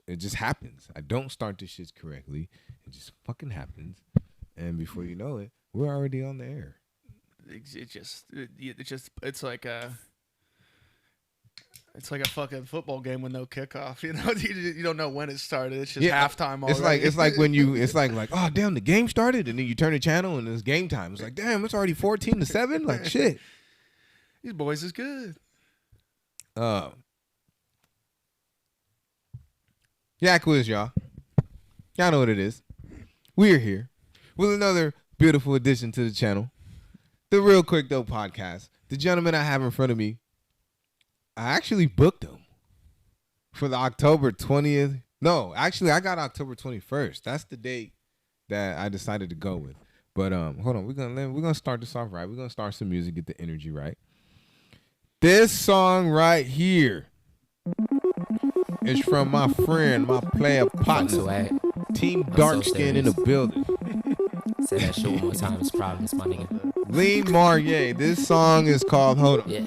It just happens. I don't start this shit correctly. It just fucking happens, and before you know it, we're already on the air. It's like a fucking football game with no kickoff. You know, you don't know when it started. It's just Yeah, halftime already. it's like when you oh damn, the game started, and then you turn the channel and it's game time. It's like damn, it's already 14-7. Like shit. These boys is good. Yeah, quiz, y'all. Y'all know what it is. We're here with another beautiful addition to the channel, the Realquicctho Podcast. The gentleman I have in front of me, I actually booked him for the October 20th. No, actually, I got October 21st. That's the date that I decided to go with. But hold on, we're gonna start this off right. We're gonna start some music, get the energy right. This song right here is from my friend, my player partner, Team Darkskin in the building. Say that shit one more time. It's problems, my nigga. Lean Marier. This song is called, hold on. Yeah.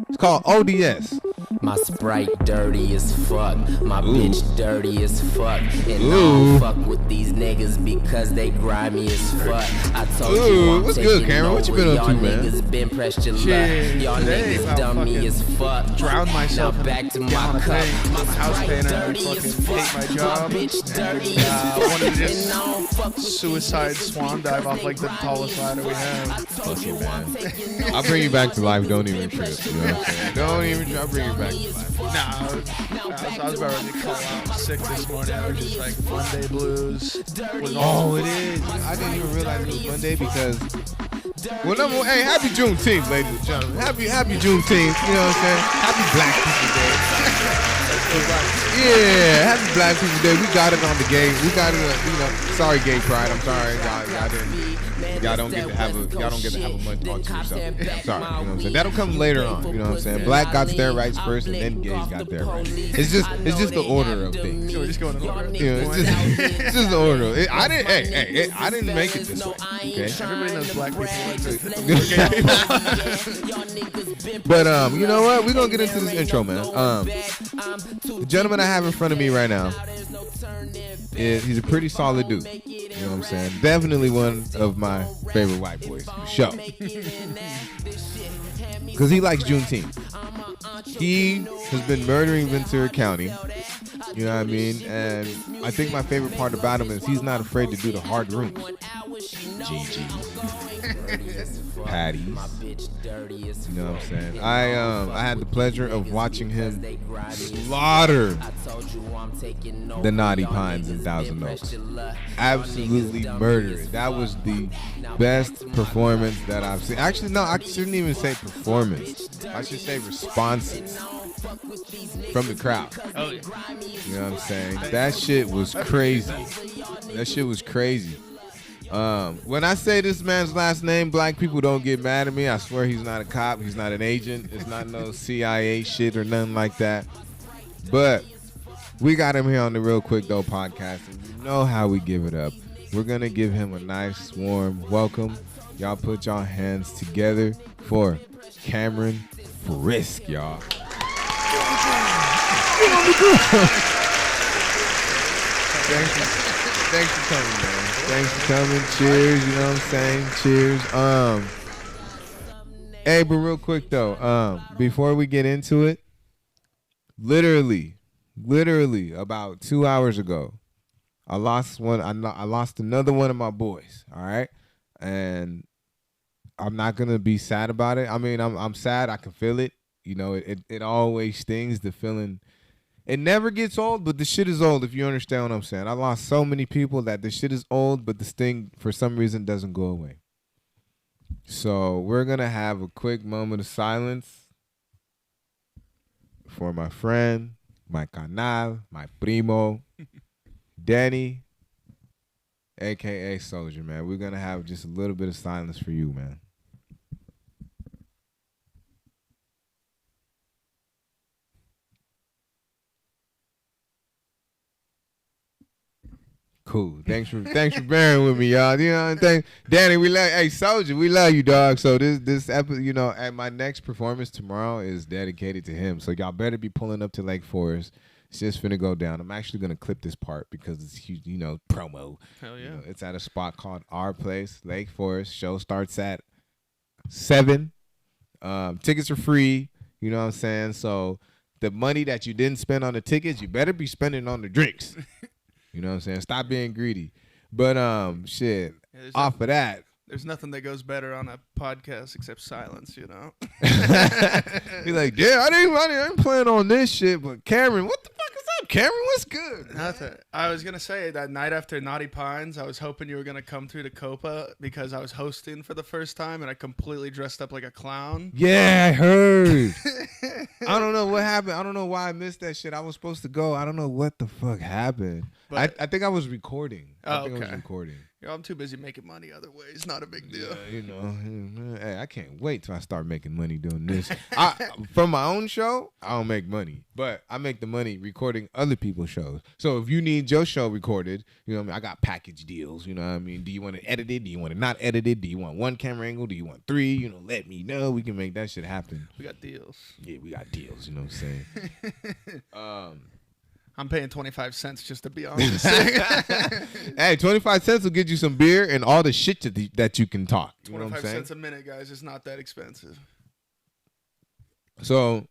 It's called ODS. My Sprite dirty as fuck. My bitch dirty as fuck. And I Ooh. don't fuck with these niggas because they grimy as fuck. I told Ooh, you I'm what's taking good, Camren? What you been over. up to, Y'all man? niggas been pressed your luck. Shit, Y'all today niggas I dummy fucking as fuck. drowned myself Now in back to a my gallon of cup. paint. My I'm a house Sprite painter. I dirty as fucking hate my fuck. job. My bitch dirty And, as fuck. wanted to just And I don't fuck with suicide these swan niggas dive off because like the they tallest grimy ladder we as have. fuck. I told you I'm taking over. I'll bring you back to life. Don't even trip. You know what I'm saying? Don't even trip. I'll bring you back to life. Nah, I was about ready to call out sick this morning. I was just like Monday blues. Oh, it is. I didn't even realize it was Monday because. Well, hey, happy Juneteenth, ladies and gentlemen. Happy Juneteenth. You know what I'm saying? Happy Black People Day. Yeah, happy Black People Day. We got it on the gay. We got it. Sorry, gay pride. I'm sorry, y'all didn't. Y'all don't get to have a month talk to yourself. Sorry, you know what I'm saying? That'll come later on. You know what I'm saying? Black got their rights first, and then gays got their rights. It's just the order of things. So we're just going in order. You know, it's just the order. I didn't make it this way. Okay. Everybody knows black people like this. But you know what? We're gonna get into this intro, man. The gentleman I have in front of me right now he's a pretty solid dude. You know what I'm saying? Definitely one of my favorite white boys for sure. Because he likes Juneteenth. He has been murdering Ventura County. You know what I mean? And I think my favorite part about him is he's not afraid to do the hard rooms. GG's. Patties. You know what I'm saying? I had the pleasure of watching him slaughter the Naughty Pines in Thousand Oaks. Absolutely murder it. That was the best performance that I've seen. Actually, no, I shouldn't even say performance. I should say responses from the crowd. Oh, yeah. You know what I'm saying? That shit was crazy. That shit was crazy. When I say this man's last name, black people don't get mad at me. I swear he's not a cop. He's not an agent. It's not no CIA shit or nothing like that. But we got him here on the Realquicctho Podcast, and you know how we give it up. We're going to give him a nice, warm welcome. Y'all put y'all hands together for Camren Frisk, y'all. Thanks for coming, man. Thanks for coming. Cheers, you know what I'm saying? Cheers. Hey, but real quick though, before we get into it, literally about 2 hours ago, I lost another one of my boys. All right, and I'm not gonna be sad about it. I mean, I'm sad. I can feel it. You know, it always stings, the feeling. It never gets old, but the shit is old, if you understand what I'm saying. I lost so many people that the shit is old, but the sting, for some reason, doesn't go away. So we're going to have a quick moment of silence for my friend, my canal, my primo, Danny, a.k.a. Soldier, man. We're going to have just a little bit of silence for you, man. Cool. Thanks for bearing with me, y'all. You know, Danny, hey Soldier, we love you, dog. So this episode, you know, at my next performance tomorrow is dedicated to him. So y'all better be pulling up to Lake Forest. It's just finna go down. I'm actually gonna clip this part because it's huge, you know, promo. Hell yeah. You know, it's at a spot called Our Place, Lake Forest. Show starts at 7. Tickets are free. You know what I'm saying? So the money that you didn't spend on the tickets, you better be spending on the drinks. You know what I'm saying? Stop being greedy. But shit. Yeah, off of that. There's nothing that goes better on a podcast except silence, you know? He's like, yeah, I didn't plan on this shit, but Camren, what the fuck is up, Camren? What's good? Nothing. I was going to say that night after Naughty Pines, I was hoping you were going to come through to Copa because I was hosting for the first time and I completely dressed up like a clown. Yeah, I heard. I don't know what happened. I don't know why I missed that shit. I was supposed to go. I don't know what the fuck happened. But, I think I was recording. I was recording. Yo, I'm too busy making money other ways. Not a big deal. Yeah, you know, hey, I can't wait till I start making money doing this. From my own show, I don't make money, but I make the money recording other people's shows. So if you need your show recorded, you know what I mean? I got package deals, you know what I mean? Do you want it edited? Do you want it not edited? Do you want 1 camera angle? Do you want 3? You know, let me know. We can make that shit happen. We got deals. Yeah, we got deals, you know what I'm saying? I'm paying 25 cents just to be on this thing. Hey, 25 cents will get you some beer and all the shit that you can talk. You know what I'm 25 saying? cents a minute, guys. It's not that expensive. So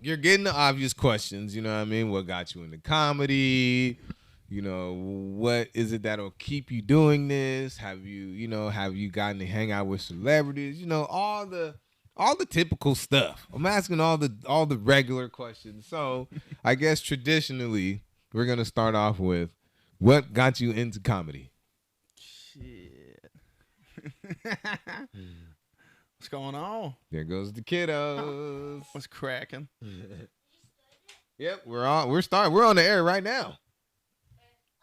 you're getting the obvious questions, you know what I mean? What got you into comedy? You know, what is it that'll keep you doing this? Have you gotten to hang out with celebrities? You know, all the typical stuff. I'm asking all the regular questions. So I guess traditionally we're gonna start off with what got you into comedy? Shit. What's going on? There goes the kiddos. What's cracking? Yep, we're on the air right now.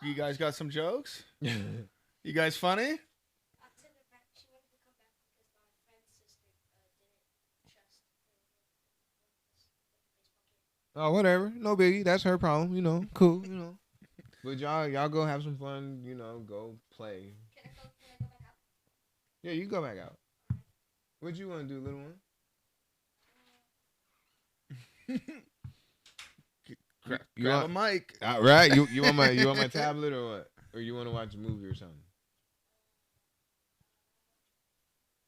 You guys got some jokes? You guys funny? Oh, whatever. No biggie. That's her problem. You know, cool. You know. But y'all go have some fun. You know, go play. Can I go back out? Yeah, you can go back out. What you want to do, little one? Grab a mic. All right. You want my tablet or what? Or you want to watch a movie or something?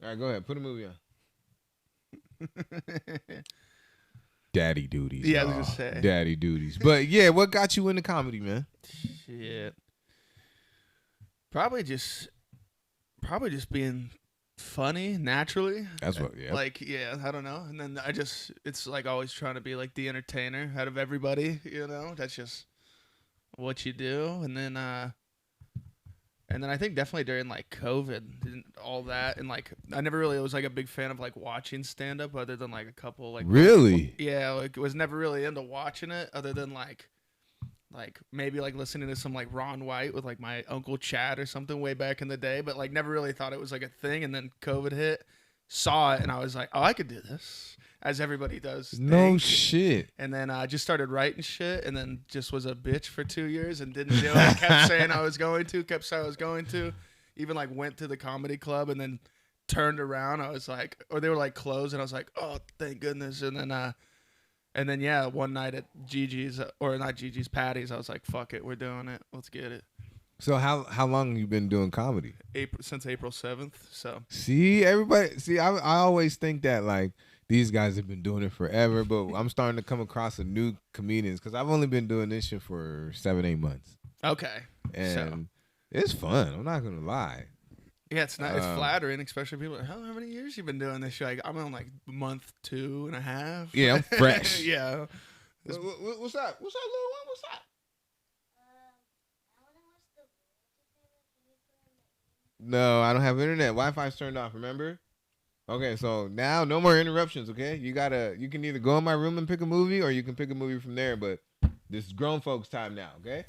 All right, go ahead. Put a movie on. Daddy duties. Yeah, I was gonna say. Daddy duties. But yeah, what got you into comedy, man? Shit. Probably just being funny naturally. That's what. Yeah. Like, yeah, I don't know. And then it's like always trying to be like the entertainer out of everybody, you know? That's just what you do. And then I think definitely during like COVID and all that, and like I never really was like a big fan of like watching stand up other than like a couple like Really? Yeah, like was never really into watching it other than like maybe like listening to some like Ron White with like my Uncle Chad or something way back in the day, but like never really thought it was like a thing. And then COVID hit, saw it, and I was like, oh, I could do this, as everybody does. No shit. And then I just started writing shit, and then just was a bitch for 2 years and didn't do it. Kept saying I was going to, even like went to the comedy club and then turned around. I was like, or they were like closed, and I was like, oh, thank goodness. And then yeah, one night at Gigi's, or not Gigi's, Patty's, I was like, fuck it, we're doing it. Let's get it. So how long you been doing comedy? Since April 7th. So see, I always think that like these guys have been doing it forever, but I'm starting to come across a new comedians because I've only been doing this shit for 7-8 months. Okay. And it's fun. I'm not gonna lie. Yeah, it's not. It's flattering, especially people. How many years you been doing this shit? Like, I'm on like month 2.5. Yeah, I'm fresh. Yeah. What's up? What's up, little one? What's up? No, I don't have internet. Wi-Fi's turned off. Remember? Okay, so now no more interruptions. Okay, you can either go in my room and pick a movie, or you can pick a movie from there. But this is grown folks' time now. Okay.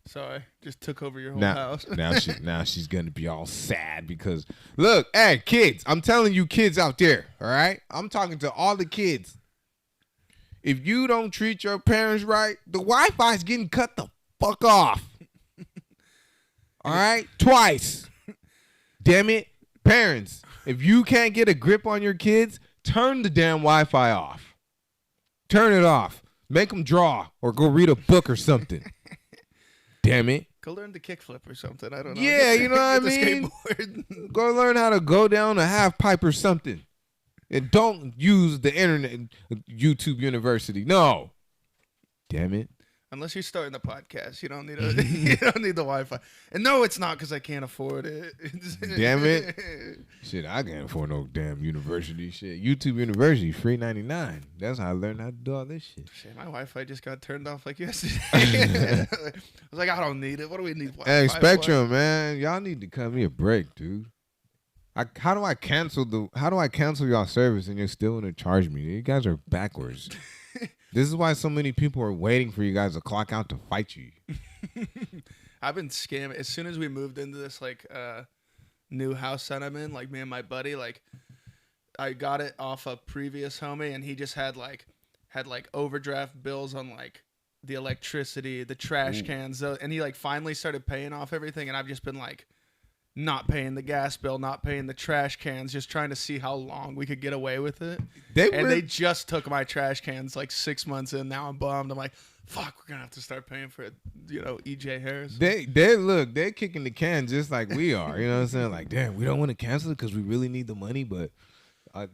Sorry, just took over your whole house. now she's gonna be all sad because look, hey kids, I'm telling you, kids out there, all right? I'm talking to all the kids. If you don't treat your parents right, the Wi-Fi is getting cut the fuck off. All right? Twice. Damn it. Parents, if you can't get a grip on your kids, turn the damn Wi-Fi off. Turn it off. Make them draw or go read a book or something. Damn it. Go learn to kickflip or something. I don't know. Yeah, you know what I mean? Go learn how to go down a half pipe or something. And don't use the internet, YouTube University. No. Damn it. Unless you're starting the podcast, you don't need you don't need the Wi-Fi. And no, it's not because I can't afford it. Damn it. Shit, I can't afford no damn university shit. YouTube University, free $99. That's how I learned how to do all this shit. Shit, my Wi-Fi just got turned off like yesterday. I was like, I don't need it. What do we need Wi-Fi? Hey, Spectrum, man, y'all need to cut me a break, dude. How do I cancel y'all service and you're still gonna charge me? You guys are backwards. This is why so many people are waiting for you guys to clock out to fight you. I've been scammed. As soon as we moved into this new house that I'm in, like me and my buddy, like I got it off a previous homie, and he just had overdraft bills on like the electricity, the trash cans, and he like finally started paying off everything, and I've just been like not paying the gas bill, not paying the trash cans, just trying to see how long we could get away with it. They just took my trash cans like 6 months in. Now I'm bummed. I'm like, fuck, we're gonna have to start paying for it. EJ Harris. They're kicking the can just like we are. You know what I'm saying? Like, damn, we don't want to cancel it because we really need the money, but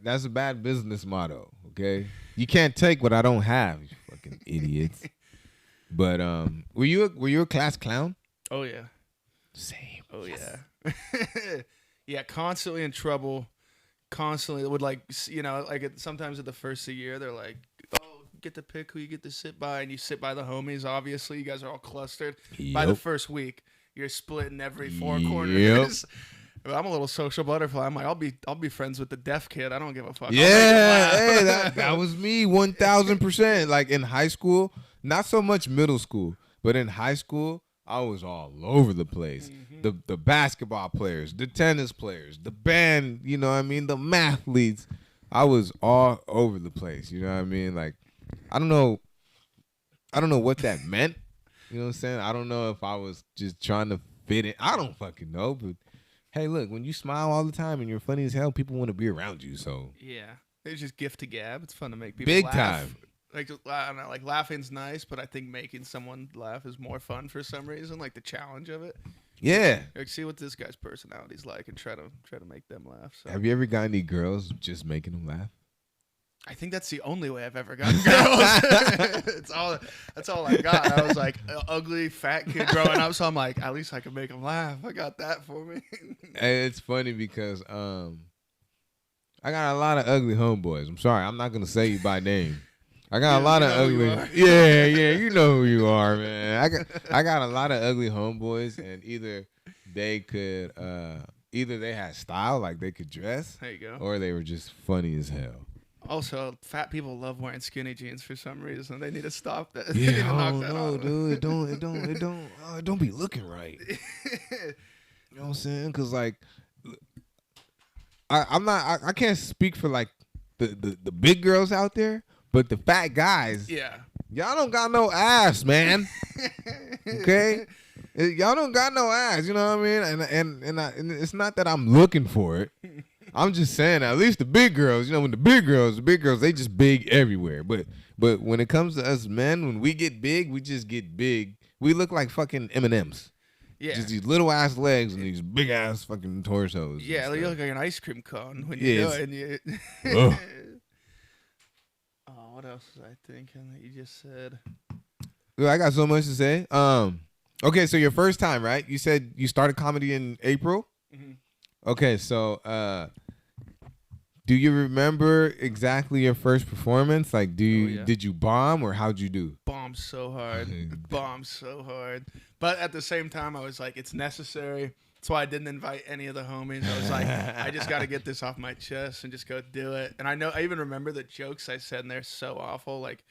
that's a bad business motto. Okay, you can't take what I don't have, you fucking idiots. But were you a class clown? Oh yeah. Same. Oh yes. Yeah. Yeah, constantly in trouble. Constantly would sometimes at the first of the year they're like, oh, get to pick who you get to sit by, and you sit by the homies. Obviously, you guys are all clustered. Yep. By the first week, you're split in every four corners. But I'm a little social butterfly. I'm like, I'll be friends with the deaf kid. I don't give a fuck. Yeah, hey, that was me 1,000%. Like in high school, not so much middle school, but in high school, I was all over the place. Mm-hmm. The basketball players, the tennis players, the band, you know what I mean, the mathletes. I was all over the place, you know what I mean? Like, I don't know what that meant. You know what I'm saying? I don't know if I was just trying to fit in. I don't fucking know, but hey, look, when you smile all the time and you're funny as hell, people want to be around you, so. Yeah. It's just gift to gab. It's fun to make people big laugh. Time. Like, I don't know, like laughing's nice, but I think making someone laugh is more fun for some reason. Like the challenge of it. Yeah. Like, see what this guy's personality's like and try to make them laugh. So. Have you ever got any girls just making them laugh? I think that's the only way I've ever gotten girls. That's all I got. I was like an ugly fat kid growing up, so I'm like, at least I can make them laugh. I got that for me. Hey, it's funny because I got a lot of ugly homeboys. I'm sorry, I'm not gonna say you by name. I got a lot of ugly. Yeah, you know who you are, man. I got a lot of ugly homeboys, and either they had style, like they could dress. There you go. Or they were just funny as hell. Also, fat people love wearing skinny jeans for some reason. They need to stop that. Yeah, dude, it don't be looking right. You know what I'm saying? Because like, I can't speak for like the big girls out there. But the fat guys, yeah, y'all don't got no ass, man. Okay, y'all don't got no ass. You know what I mean? And it's not that I'm looking for it. I'm just saying, at least the big girls, you know, when the big girls, they just big everywhere. But when it comes to us men, when we get big, we just get big. We look like fucking M&Ms. Yeah. Just these little ass legs and these big ass fucking torsos. Yeah, you look like an ice cream cone when you do it. What else was I thinking that you just said? I got so much to say. Okay, so your first time, right? You said you started comedy in April? Mm-hmm. Okay, so do you remember exactly your first performance? Like, did you bomb or how'd you do? Bombed so hard. But at the same time, I was like, it's necessary. That's why I didn't invite any of the homies. I was like, I just got to get this off my chest and just go do it. And I even remember the jokes I said, and they're so awful. Like,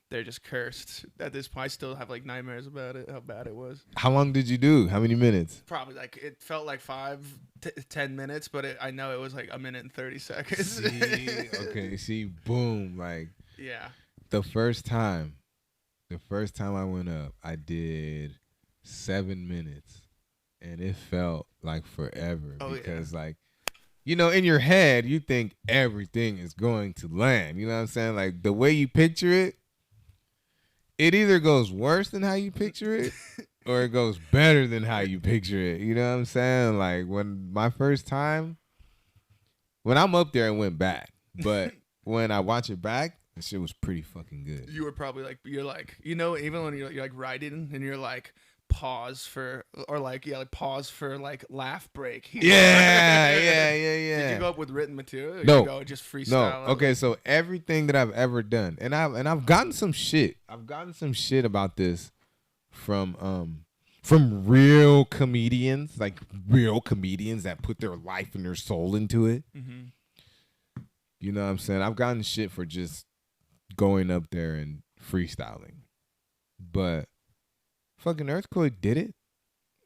they're just cursed. At this point, I still have, like, nightmares about it, how bad it was. How long did you do? How many minutes? Probably, like, it felt like 10 minutes, but I know it was, like, a minute and 30 seconds. Boom. Like, yeah. The first time I went up, I did 7 minutes, and it felt like forever because yeah. like, you know, in your head you think everything is going to land. You know what I'm saying? Like the way you picture it, it either goes worse than how you picture it, or it goes better than how you picture it. You know what I'm saying? Like when my first time, when I'm up there, it went bad, but when I watch it back, that shit was pretty fucking good. You were probably like, you're like, you know, even when you're like writing and you're like, pause for, or like, yeah, like pause for like laugh break. Yeah. Did you go up with written material? Or No. You go just freestyle? No. Okay, so everything that I've ever done, and I've gotten some shit. I've gotten some shit about this from real comedians, like real comedians that put their life and their soul into it. Mm-hmm. You know what I'm saying? I've gotten shit for just going up there and freestyling. But fucking Earthquake did it.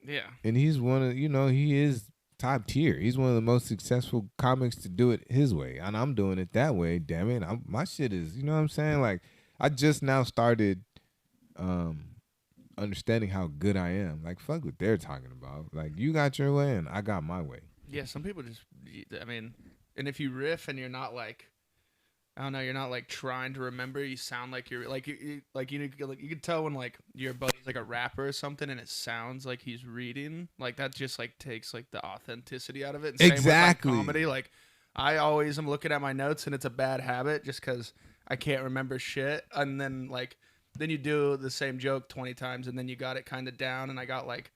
Yeah. And he's one of, you know, he is top tier. He's one of the most successful comics to do it his way. And I'm doing it that way, damn it. My shit is, you know what I'm saying? Like, I just now started understanding how good I am. Like, fuck what they're talking about. Like, you got your way and I got my way. Yeah, some people just, I mean, and if you riff and you're not like, I don't know, you're not like trying to remember, you sound like you're like, you can tell when like your buddy's like a rapper or something and it sounds like he's reading. Like that just like takes like the authenticity out of it. And same Exactly. with, like, comedy. Like I always am looking at my notes and it's a bad habit just because I can't remember shit. And then like, then you do the same joke 20 times and then you got it kind of down and I got like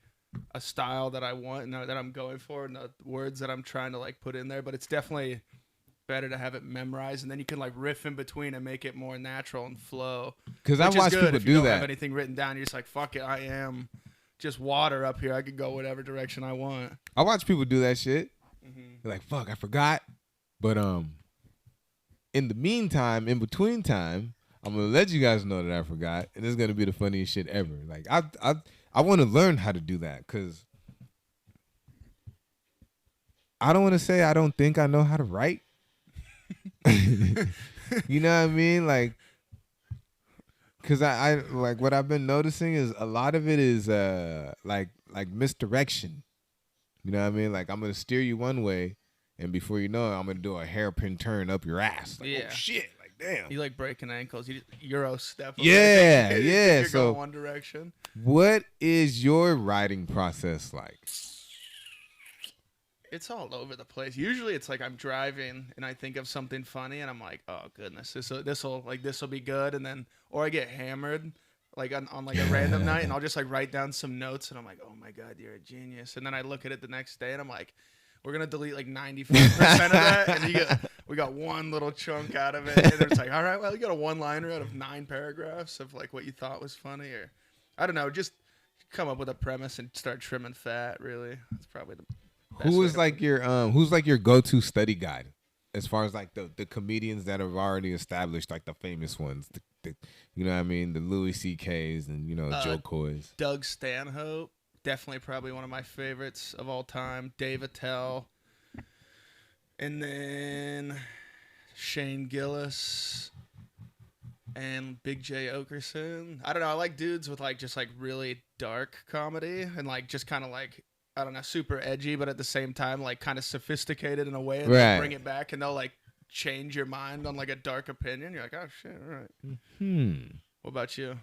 a style that I want and that I'm going for and the words that I'm trying to like put in there. But it's definitely better to have it memorized and then you can like riff in between and make it more natural and flow. Because I've watched people if you do don't that. have anything written down, you're just like, fuck it, I am just water up here. I could go whatever direction I want. I watch people do that shit. Mm-hmm. They're like, fuck, I forgot. But in the meantime, in between time, I'm gonna let you guys know that I forgot, and it's gonna be the funniest shit ever. Like I want to learn how to do that because I don't want to say I don't think I know how to write. You know what I mean? Like, cause I like what I've been noticing is a lot of it is like misdirection. You know what I mean? Like I'm gonna steer you one way, and before you know it, I'm gonna do a hairpin turn up your ass. Like, Yeah. oh shit! Like damn. You like breaking ankles. You Euro step. Yeah, You're yeah. going So one direction. what is your writing process like? It's all over the place. Usually it's like I'm driving and I think of something funny and I'm like, oh goodness, this will be good, and then or I get hammered like on like a random night and I'll just like write down some notes and I'm like, oh my god, you're a genius, and then I look at it the next day and I'm like, we're gonna delete like 95% of that, and we got one little chunk out of it, and it's like, all right, well, you got a one-liner out of 9 paragraphs of like what you thought was funny, or I don't know, just come up with a premise and start trimming fat. Really, that's probably the Who's like your go-to study guide as far as like the comedians that have already established, like the famous ones, the you know what I mean, the Louis C.K.'s and you know Joe Coy's. Doug Stanhope, definitely probably one of my favorites of all time. Dave Attell, and then Shane Gillis and Big J Okerson. I don't know. I like dudes with like just like really dark comedy and like just kind of like, I don't know, super edgy, but at the same time, like kind of sophisticated in a way, and right. bring it back, and they'll like change your mind on like a dark opinion. You're like, oh shit, all right. What about you?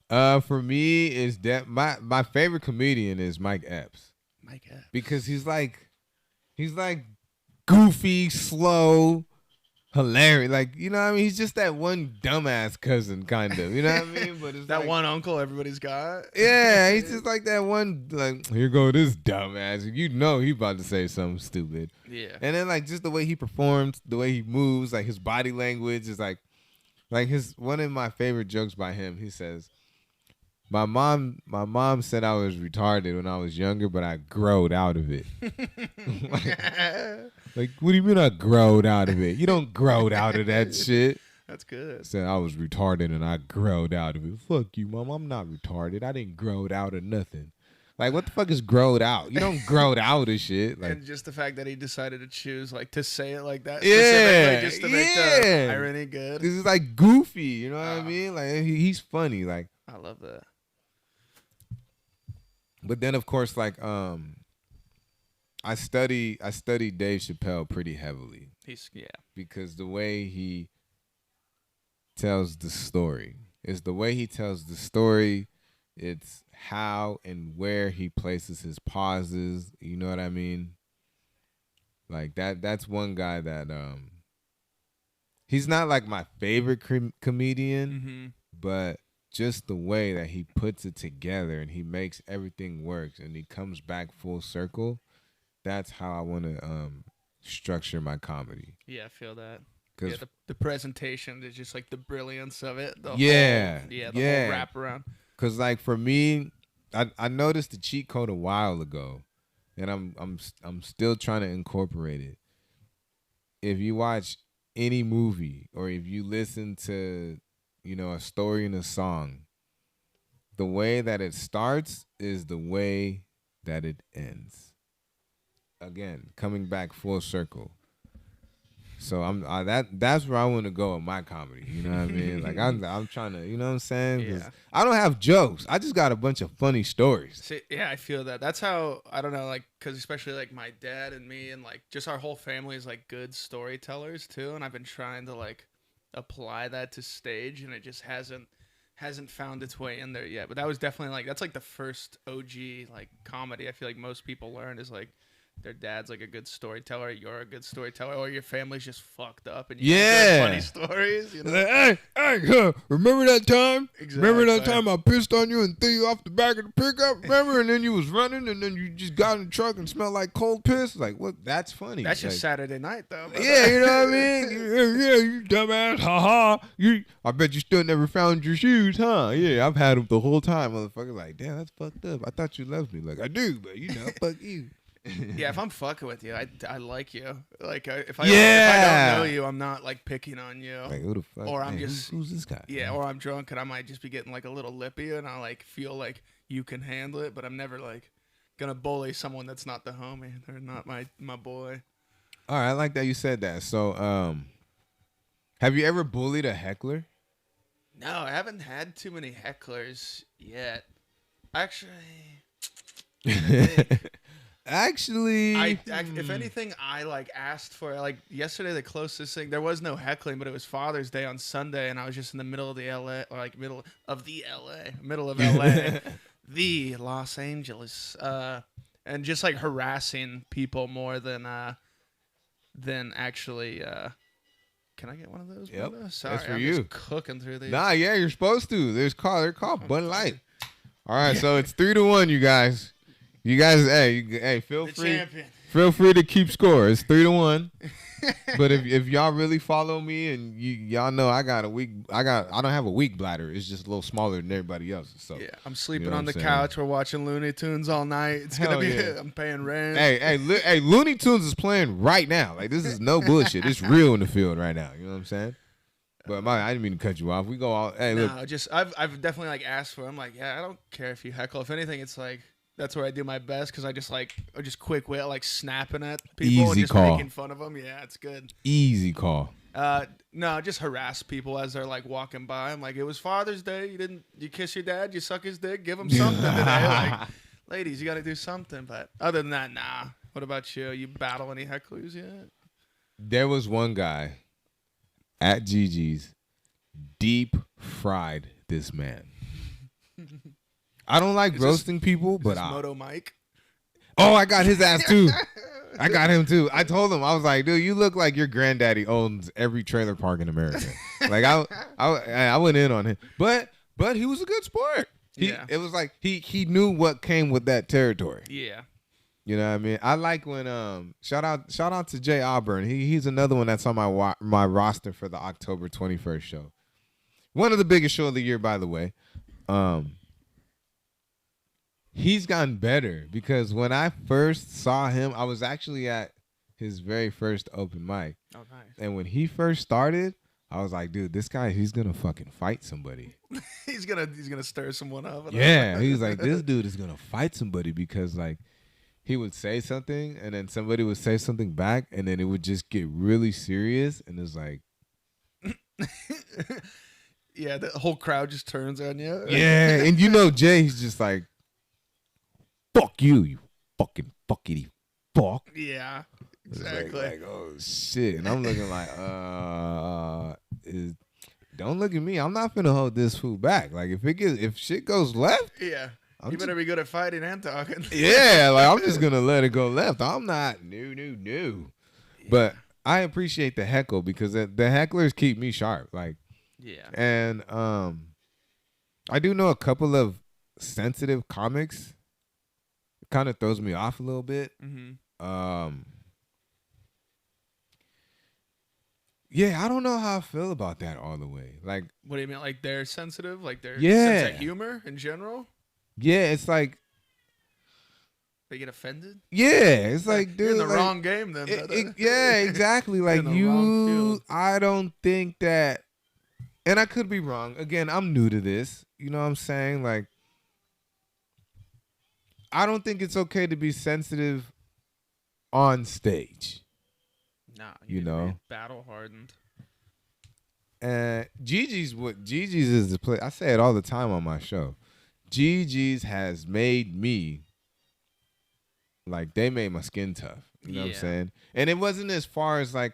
For me, is that my favorite comedian is Mike Epps. Mike Epps. Because he's like goofy, slow, hilarious. Like, you know what I mean? He's just that one dumbass cousin, kind of. You know what I mean? But it's that like, one uncle everybody's got. Yeah, he's just like that one, like, here go this dumbass. You know he about to say something stupid. Yeah. And then like just the way he performs, the way he moves, like his body language is like his, one of my favorite jokes by him, he says, My mom said I was retarded when I was younger, but I growed out of it. like, what do you mean I growed out of it? You don't grow out of that shit. That's good. Said I was retarded and I growed out of it. Fuck you, mom. I'm not retarded. I didn't grow out of nothing. Like, what the fuck is growed out? You don't grow out of shit. Like, and just the fact that he decided to choose like to say it like that, yeah, just to make the irony good. This is like goofy. You know what I mean? Like, he's funny. Like, I love that. But then of course, like I study Dave Chappelle pretty heavily He's because the way he tells the story is the way he tells the story. It's how and where he places his pauses. You know what I mean? Like that's one guy that he's not like my favorite comedian, but just the way that he puts it together and he makes everything work and he comes back full circle. That's how I want to structure my comedy. Yeah, I feel that. Cause the presentation is just like the brilliance of it. The whole wraparound. Cause like for me, I noticed the cheat code a while ago, and I'm still trying to incorporate it. If you watch any movie or if you listen to, a story and a song, the way that it starts is the way that it ends. Again, coming back full circle. So that's where I want to go with my comedy. You know what I mean? Like I'm trying to, you know what I'm saying? 'Cause I don't have jokes. I just got a bunch of funny stories. See, yeah, I feel that. That's how, I don't know, like, because especially like my dad and me and like just our whole family is like good storytellers too. And I've been trying to like apply that to stage, and it just hasn't found its way in there yet. But that was definitely like, that's like the first OG like comedy I feel like most people learn is like their dad's like a good storyteller, you're a good storyteller, or your family's just fucked up and you have funny stories. You know? Like, hey, remember that time? Exactly. Remember that time I pissed on you and threw you off the back of the pickup? Remember? And then you was running, and then you just got in the truck and smelled like cold piss. Like, what? That's funny. That's just like, Saturday night though. Brother. Yeah, you know what I mean? Yeah, you dumbass. Ha ha. I bet you still never found your shoes, huh? Yeah, I've had them the whole time, motherfucker. Like, damn, that's fucked up. I thought you loved me. Like, I do, but fuck you. Yeah, if I'm fucking with you, I like you. Like if I don't know you, I'm not like picking on you. Like, who the fuck? Or I'm just who's this guy? Yeah, or I'm drunk and I might just be getting like a little lippy, and I like feel like you can handle it, but I'm never like gonna bully someone that's not the homie. They're not my boy. All right, I like that you said that. So, have you ever bullied a heckler? No, I haven't had too many hecklers yet. Actually. Actually, if anything, I like asked for like yesterday. The closest thing, there was no heckling, but it was Father's Day on Sunday, and I was just in the middle of middle of LA, the Los Angeles, and just like harassing people more than actually. Can I get one of those? Yep, brother? Sorry, that's for I'm you. just cooking through these. Nah, yeah, you're supposed to. They're called Bud Light. All right, so it's 3-1, you guys. You guys, hey, feel free. Champion. Feel free to keep score. It's 3-1. But if y'all really follow me and y'all know I don't have a weak bladder. It's just a little smaller than everybody else's. So Yeah, I'm sleeping you know on the what I'm couch. We're watching Looney Tunes all night. It's Hell gonna be. yeah. I'm paying rent. Hey, Looney Tunes is playing right now. Like, this is no bullshit. It's real in the field right now. You know what I'm saying? But I didn't mean to cut you off. We go all. Hey, look. No, just I've definitely like asked for. I'm like, yeah, I don't care if you heckle. If anything, it's like that's where I do my best because I just quick wit, like snapping at people and just call. making fun of them. Yeah, it's good. Easy call. No, just harass people as they're like walking by. I'm like, it was Father's Day. You kiss your dad. You suck his dick. Give him something today. Like, ladies, you got to do something. But other than that, nah. What about you? You battle any hecklers yet? There was one guy at Gigi's deep fried this man. I don't like roasting people, but Moto Mike. Oh, I got his ass too. I got him too. I told him, I was like, dude, you look like your granddaddy owns every trailer park in America. Like I went in on him, but he was a good sport. It was like he knew what came with that territory. Yeah. You know what I mean? I like when shout out to Jay Auburn. He's another one that's on my roster for the October 21st show. One of the biggest show of the year, by the way. He's gotten better because when I first saw him, I was actually at his very first open mic. Oh, nice. And when he first started, I was like, dude, this guy, he's gonna fucking fight somebody. he's gonna stir someone up. Yeah, he was like, this dude is gonna fight somebody because like he would say something and then somebody would say something back and then it would just get really serious and it's like, yeah, the whole crowd just turns on you. yeah, and you know Jay, he's just like, fuck you fucking fuckity fuck. Yeah, It's exactly. like, oh shit. And I'm looking like, don't look at me. I'm not finna hold this food back. Like if shit goes left, Yeah. I'm You better be good at fighting and talking. yeah, like I'm just gonna let it go left. I'm not no. Yeah. But I appreciate the heckle because the hecklers keep me sharp. Like, Yeah. and I do know a couple of sensitive comics. It kind of throws me off a little bit. Mm-hmm. Yeah, I don't know how I feel about that all the way. Like, What do you mean? Like they're sensitive? Like their Yeah. sense of humor in general? yeah, it's like, They get offended? yeah, it's like, dude, You're in the like, wrong game then, brother. yeah, exactly. Like in the wrong field. I don't think that, and I could be wrong. Again, I'm new to this. You know what I'm saying? Like, I don't think it's okay to be sensitive on stage. Nah, You need to be know? battle hardened. And Gigi's is the play. I say it all the time on my show. Gigi's has made me like they made my skin tough. You know what I'm Yeah. saying? And it wasn't as far as like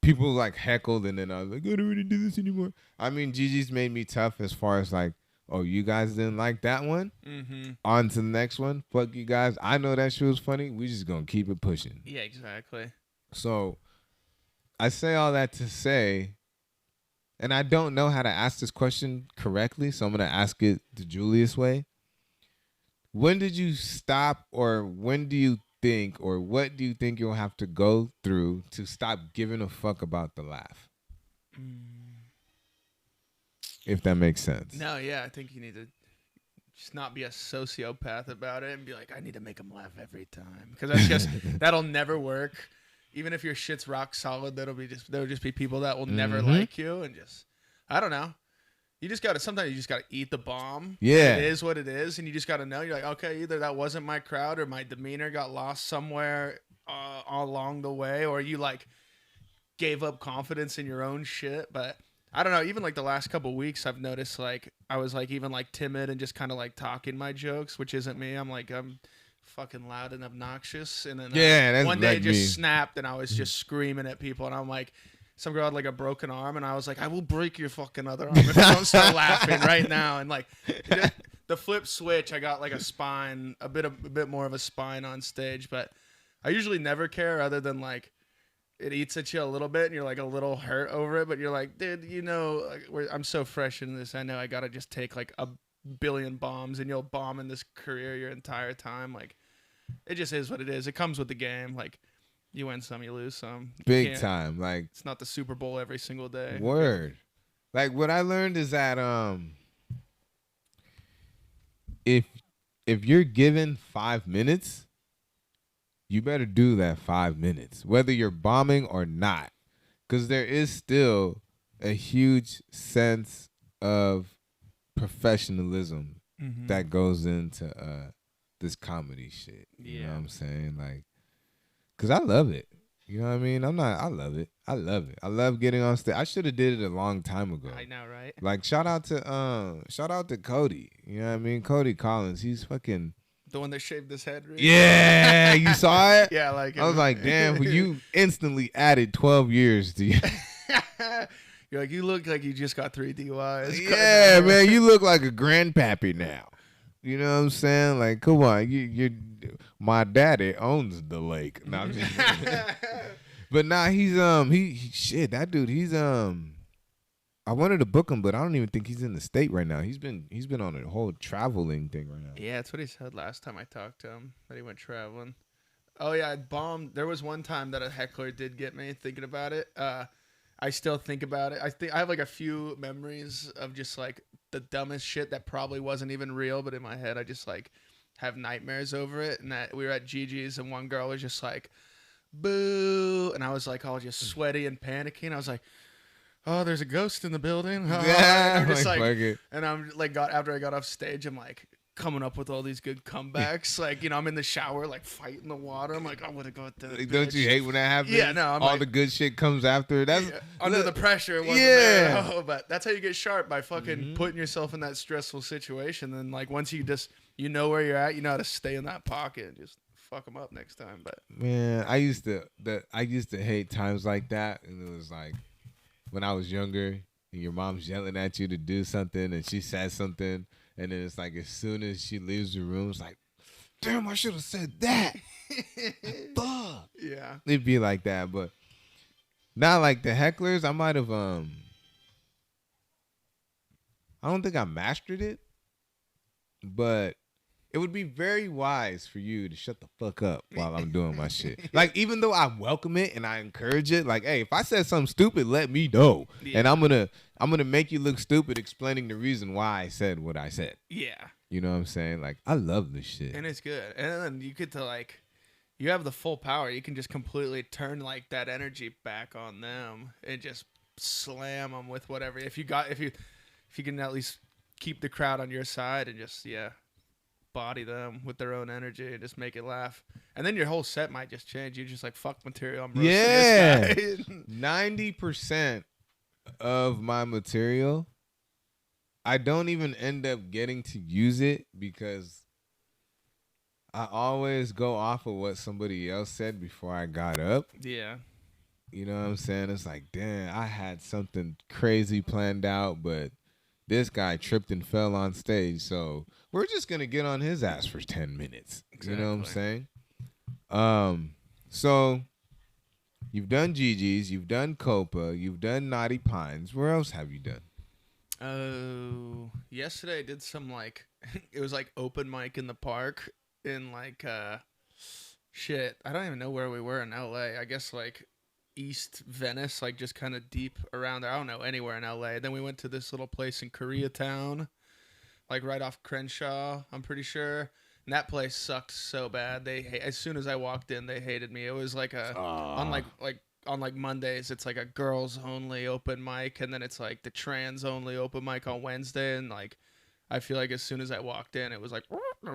people like heckled and then I was like, I don't really do this anymore. I mean, Gigi's made me tough as far as like, oh, you guys didn't like that one? Mm-hmm. On to the next one. Fuck you guys. I know that shit was funny. We just gonna keep it pushing. Yeah, exactly. So I say all that to say, and I don't know how to ask this question correctly, so I'm gonna ask it the Julius way. When did you stop, or when do you think, or what do you think you'll have to go through to stop giving a fuck about the laugh? If that makes sense. No, yeah, I think you need to just not be a sociopath about it and be like, I need to make them laugh every time. Because that's just, that'll never work. Even if your shit's rock solid, there'll just be people that will never like you and just, I don't know. You just gotta, sometimes you just gotta eat the bomb. Yeah. It is what it is. And you just gotta know, you're like, okay, either that wasn't my crowd or my demeanor got lost somewhere along the way, or you like gave up confidence in your own shit. But I don't know, even like the last couple weeks I've noticed like I was like even like timid and just kind of like talking my jokes, which isn't me. I'm fucking loud and obnoxious. And then that's one day like it just me. snapped and I was just screaming at people and I'm like, some girl had like a broken arm and I was like, I will break your fucking other arm if you don't start laughing right now. And like the flip switch, I got like a spine, a bit more of a spine on stage, but I usually never care other than like it eats at you a little bit and you're like a little hurt over it, but you're like, dude, you know, like, I'm so fresh in this. I know I got to just take like a billion bombs and you'll bomb in this career your entire time. Like it just is what it is. It comes with the game. Like you win some, you lose some. Big time. Like, it's not the Super Bowl every single day. Word. Like what I learned is that if you're given 5 minutes, you better do that 5 minutes, whether you're bombing or not, because there is still a huge sense of professionalism that goes into this comedy shit. You know what I'm saying? Like, because I love it. You know what I mean? I love it. I love getting on stage. I should have did it a long time ago. I know, right? Like, shout out to Cody. You know what I mean? Cody Collins. He's fucking... The one that shaved his head. Really? Yeah, you saw it? Yeah, like I was like, damn, you instantly added 12 years to you. You're like, you look like you just got 3 DUIs. Yeah, man, you look like a grandpappy now. You know what I'm saying? Like, come on, you my daddy owns the lake. No, I'm just but nah, he's shit, that dude, he's I wanted to book him, but I don't even think he's in the state right now. He's been on a whole traveling thing right now. Yeah, that's what he said last time I talked to him, that he went traveling. Oh yeah, I bombed. There was one time that a heckler did get me thinking about it. I still think about it. I have like a few memories of just like the dumbest shit that probably wasn't even real, but in my head I just like have nightmares over it. And that we were at Gigi's and one girl was just like, boo, and I was like all just sweaty and panicking. I was like, oh, there's a ghost in the building. Oh, Yeah, I'm just like, like fuck it. and I'm like after I got off stage, I'm like coming up with all these good comebacks. Like, you know, I'm in the shower, like fighting the water. I'm like, I would have got that. Like, don't you hate when that happens? Yeah, no. I'm all like, the good shit comes after. That's under the pressure. It wasn't Yeah. there. Oh, but that's how you get sharp, by fucking putting yourself in that stressful situation. Then, like, once you just know where you're at, you know how to stay in that pocket and just fuck them up next time. But man, I used to hate times like that, and it was like when I was younger, and your mom's yelling at you to do something, and she says something. And then it's like as soon as she leaves the room, it's like, damn, I should have said that. Fuck. yeah. It'd be like that, but not like the hecklers. I might have I don't think I mastered it, but it would be very wise for you to shut the fuck up while I'm doing my shit. Like, even though I welcome it and I encourage it, like, hey, if I said something stupid, let me know. Yeah. And I'm gonna make you look stupid explaining the reason why I said what I said. Yeah. You know what I'm saying? Like, I love this shit. And it's good. And then you get to, like, you have the full power. You can just completely turn, like, that energy back on them and just slam them with whatever. If you can at least keep the crowd on your side and just, body them with their own energy and just make it laugh. And then your whole set might just change. You're just like, fuck material, I'm roasting this guy. 90% of my material, I don't even end up getting to use it because I always go off of what somebody else said before I got up. Yeah. You know what I'm saying? It's like, damn, I had something crazy planned out, but this guy tripped and fell on stage, so we're just going to get on his ass for 10 minutes. Exactly. You know what I'm saying? So you've done Gigi's, you've done Copa, you've done Naughty Pines. Where else have you done? Oh, yesterday I did some, like, it was like open mic in the park in, like, shit. I don't even know where we were in LA. I guess, like, East Venice, like, just kind of deep around there. I don't know, anywhere in LA. Then we went to this little place in Koreatown, like right off Crenshaw, I'm pretty sure. And that place sucked so bad. As soon as I walked in, they hated me. It was like on Mondays, it's like a girls only open mic, and then it's like the trans only open mic on Wednesday. And like, I feel like as soon as I walked in, it was like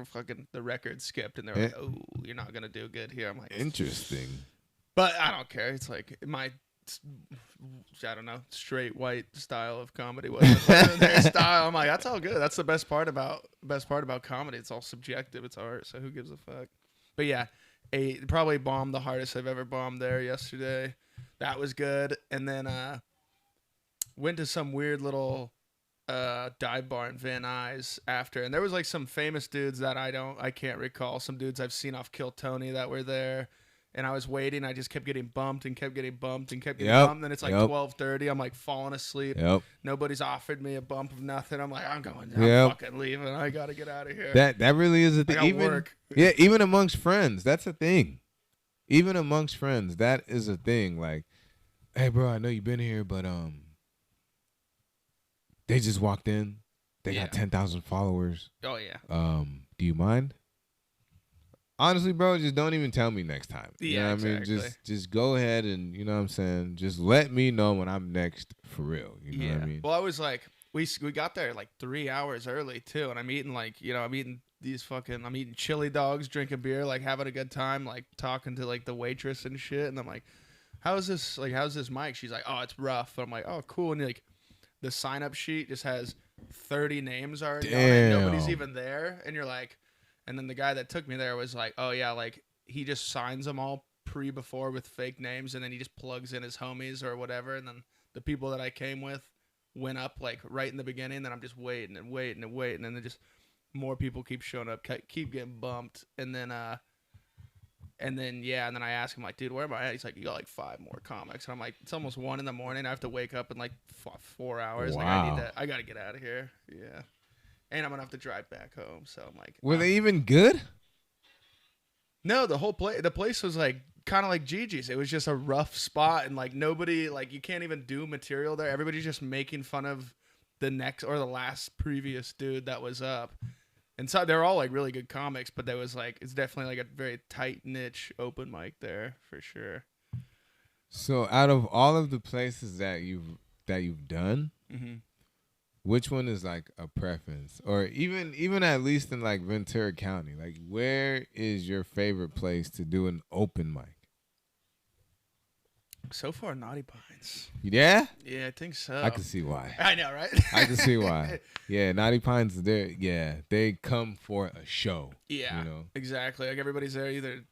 fucking the record skipped, and they're like, "Oh, you're not gonna do good here." I'm like, interesting. But I don't care. It's like my, I don't know, straight white style of comedy wasn't their style. I'm like, that's all good. That's the best part about comedy. It's all subjective. It's art. So who gives a fuck? But yeah, probably bombed the hardest I've ever bombed there yesterday. That was good. And then went to some weird little dive bar in Van Nuys after, and there was like some famous dudes that I can't recall. Some dudes I've seen off Kill Tony that were there. And I was waiting. I just kept getting bumped and kept getting bumped and kept getting bumped. Then it's like 12:30. I'm like falling asleep. Nobody's offered me a bump of nothing. I'm like, I'm going. I'm fucking leaving. I gotta get out of here. That really is a thing. Even amongst friends, that's a thing. Even amongst friends, that is a thing. Like, hey, bro, I know you've been here, but they just walked in. They got 10,000 followers. Oh yeah. Do you mind? Honestly, bro, just don't even tell me next time. You know what exactly. I mean? Just go ahead and, you know what I'm saying? Just let me know when I'm next for real. You know what I mean? Well, I was like, we got there like 3 hours early too, and I'm eating I'm eating chili dogs, drinking beer, like having a good time, like talking to like the waitress and shit, and I'm like, how's this mic? She's like, oh, it's rough. And I'm like, oh, cool. And like the sign up sheet just has 30 names already on it. Nobody's even there, and you're like. And then the guy that took me there was like, oh, yeah, like he just signs them all before with fake names, and then he just plugs in his homies or whatever. And then the people that I came with went up like right in the beginning. Then I'm just waiting. And then just more people keep showing up, keep getting bumped. And then I ask him like, dude, where am I at? He's like, you got like 5 more comics. And I'm like, it's almost 1 a.m. I have to wake up in like 4 hours. Wow. Like I got to get out of here. Yeah. And I'm going to have to drive back home. So I'm like... Were they even good? No, the place was like kind of like Gigi's. It was just a rough spot. And like nobody... Like you can't even do material there. Everybody's just making fun of the next or the last previous dude that was up. And so they're all like really good comics. But there was like... It's definitely like a very tight niche open mic there for sure. So out of all of the places that you've done... Mm-hmm. which one is like a preference, or even at least in like Ventura County, like where is your favorite place to do an open mic? So far, Naughty Pines. Yeah, Yeah, I think so. I can see why. I know, right? I can see why. Yeah, Naughty Pines, they come for a show. Yeah, you know, exactly. Like everybody's there either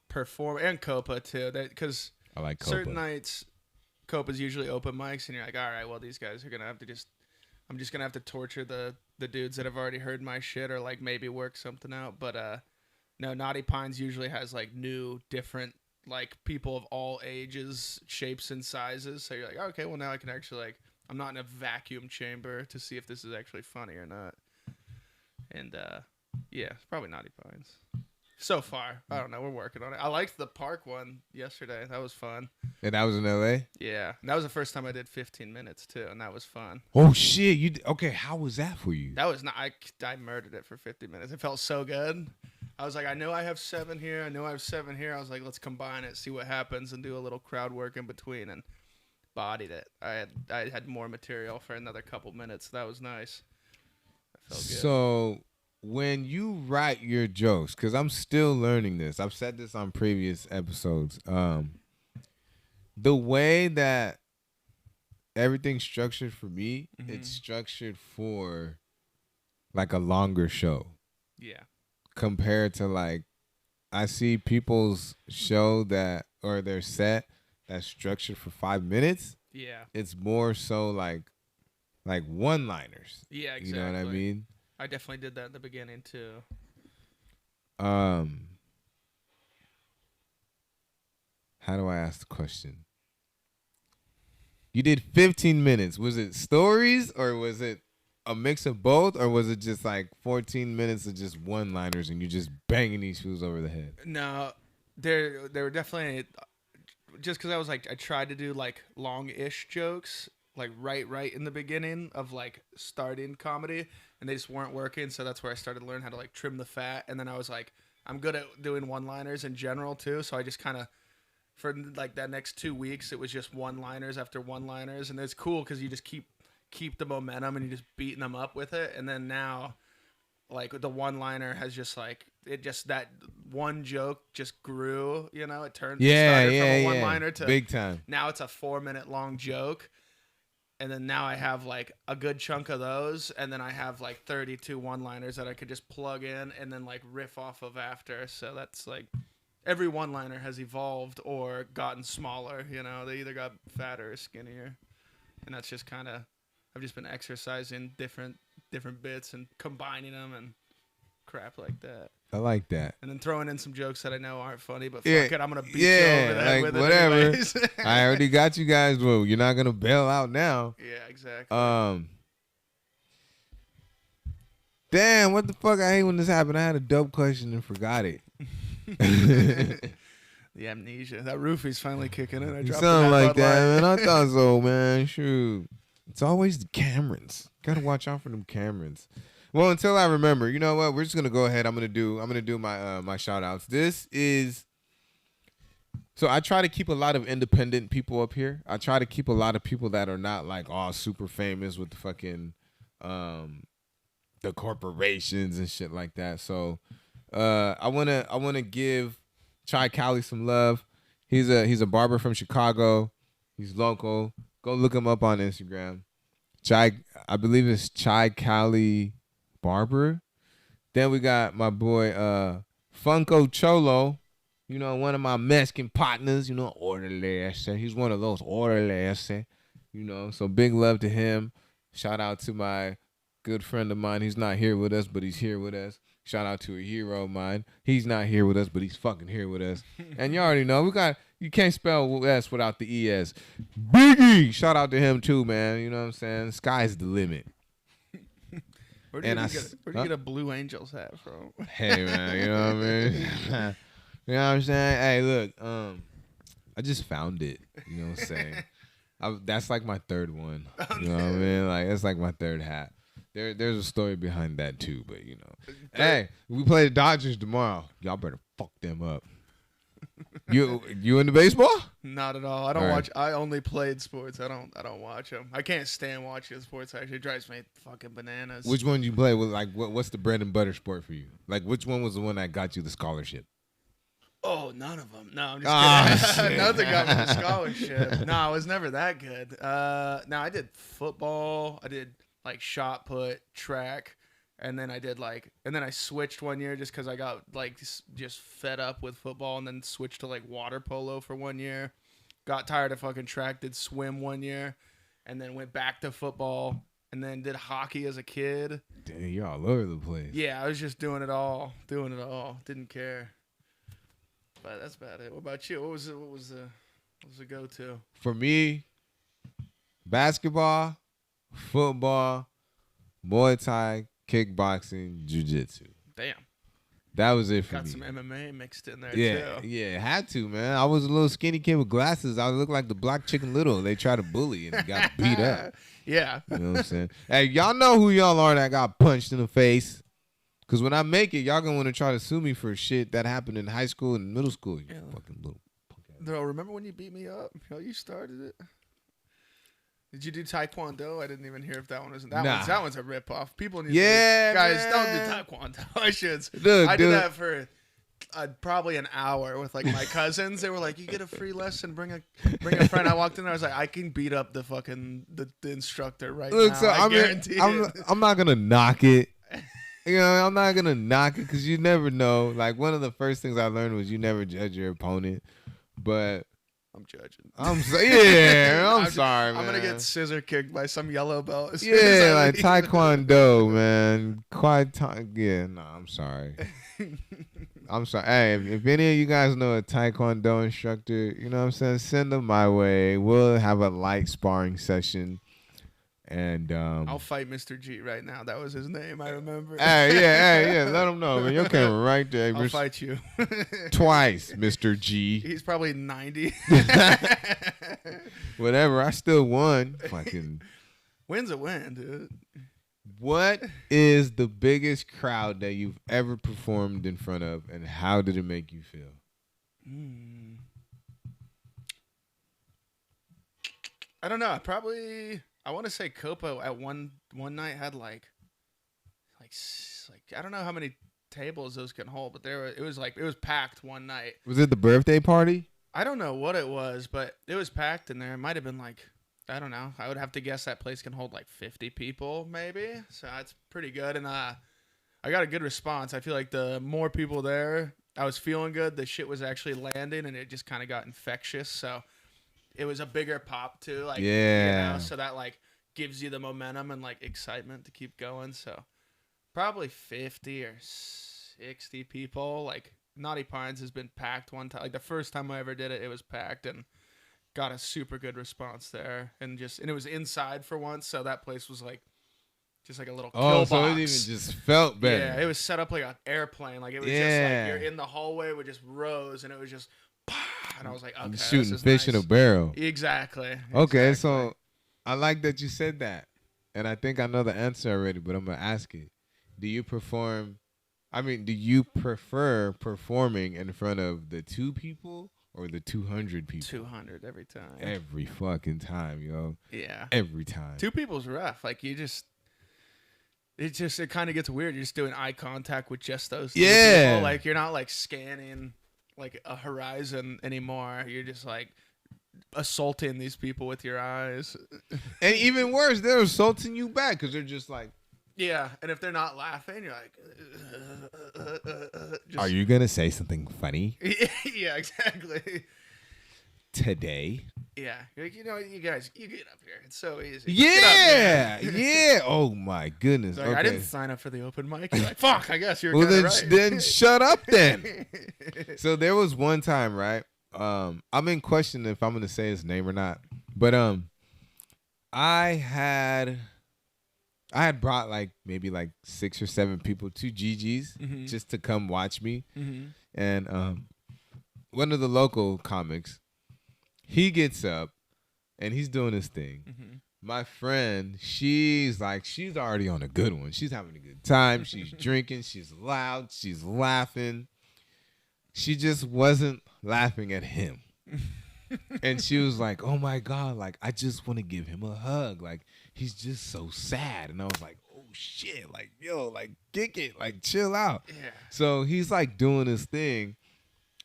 perform and Copa too. Because I like Copa. certain nights, Copa's usually open mics, and you're like, all right, well these guys are gonna have to I'm just gonna have to torture the dudes that have already heard my shit, or like maybe work something out. But no, Naughty Pines usually has like new, different, like people of all ages, shapes, and sizes. So you're like, okay, well now I can actually like, I'm not in a vacuum chamber to see if this is actually funny or not. And yeah, it's probably Naughty Pines. So far, I don't know. We're working on it. I liked the park one yesterday. That was fun. And that was in LA? Yeah, and that was the first time I did 15 minutes too, and that was fun. Oh shit! Okay, how was that for you? That was not. I murdered it for 50 minutes. It felt so good. I was like, I know I have 7 here. I know I have 7 here. I was like, let's combine it, see what happens, and do a little crowd work in between, and bodied it. I had more material for another couple minutes. That was nice. I felt good. So when you write your jokes, because I'm still learning this. I've said this on previous episodes. The way that everything's structured for me, it's structured for like a longer show. Yeah. Compared to like, I see people's show that, or their set that's structured for 5 minutes. Yeah. It's more so like one-liners. Yeah, exactly. You know what I mean? I definitely did that in the beginning too. How do I ask the question? You did 15 minutes. Was it stories, or was it a mix of both, or was it just like 14 minutes of just one-liners and you just banging these fools over the head? No, they were definitely, just because I was like, I tried to do like long-ish jokes, like right in the beginning of like starting comedy, and they just weren't working. So that's where I started to learn how to like trim the fat. And then I was like, I'm good at doing one-liners in general too. So I just kind of, for like that next 2 weeks, it was just one-liners after one-liners, and it's cool because you just keep the momentum and you're just beating them up with it. And then now, like the one-liner has just like, it just, that one joke just grew, you know, it turned from a one-liner to big time. Now it's a 4-minute long joke. And then now I have like a good chunk of those, and then I have like 32 one-liners that I could just plug in and then like riff off of after. So that's like, every one-liner has evolved or gotten smaller, you know, they either got fatter or skinnier. And that's just kind of, I've just been exercising different bits and combining them and crap like that. I like that. And then throwing in some jokes that I know aren't funny, but Yeah, fuck it, I'm going to beat you over the head with it whatever. anyways. I already got you guys. Well, you're not going to bail out now. Yeah, exactly. Damn, what the fuck? I hate when this happened. I had a dope question and forgot it. The amnesia. That roofie's finally kicking in. I You dropped sound like Bud that, Light. man. I thought so, man. Shoot. It's always the Camrens. Gotta watch out for them Camrens. Well, until I remember, you know what? We're just gonna go ahead. I'm gonna do my my shout outs. This is, so I try to keep a lot of independent people up here. I try to keep a lot of people that are not like all super famous with the fucking the corporations and shit like that. So I wanna give Chai Cali some love. He's a barber from Chicago. He's local. Go look him up on Instagram. I believe it's Chai Cali Barber. Then we got my boy Funko Cholo. You know, one of my Mexican partners. You know, orderly. He's one of those orderly. You know, so big love to him. Shout out to my good friend of mine. He's not here with us, but he's here with us. Shout out to a hero of mine. He's not here with us, but he's fucking here with us. And you already know, you can't spell S without the ES. Biggie! Shout out to him too, man. You know what I'm saying? Sky's the limit. Where'd you get a Blue Angels hat from? Hey, man, you know what I mean? You know what I'm saying? Hey, look, I just found it. You know what I'm saying? That's like my third one. You know what I mean? Like, that's like my third hat. There's a story behind that too, but you know. Hey, we play the Dodgers tomorrow. Y'all better fuck them up. You into baseball? Not at all. I don't All right. watch. I only played sports. I don't watch them. I can't stand watching sports. Actually, it drives me fucking bananas. Which one you play with? Like, what's the bread and butter sport for you? Like, which one was the one that got you the scholarship? Oh, none of them. No, I'm Ah, just kidding. shit. Nothing got me the scholarship. No, I was never that good. No, I did football. I did like shot put, track, and then I switched one year just because I got like just fed up with football, and then switched to like water polo for 1 year. Got tired of fucking track. Did swim 1 year, and then went back to football, and then did hockey as a kid. Damn, you're all over the place. Yeah, I was just doing it all. Didn't care. But that's about it. What about you? What was the go-to? For me, basketball, football, Muay Thai, kickboxing, jiu-jitsu. Damn. That was it for Got me. some MMA mixed in there Yeah, too. yeah, had to, man. I was a little skinny kid with glasses. I looked like the Black Chicken Little. They tried to bully and got beat up. Yeah. You know what I'm saying? Hey, y'all know who y'all are that got punched in the face. Because when I make it, y'all going to want to try to sue me for shit that happened in high school and middle school. You fucking little punk ass. Bro, remember when you beat me up? You started it. Did you do Taekwondo? I didn't even hear if that one was. That one's a ripoff. People need Yeah, to. Guys, man. don't do Taekwondo. I should. Look, I dude. did that for probably an hour with like my cousins. They were like, "You get a free lesson. Bring a friend." I walked in there. I was like, "I can beat up the fucking the instructor right Look, now. so I guarantee it." I'm not going to knock it. You know, I'm not going to knock it because you never know. Like, one of the first things I learned was you never judge your opponent. But I'm judging. I'm sorry, man. I'm gonna get scissor kicked by some yellow belt. as soon Yeah, as I like leave. Taekwondo, man. Yeah, no, I'm sorry. I'm sorry. Hey, if any of you guys know a Taekwondo instructor, you know what I'm saying, send them my way. We'll have a light sparring session. And I'll fight Mr. G right now. That was his name. I remember. yeah. Let him know, man. Your camera right there. I'll fight you. Twice, Mr. G. He's probably 90. Whatever. I still won. Fucking. Win's a win, dude. What is the biggest crowd that you've ever performed in front of, and how did it make you feel? I don't know. I want to say Copa at one night had like I don't know how many tables those can hold, but it was packed one night. Was it the birthday party? I don't know what it was, but it was packed in there. It might have been like, I don't know. I would have to guess that place can hold like 50 people maybe. So that's pretty good. And I got a good response. I feel like the more people there, I was feeling good. The shit was actually landing, and it just kind of got infectious. So it was a bigger pop too. Like, Yeah. you know, so that like gives you the momentum and like excitement to keep going. So probably 50 or 60 people. Like, Naughty Pines has been packed one time. Like the first time I ever did it, it was packed and got a super good response there. And it was inside for once, so that place was like just like a little kill So it box. even just felt better. Yeah, it was set up like an airplane. Like it was just Yeah. like you're in the hallway with just rows, and it was just and I was like, okay, shooting this is fish nice. in a barrel. Exactly. Okay, exactly. so I like that you said that, and I think I know the answer already, but I'm gonna ask it. Do you prefer performing in front of the 2 people or the 200 people? 200 every time. Every fucking time, yo. Yeah. Every time. 2 people's rough. Like it kind of gets weird. You're just doing eye contact with just those 2 Yeah. people. Like you're not like scanning like a horizon anymore. You're just like assaulting these people with your eyes. And even worse, they're assaulting you back because they're just like, Yeah, and if they're not laughing, you're like, just, are you gonna say something funny Yeah, exactly. today? Yeah, you're like, you guys, you get up here. It's so easy. Get up Yeah, here. yeah. Oh my goodness. Like, Okay. I didn't sign up for the open mic. You're like, fuck. I guess you're Well, kinda then, right. then shut up then. So there was one time, right? I'm in question if I'm gonna say his name or not, but I had brought like maybe like 6 or 7 people to Gigi's just to come watch me, and one of the local comics, he gets up and he's doing his thing. My friend, she's already on a good one. She's having a good time. She's drinking. She's loud. She's laughing. she just wasn't laughing at him. And she was like, oh my God, like, I just want to give him a hug. Like, he's just so sad. And I was like, oh shit, like, yo, like, kick it, like, chill out. Yeah. So he's like doing his thing,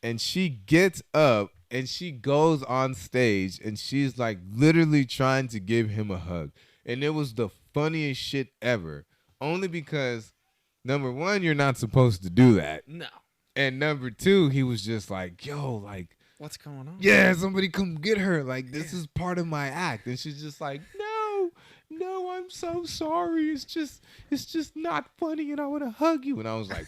and she gets up and she goes on stage and she's like literally trying to give him a hug. And it was the funniest shit ever. Only because, number one, you're not supposed to do that. No. And number two, he was just like, yo, like, what's going on? yeah, somebody come get her. Like, this is part of my act. And she's just like, no, I'm so sorry. It's just not funny, and I want to hug you. And I was like,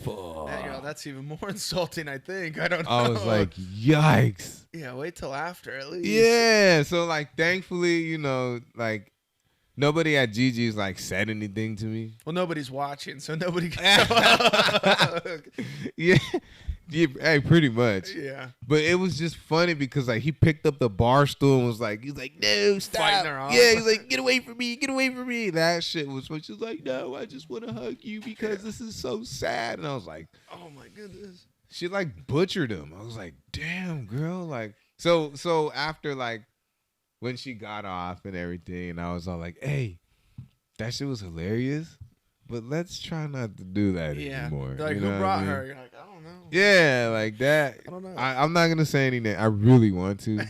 fuck. That's even more insulting, I think. I don't know. I was like, yikes. Yeah, wait till after at least. Yeah. So, like, thankfully, like, nobody at Gigi's, like, said anything to me. Well, nobody's watching, so nobody can. Yeah. Yeah, hey, pretty much. Yeah. But it was just funny because, like, he picked up the bar stool and was like, no, stop. Fighting her off. Yeah, he's like, get away from me. That shit was when she was like, no, I just want to hug you because this is so sad. And I was like, oh my goodness. She like butchered him. I was like, damn, girl. Like, so after, like, when she got off and everything, and I was all like, hey, that shit was hilarious. But let's try not to do that anymore. Like, who brought her? You're like, I don't know. Yeah, like that. I don't know. I'm not going to say any names. I really want to.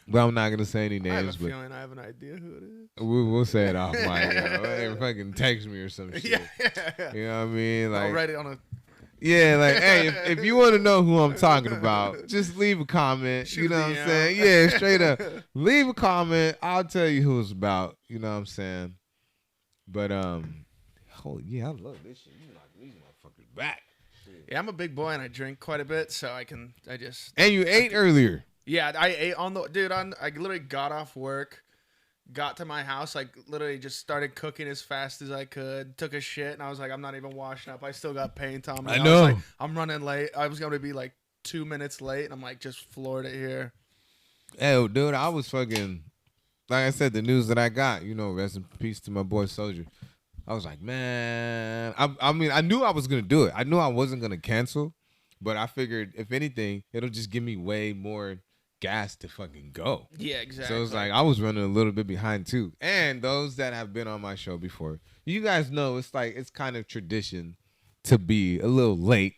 But I'm not going to say any names. I have a but feeling I have an idea who it is. We'll say it off mic. Hey, fucking text me or some shit. Yeah. You know what I mean? Like, I'll write it on a... Yeah, like, hey, if you want to know who I'm talking about, just leave a comment. Shoot you know what I'm me saying? out. Yeah, straight up. Leave a comment. I'll tell you who it's about. You know what I'm saying? But, holy, yeah, I love this shit. You knock these motherfuckers back. Yeah, I'm a big boy and I drink quite a bit, so And you ate earlier. Yeah, I ate I literally got off work, got to my house, like literally just started cooking as fast as I could, took a shit, and I was like, I'm not even washing up. I still got paint on me. I know. Was like, I'm running late. I was going to be like 2 minutes late, and I'm like, just floored it here. Hey, dude, I was fucking, like I said, the news that I got, rest in peace to my boy Soldier. I was like, man, I mean, I knew I was going to do it. I knew I wasn't going to cancel, but I figured, if anything, it'll just give me way more gas to fucking go. Yeah, exactly. So it's like I was running a little bit behind too. And those that have been on my show before, you guys know it's kind of tradition to be a little late.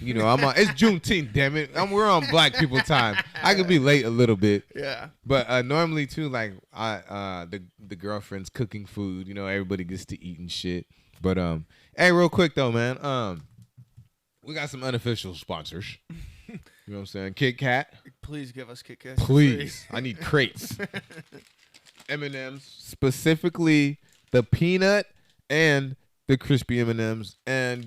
It's Juneteenth, damn it. We're on Black people time. I could be late a little bit. Yeah. But normally too, like the girlfriend's cooking food, everybody gets to eat and shit. But hey, real quick though, man. We got some unofficial sponsors. You know what I'm saying? Kit Kat. Please give us Kit Kats. Please. I need crates. M&M's, specifically the peanut and the crispy M&M's. And,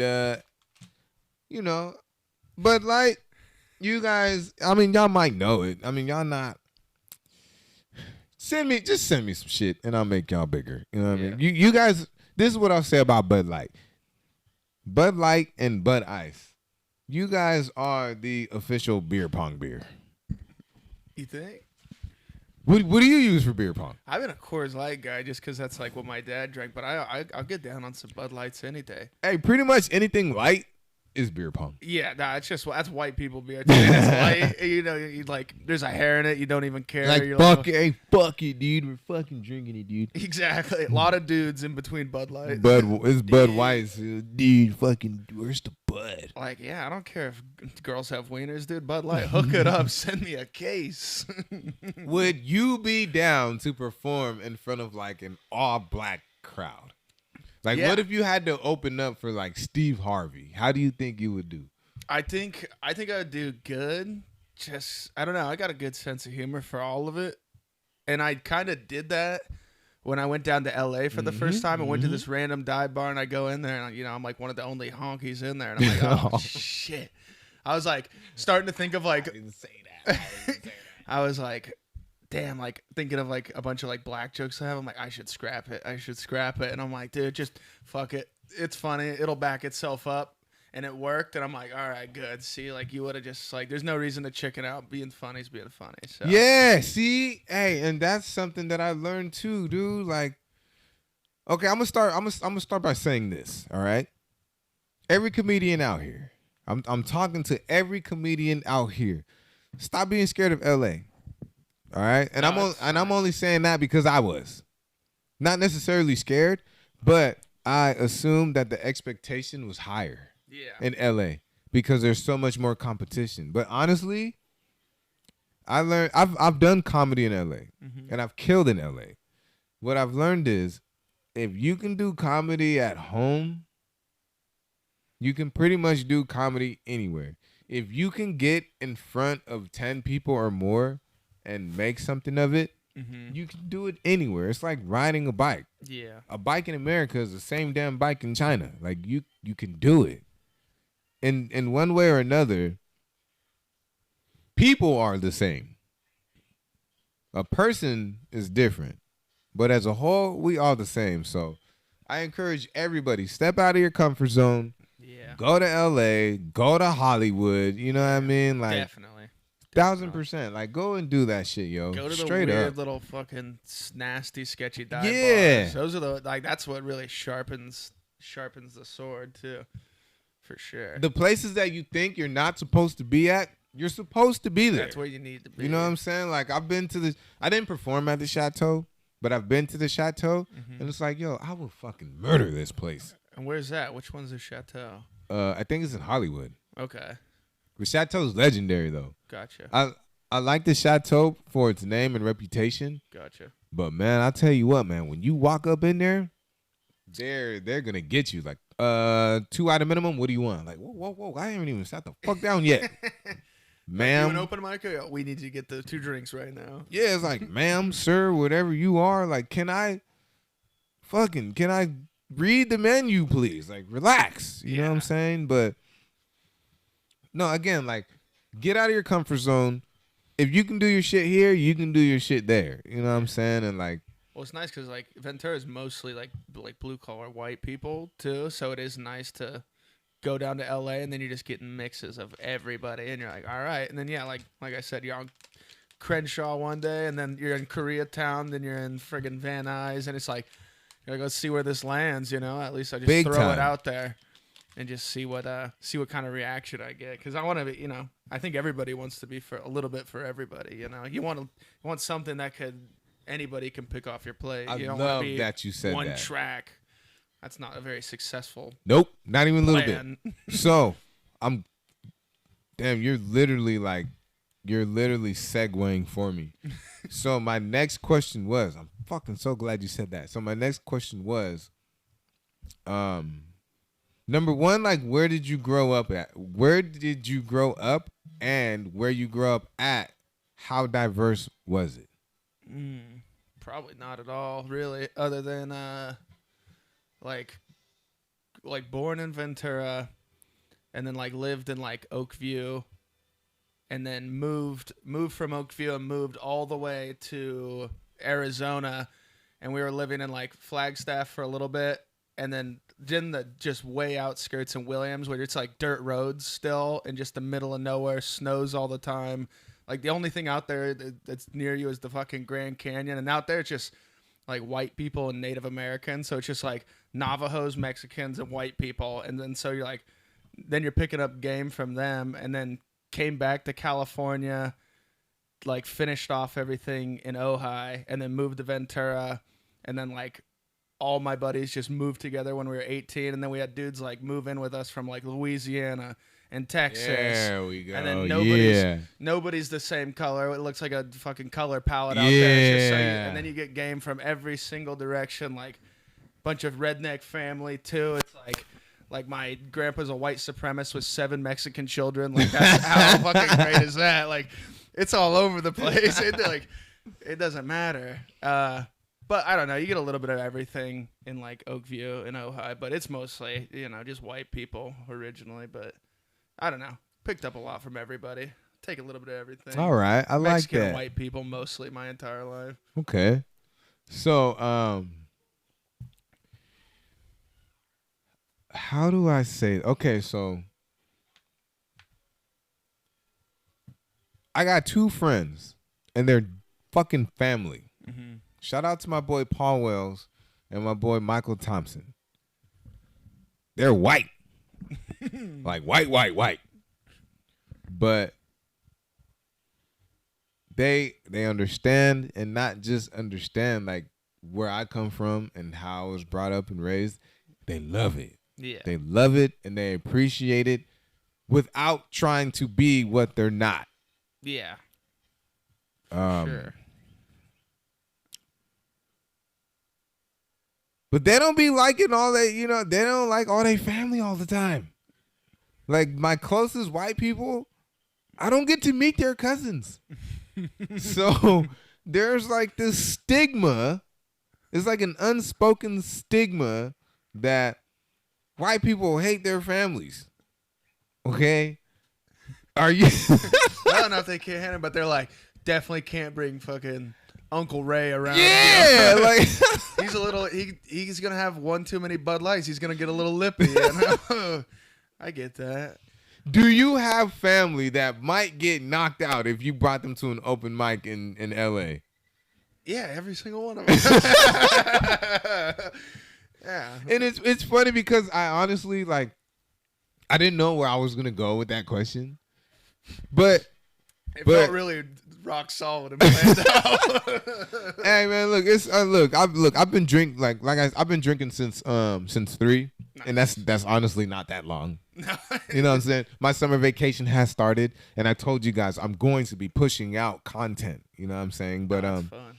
Bud Light, you guys, I mean, y'all might know it. I mean, y'all not. Send me some shit and I'll make y'all bigger. You know what I mean? You guys, this is what I'll say about Bud Light. Bud Light and Bud Ice. You guys are the official beer pong beer. You think? What do you use for beer pong? I've been a Coors Light guy just because that's like what my dad drank, but I'll get down on some Bud Lights any day. Hey, pretty much anything light is beer pong. Yeah, that's white people beer. It's light. You like there's a hair in it. You don't even care. Like, You're fuck it, hey, fuck it, dude. We're fucking drinking it, dude. Exactly. A lot of dudes in between Bud Light. It's Bud White, dude. Fucking, where's the Bud? Like, yeah, I don't care if girls have wieners, dude. Bud Light, hook it up. Send me a case. Would you be down to perform in front of like an all black crowd? Like, what if you had to open up for like Steve Harvey? How do you think you would do? I think I would do good. Just, I don't know. I got a good sense of humor for all of it. And I kind of did that when I went down to LA for the first time. I went to this random dive bar and I go in there and, I'm like one of the only honkies in there. And I'm like, oh, shit. I was like starting to think of like, I didn't say that. I was like, damn, like thinking of like a bunch of like black jokes I have. I'm like, I should scrap it. And I'm like, dude, just fuck it. It's funny. It'll back itself up. And it worked. And I'm like, all right, good. See, like you would have just like, there's no reason to chicken out. Being funny is being funny. So. Yeah. See, hey, and that's something that I learned too, dude. Like, okay, I'm gonna start by saying this. All right, every comedian out here, I'm talking to every comedian out here. Stop being scared of LA. All right? And I'm only saying that because I was. Not necessarily scared, but I assumed that the expectation was higher in LA because there's so much more competition. But honestly, I learned I've done comedy in LA and I've killed in LA. What I've learned is if you can do comedy at home, you can pretty much do comedy anywhere. If you can get in front of 10 people or more and make something of it, you can do it anywhere. It's like riding a bike. Yeah. A bike in America is the same damn bike in China. Like you can do it. In one way or another, people are the same. A person is different. But as a whole, we all the same. So I encourage everybody, step out of your comfort zone. Yeah. Go to LA, go to Hollywood, you know what I mean? Like Definitely. 1000%. Like go and do that shit, yo. Go to straight the weird up. little fucking nasty, sketchy dive Yeah. bars. Those are the that's what really sharpens the sword too. For sure. The places that you think you're not supposed to be at, you're supposed to be there. That's where you need to be. You know what I'm saying? Like I didn't perform at the Chateau, but I've been to the Chateau and it's like, yo, I will fucking murder this place. And where's that? Which one's the Chateau? I think it's in Hollywood. Okay. The Chateau's legendary though. Gotcha. I like the Chateau for its name and reputation. Gotcha. But man, I'll tell you what, man, when you walk up in there, they're gonna get you. Like, 2 item minimum, what do you want? Like, whoa, I haven't even sat the fuck down yet. Ma'am. Like you an open mic? We need to get the 2 drinks right now. Yeah, it's like, ma'am, sir, whatever you are, like, can I read the menu, please? Like, relax. You know what I'm saying? But no, again, like, get out of your comfort zone. If you can do your shit here, you can do your shit there. You know what I'm saying? And like, well, it's nice because like Ventura is mostly like blue collar white people too, so it is nice to go down to LA and then you're just getting mixes of everybody, and you're like, all right, and then like I said, you're on Crenshaw one day, and then you're in Koreatown, then you're in friggin' Van Nuys, and it's like, you're like, let's see where this lands, you know? At least I just Big throw time. it out there and just see what kind of reaction I get, because I want to be, you know, I think everybody wants to be for a little bit for everybody, you know? You want something that anybody can pick off your plate. I You don't love want to be that you said one that. track. That's not a very successful Nope, not even a little plan. bit. So you're literally segueing for me. So my next question was, I'm fucking so glad you said that. So my next question was, number one, like, where did you grow up at? Where did you grow up, and where you grew up at, how diverse was it? Probably not at all, really, other than like born in Ventura, and then like lived in like Oakview, and then moved from Oakview and moved all the way to Arizona, and we were living in like Flagstaff for a little bit, and then in the just way outskirts in Williams, where it's like dirt roads still and just the middle of nowhere, snows all the time. Like the only thing out there that's near you is the fucking Grand Canyon, and out there it's just like white people and Native Americans, so it's just like Navajos, Mexicans, and white people, and then so you're picking up game from them, and then came back to California, like finished off everything in Ojai, and then moved to Ventura, and then like all my buddies just moved together when we were 18, and then we had dudes like move in with us from like Louisiana and Texas. There we go. And then nobody's the same color. It looks like a fucking color palette out there. It's just and then you get game from every single direction, like bunch of redneck family too. It's like my grandpa's a white supremacist with 7 Mexican children. Like that's how fucking great is that? Like it's all over the place. It doesn't matter. But I don't know. You get a little bit of everything in like Oakview and Ojai, but it's mostly, you know, just white people originally. But I don't know. Picked up a lot from everybody. Take a little bit of everything. All right. I like Mexican that. and white people mostly my entire life. Okay. So, how do I say? Okay, so I got 2 friends, and they're fucking family. Mm-hmm. Shout out to my boy Paul Wells and my boy Michael Thompson. They're white. Like white. But they understand, and not just understand like where I come from and how I was brought up and raised. They love it. Yeah. They love it and they appreciate it without trying to be what they're not. Yeah. Sure. But they don't be liking all that, they don't like all their family all the time. Like my closest white people, I don't get to meet their cousins. So there's like this stigma. It's like an unspoken stigma that white people hate their families. Okay? Are you? I don't know if they can't handle it, but they're like, definitely can't bring fucking Uncle Ray around. Yeah, like he's a little. He's gonna have one too many Bud Lights. He's gonna get a little lippy. I get that. Do you have family that might get knocked out if you brought them to an open mic in LA? Yeah, every single one of them. Yeah, and it's funny because I honestly I didn't know where I was gonna go with that question, but it felt really rock solid and planned out. Hey man, look, it's I've been I've been drinking since 3, nice. And that's honestly not that long. You know what I'm saying? My summer vacation has started, and I told you guys I'm going to be pushing out content. You know what I'm saying? But that's fun.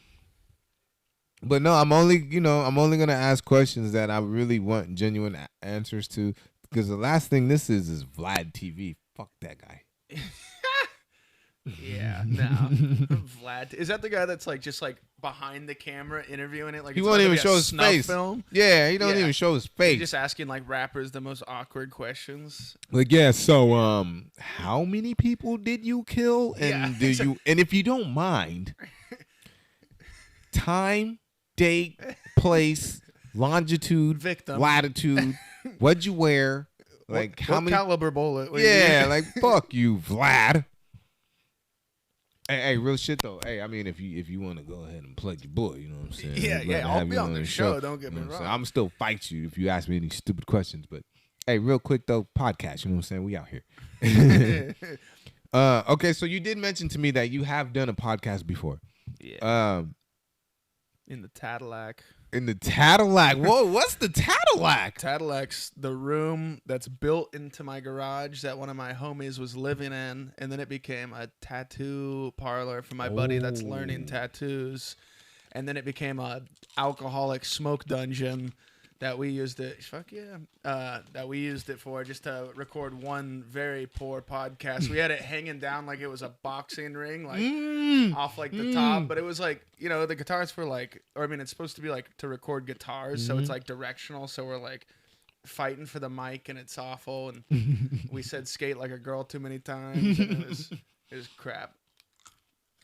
But no, I'm only gonna ask questions that I really want genuine answers to, because the last thing this is Vlad TV. Fuck that guy. Yeah, no. Vlad, is that the guy that's just behind the camera interviewing it? Like he won't even show his face. Film? Yeah, he don't even show his face. He's just asking rappers the most awkward questions. Like, yeah, so how many people did you kill? And and if you don't mind, time, date, place, longitude, victim, latitude, what'd you wear? Like what caliber bullet? Yeah, like fuck you, Vlad. Hey, real shit though. Hey, I mean, if you want to go ahead and plug your boy, you know what I'm saying? Yeah, I'll be on the show. Don't get me wrong. I'm still fight you if you ask me any stupid questions. But hey, real quick though, podcast. You know what I'm saying? We out here. Okay, so you did mention to me that you have done a podcast before. Yeah. In the Cadillac. In the Cadillac. Whoa, what's the Cadillac? Cadillac's the room that's built into my garage that one of my homies was living in, and then it became a tattoo parlor for my buddy that's learning tattoos, and then it became a alcoholic smoke dungeon that we used it. Fuck yeah, that we used it for just to record one very poor podcast. We had it hanging down like it was a boxing ring, off the top, but it was the guitars for it's supposed to be to record guitars, so it's directional. So we're fighting for the mic, and it's awful. And we said "skate like a girl" too many times, and it was crap.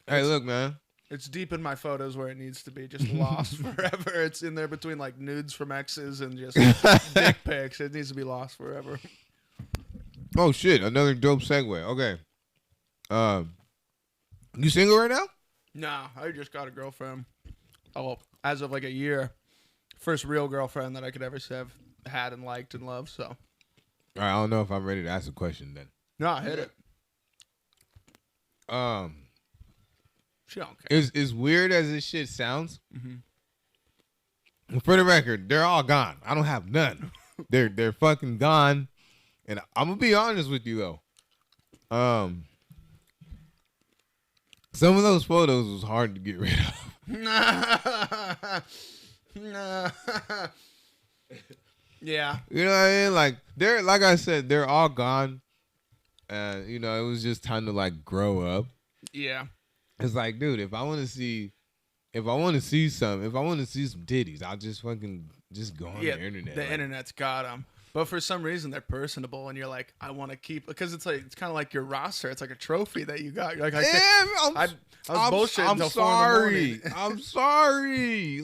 Hey, look, man. It's deep in my photos where it needs to be, just lost forever. It's in there between nudes from exes and just dick pics. It needs to be lost forever. Oh shit! Another dope segue. Okay, you single right now? Nah, I just got a girlfriend. Oh, as of a year, first real girlfriend that I could ever have had and liked and loved. So, all right, I don't know if I'm ready to ask a question then. No, hit it. She don't care. As weird as this shit sounds, for the record, they're all gone. I don't have none. They're fucking gone. And I'm gonna be honest with you though. Some of those photos was hard to get rid of. Yeah. You know what I mean? They're like I said, they're all gone. It was just time to grow up. Yeah. It's dude, if I want to see some titties, I'll just fucking go on the internet. The internet's got them. But for some reason, they're personable, and you're I want to keep, because it's kind of like your roster. It's like a trophy that you got. You're I was bullshitting until 4 in the morning. I'm sorry.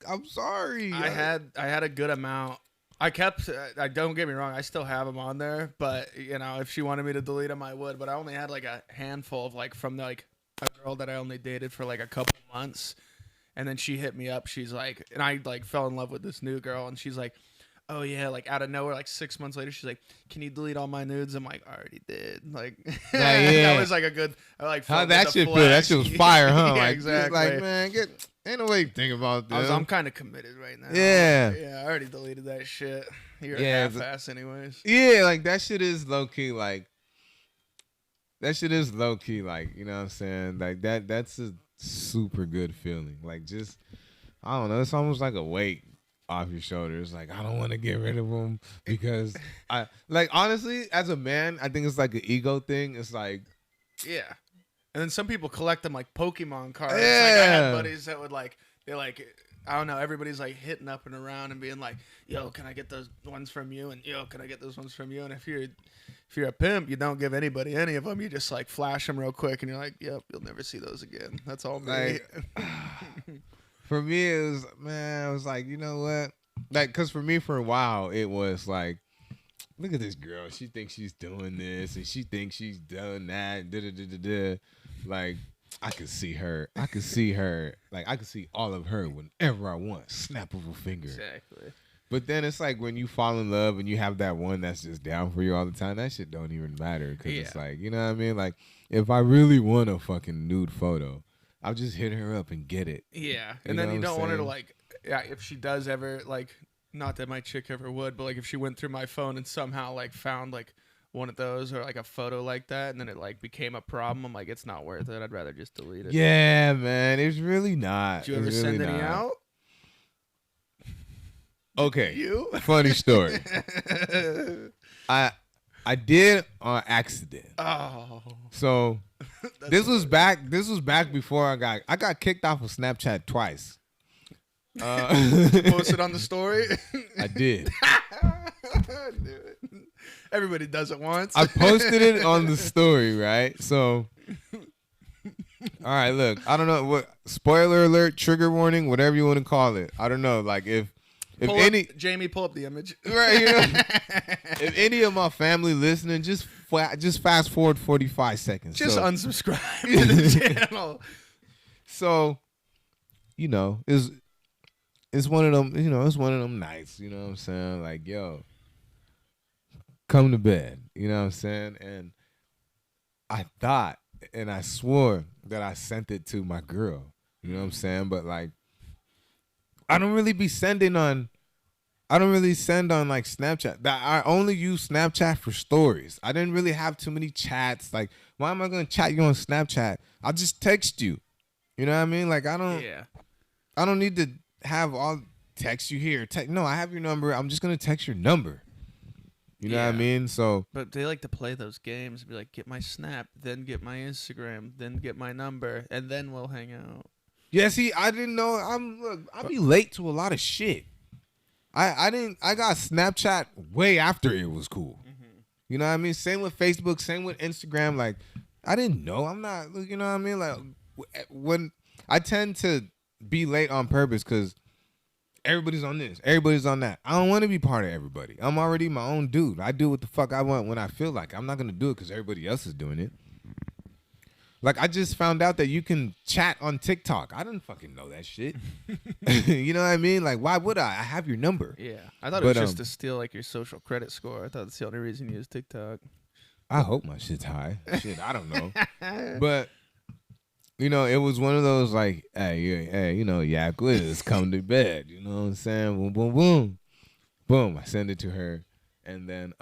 I'm sorry. I had a good amount. I don't get me wrong, I still have them on there, but if she wanted me to delete them, I would. But I only had a handful of from a girl that I only dated for a couple months, and then she hit me up. She's and I fell in love with this new girl, and she's oh yeah, like out of nowhere, like 6 months later, she's like, "Can you delete all my nudes?" I'm like, "I already did." Like, yeah. that was like a good. I like How felt that the shit feel? flex. That shit was fire, huh? Yeah, Like, exactly. Like, man, ain't no way to think about this. I'm kind of committed right now. Yeah. Yeah, I already deleted that shit. You're Yeah, half-ass anyways. Yeah, like that shit is low key. Like that shit is low key. Like, you know what I'm saying? Like that's a super good feeling. Like, just I don't know. It's almost like a weight off your shoulders. Like, I don't want to get rid of them because I like, honestly, as a man, I think it's like an ego thing. It's like, Yeah. And then some people collect them like Pokemon cards. Like, I Yeah. had buddies that would I don't know, everybody's like hitting up and around and being like, "Yo, can I get those ones from you?" And "Yo, can I get those ones from you?" And if you're a pimp, you don't give anybody any of them. You just like flash them real quick and you're like, "Yep, you'll never see those again." That's all me. Like, for me, it was, man, I was like, you know what? Like, because for me, for a while, it was like, look at this girl. She thinks she's doing this and she thinks she's done that. Da-da-da-da-da. Like, I could see her. I could see her. Like, I could see all of her whenever I want. Snap of a finger. Exactly. But then it's like when you fall in love and you have that one that's just down for you all the time, that shit don't even matter. Because it's like, you know what I mean? Like, if I really want a fucking nude photo, I'll just hit her up and get it. Yeah. You And know then you what I'm don't want her to saying? like, yeah, if she does ever like, not that my chick ever would, but like if she went through my phone and somehow like found like one of those or like a photo like that and then it like became a problem, I'm like, it's not worth it. I'd rather just delete it. Yeah, man. It's really not. Did you ever It's send really any not. out? Okay. You? Funny story. I did on accident. Oh. So this was back before I got kicked off of Snapchat twice. Posted on the story. I did. Everybody does it once. I posted it on the story, right? So all right, look, I don't know what, spoiler alert, trigger warning, whatever you want to call it. I don't know, like if Jamie, pull up the image. right, you know, if any of my family listening, just fast forward 45 seconds. Just So- unsubscribe to the channel. So, you know, it's one of them, you know, it's one of them nights, you know what I'm saying? Like, yo, come to bed, you know what I'm saying? And I thought and I swore that I sent it to my girl, you know what I'm saying? But like, I don't really send on like Snapchat. I only use Snapchat for stories. I didn't really have too many chats. Like, why am I gonna chat you on Snapchat? I'll just text you. You know what I mean? Like, I don't need to have all text you here. No, I have your number. I'm just gonna text your number. You know what I mean? So, but they like to play those games. Be like, get my Snap, then get my Instagram, then get my number, and then we'll hang out. yeah. See, I didn't know. I'll be late to a lot of shit. I got Snapchat way after it was cool. Mm-hmm. You know what I mean? Same with Facebook. Same with Instagram. Like, I didn't know. I'm not. You know what I mean? Like, when I tend to be late on purpose because everybody's on this, everybody's on that. I don't want to be part of everybody. I'm already my own dude. I do what the fuck I want when I feel like. I'm not gonna do it because everybody else is doing it. Like, I just found out that you can chat on TikTok. I didn't fucking know that shit. You know what I mean? Like, why would I? I have your number. Yeah, I thought it was just to steal like your social credit score. I thought that's the only reason you use TikTok. I hope my shit's high. Shit, I don't know. But you know, it was one of those like, hey, you know, yak with us, come to bed. You know what I'm saying? Boom, boom, boom, boom. I send it to her, and then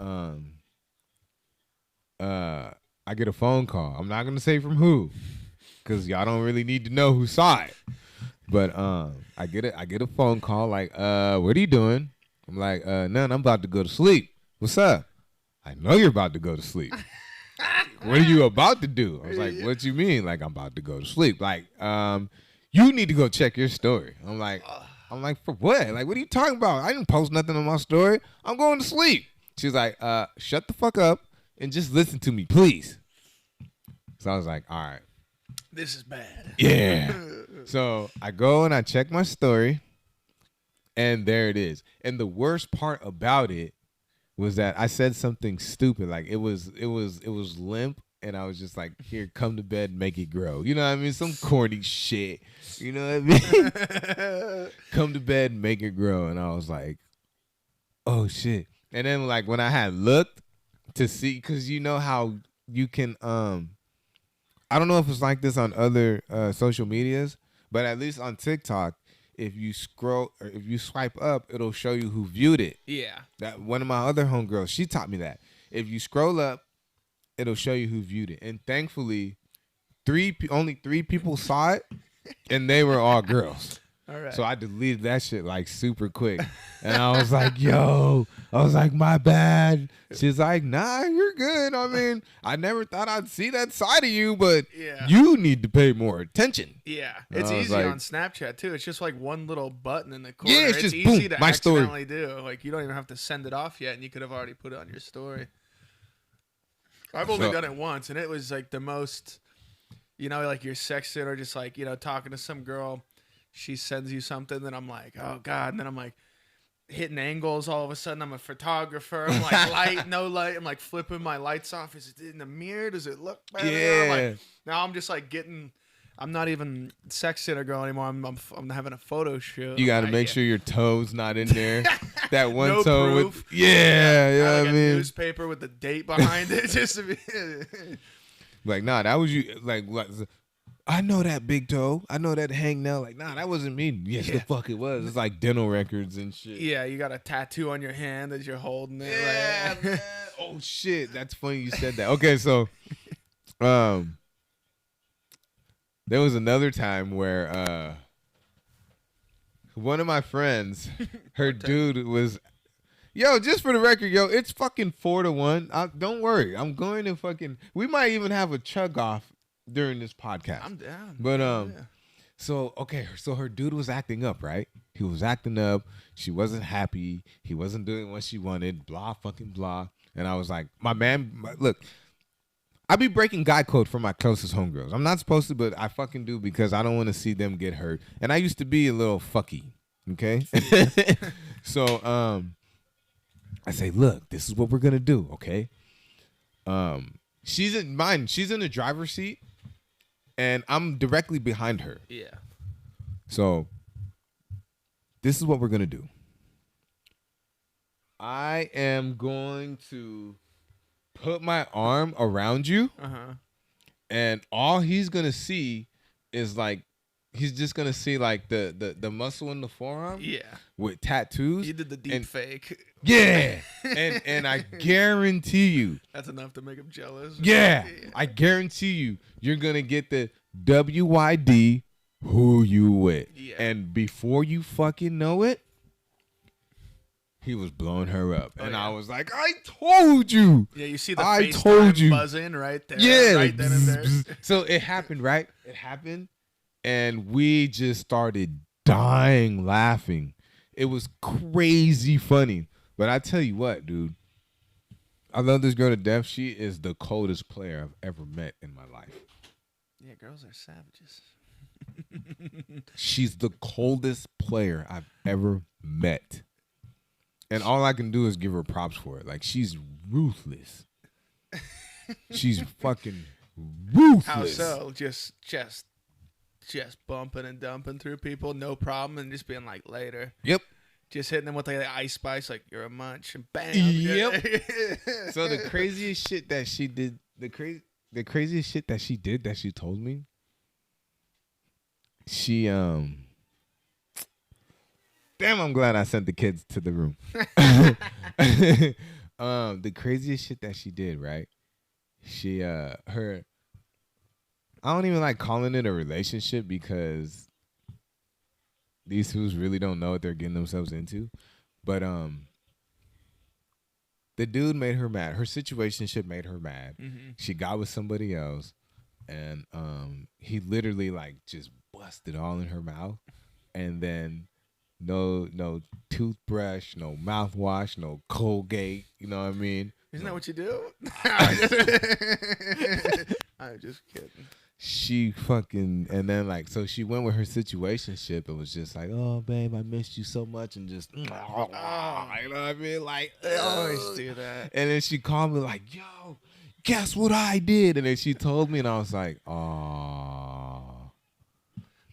I get a phone call. I'm not gonna say from who, because y'all don't really need to know who saw it. But I get a phone call like, what are you doing? I'm like, none. I'm about to go to sleep. What's up? I know you're about to go to sleep. What are you about to do? I was like, what you mean? Like, I'm about to go to sleep. Like, you need to go check your story. I'm like, for what? Like, what are you talking about? I didn't post nothing on my story. I'm going to sleep. She's like, shut the fuck up and just listen to me, please. So I was like, all right. This is bad. Yeah. So I go and I check my story, and there it is. And the worst part about it was that I said something stupid. Like, it was limp, and I was just like, here, come to bed, make it grow. You know what I mean? Some corny shit. You know what I mean? Come to bed, make it grow. And I was like, oh shit. And then like when I had looked to see, because you know how you can I don't know if it's like this on other social medias, but at least on TikTok, if you scroll or if you swipe up, it'll show you who viewed it. Yeah. That one of my other homegirls, she taught me that. If you scroll up, it'll show you who viewed it. And thankfully, only three people saw it, and they were all girls. All right. So I deleted that shit like super quick. And I was like, my bad. She's like, nah, you're good. I mean, I never thought I'd see that side of you, but you need to pay more attention. Yeah. It's easy on Snapchat, too. It's just like one little button in the corner. Yeah, it's just easy boom, to my accidentally story. do. Like, you don't even have to send it off yet, and you could have already put it on your story. I've only done it once, and it was like the most, like you're sexting or just like, talking to some girl. She sends you something, then I'm like, oh, God. And then I'm like hitting angles all of a sudden. I'm a photographer. I'm like, light, no light. I'm like flipping my lights off. Is it in the mirror? Does it look better? Yeah. Now I'm just like I'm not even sexting a girl anymore. I'm having a photo shoot. You got to make sure your toe's not in there. That one no toe proof. with, yeah, like I a mean. newspaper with the date behind it. Just to be like, nah, that was you. Like, I know that big toe. I know that hangnail. Like, nah, that wasn't me. Yes, the fuck it was. It's like dental records and shit. Yeah, you got a tattoo on your hand as you're holding it. Yeah, man. Oh shit, that's funny you said that. Okay, so, there was another time where one of my friends, her dude was, just for the record, it's fucking 4-1. Don't worry, I'm going to fucking. We might even have a chug off during this podcast. I'm down. But so her dude was acting up, right? He was acting up. She wasn't happy. He wasn't doing what she wanted. Blah fucking blah. And I was like, my man, look, I be breaking guy code for my closest homegirls. I'm not supposed to, but I fucking do because I don't want to see them get hurt. And I used to be a little fucky. Okay. So I say, look, this is what we're gonna do. Okay. She's in the driver's seat. And I'm directly behind her. Yeah. So, this is what we're going to do. I am going to put my arm around you. Uh-huh. And all he's going to see is like, he's just going to see like the muscle in the forearm. Yeah. With tattoos. You did the deep fake. Yeah. and I guarantee you. That's enough to make him jealous. Yeah. I guarantee you, you're going to get the WYD who you with. Yeah. And before you fucking know it, he was blowing her up. And I was like, I told you. Yeah, you see the FaceTime buzzing right there. Yeah. Right then and there. So it happened, right? It happened. And we just started dying laughing. It was crazy funny. But I tell you what, dude. I love this girl to death. She is the coldest player I've ever met in my life. Yeah, girls are savages. She's the coldest player I've ever met. And all I can do is give her props for it. Like, she's ruthless. She's fucking ruthless. How so? Just bumping and dumping through people, no problem, and just being like, later. Yep. Just hitting them with like the ice spice, like, you're a munch, and bam. Yep. So the craziest shit that she did, the craziest shit that she did that she told me, she damn, I'm glad I sent the kids to the room. The craziest shit that she did, right? She her, I don't even like calling it a relationship because these fools really don't know what they're getting themselves into. But the dude made her mad. Her situationship made her mad. Mm-hmm. She got with somebody else, and he literally like just busted all in her mouth, and then no toothbrush, no mouthwash, no Colgate. You know what I mean? Isn't that what you do? I'm just kidding. She fucking, and then like, so she went with her situationship. It was just like, oh babe, I missed you so much, and just, you know what I mean? Like, I always do that. And then she called me like, yo, guess what I did? And then she told me, and I was like, oh.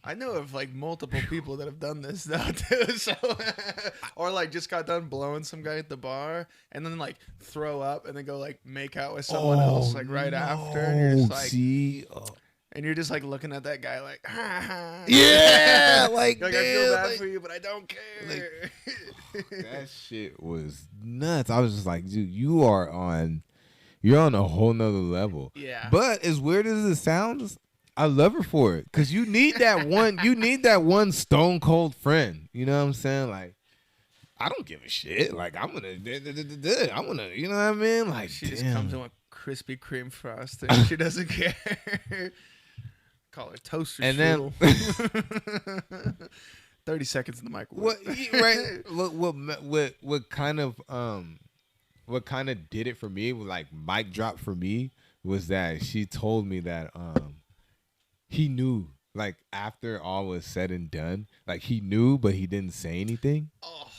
I know of like multiple people that have done this though too. So, or like just got done blowing some guy at the bar and then like throw up and then go like make out with someone else like right after. And you're just like, and you're just like looking at that guy like, yeah, like, I feel bad for you, but I don't care. That shit was nuts. I was just like, dude, you're on a whole nother level. Yeah. But as weird as it sounds, I love her for it, because you need that one stone cold friend. You know what I'm saying? Like, I don't give a shit. Like, I want to, you know what I mean? Like, she just comes in with Krispy Kreme frosting. She doesn't care. Call her toaster. And strudel. Then 30 seconds in the microwave. What kind of did it for me, like mic drop for me, was that she told me that he knew, like, after all was said and done, like, he knew, but he didn't say anything. Oh.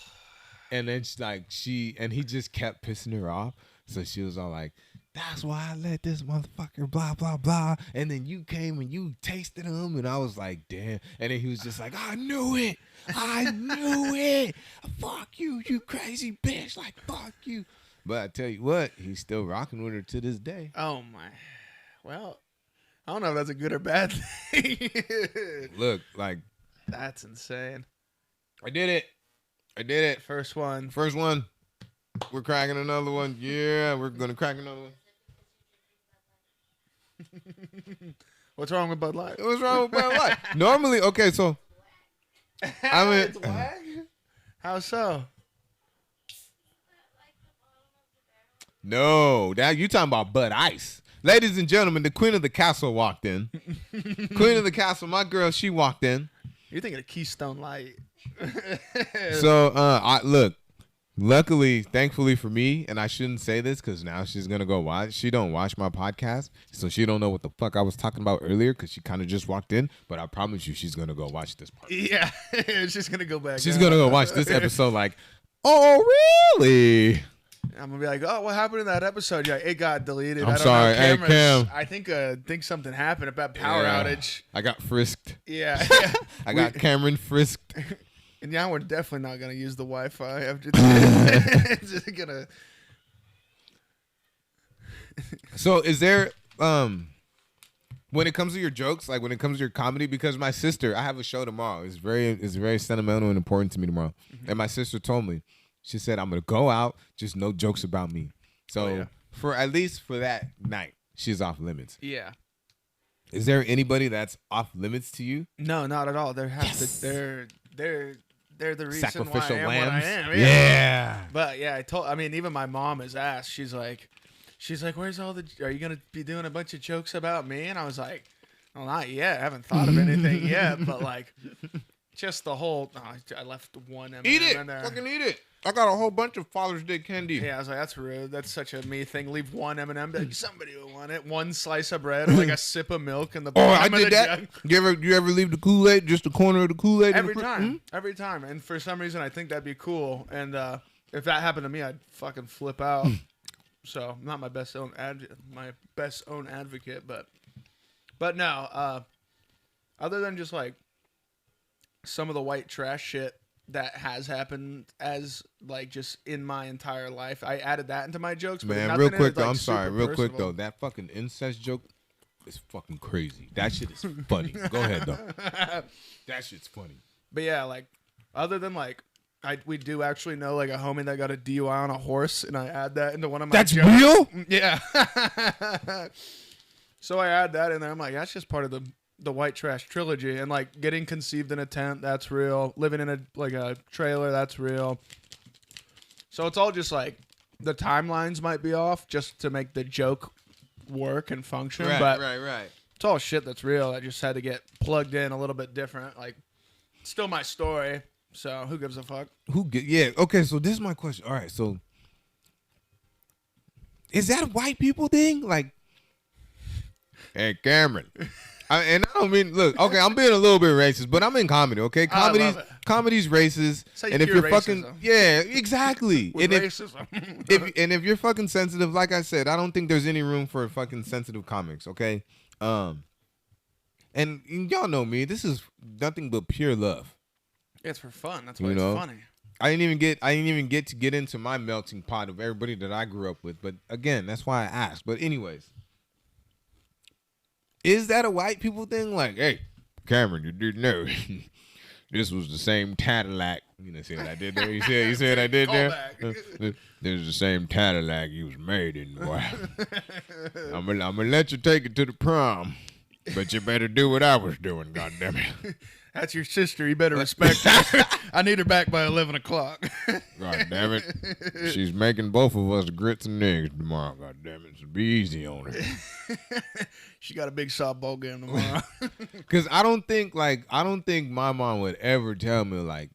And then he just kept pissing her off. So she was all like, that's why I let this motherfucker blah, blah, blah. And then you came and you tasted him. And I was like, damn. And then he was just like, I knew it. Fuck you, you crazy bitch. Like, fuck you. But I tell you what, he's still rocking with her to this day. Oh, my. Well, I don't know if that's a good or bad thing. Look, like. That's insane. I did it. First one. We're cracking another one. Yeah, we're going to crack another one. What's wrong with Bud Light? What's wrong with Bud Light? Normally, okay, so. It's whack? How so? No, you talking about Bud Ice. Ladies and gentlemen, the Queen of the Castle walked in. Queen of the Castle, my girl, she walked in. You're thinking of Keystone Light. So, look, luckily, thankfully for me, and I shouldn't say this because now she's going to go watch. She don't watch my podcast, so she don't know what the fuck I was talking about earlier because she kind of just walked in. But I promise you she's going to go watch this part. Yeah, she's going to go back. She's going to go watch this episode like, oh, really? I'm gonna be like, oh, what happened in that episode? Yeah, it got deleted. I'm sorry. Hey, Cam. I think something happened about power outage. I got frisked. Yeah. I got Camren frisked. And now we're definitely not gonna use the Wi-Fi after this. It's just gonna. So, is there when it comes to your jokes, like when it comes to your comedy, because my sister, I have a show tomorrow. It's very sentimental and important to me tomorrow. Mm-hmm. And my sister told me. She said, I'm going to go out, just no jokes about me. So, for at least for that night, she's off limits. Yeah. Is there anybody that's off limits to you? No, not at all. They're the reason sacrificial why I am lambs. what I am. Yeah. But yeah, I mean, even my mom has asked. She's like, where's are you going to be doing a bunch of jokes about me? And I was like, well, not yet. I haven't thought of anything yet. But like, just the whole, I left one M&M eat it. in there. Fucking eat it. I got a whole bunch of Father's Day candy. Yeah, I was like, that's rude. That's such a me thing. Leave one M&M. Like, somebody will want it. One slice of bread, like a sip of milk in the bottom I did that. Jug. You ever leave the Kool-Aid, just the corner of the Kool-Aid? Every time. And for some reason, I think that'd be cool. And if that happened to me, I'd fucking flip out. So, I'm not my best own advocate, but no. Other than just like some of the white trash shit that has happened as like just in my entire life, I added that into my jokes. But man, real quick though, I'm sorry, real quick though, that fucking incest joke is fucking crazy. That shit is funny. Go ahead though. That shit's funny. But yeah, like other than like we do actually know like a homie that got a DUI on a horse, and I add that into one of my That's jokes. real? Yeah. So I add that in there. I'm like, that's just part of the white trash trilogy. And like getting conceived in a tent, that's real. Living in a trailer, that's real. So it's all just like the timelines might be off just to make the joke work and function. Right. It's all shit that's real. I just had to get plugged in a little bit different. Like, it's still my story. So who gives a fuck? Yeah. Okay. So this is my question. All right. So is that a white people thing? Like, hey, Camren. I don't mean, look, okay, I'm being a little bit racist, but I'm in comedy, okay? Comedy's racist. And if you're fucking, yeah, exactly. With racism. if you're fucking sensitive, like I said, I don't think there's any room for fucking sensitive comics, okay? and y'all know me. This is nothing but pure love. It's for fun. That's why it's funny. I didn't even get to get into my melting pot of everybody that I grew up with. But again, that's why I asked. But anyways, is that a white people thing? Like, hey, Cameron, you didn't know this was the same Cadillac. You know, see what I did there? You see what I did there? This is the same Cadillac you was made in, boy. I'm gonna let you take it to the prom, but you better do what I was doing, goddammit. That's your sister. You better respect her. I need her back by 11 o'clock. God damn it. She's making both of us grits and eggs tomorrow. God damn it. So be easy on her. She got a big softball game tomorrow. Because I don't think my mom would ever tell me, like,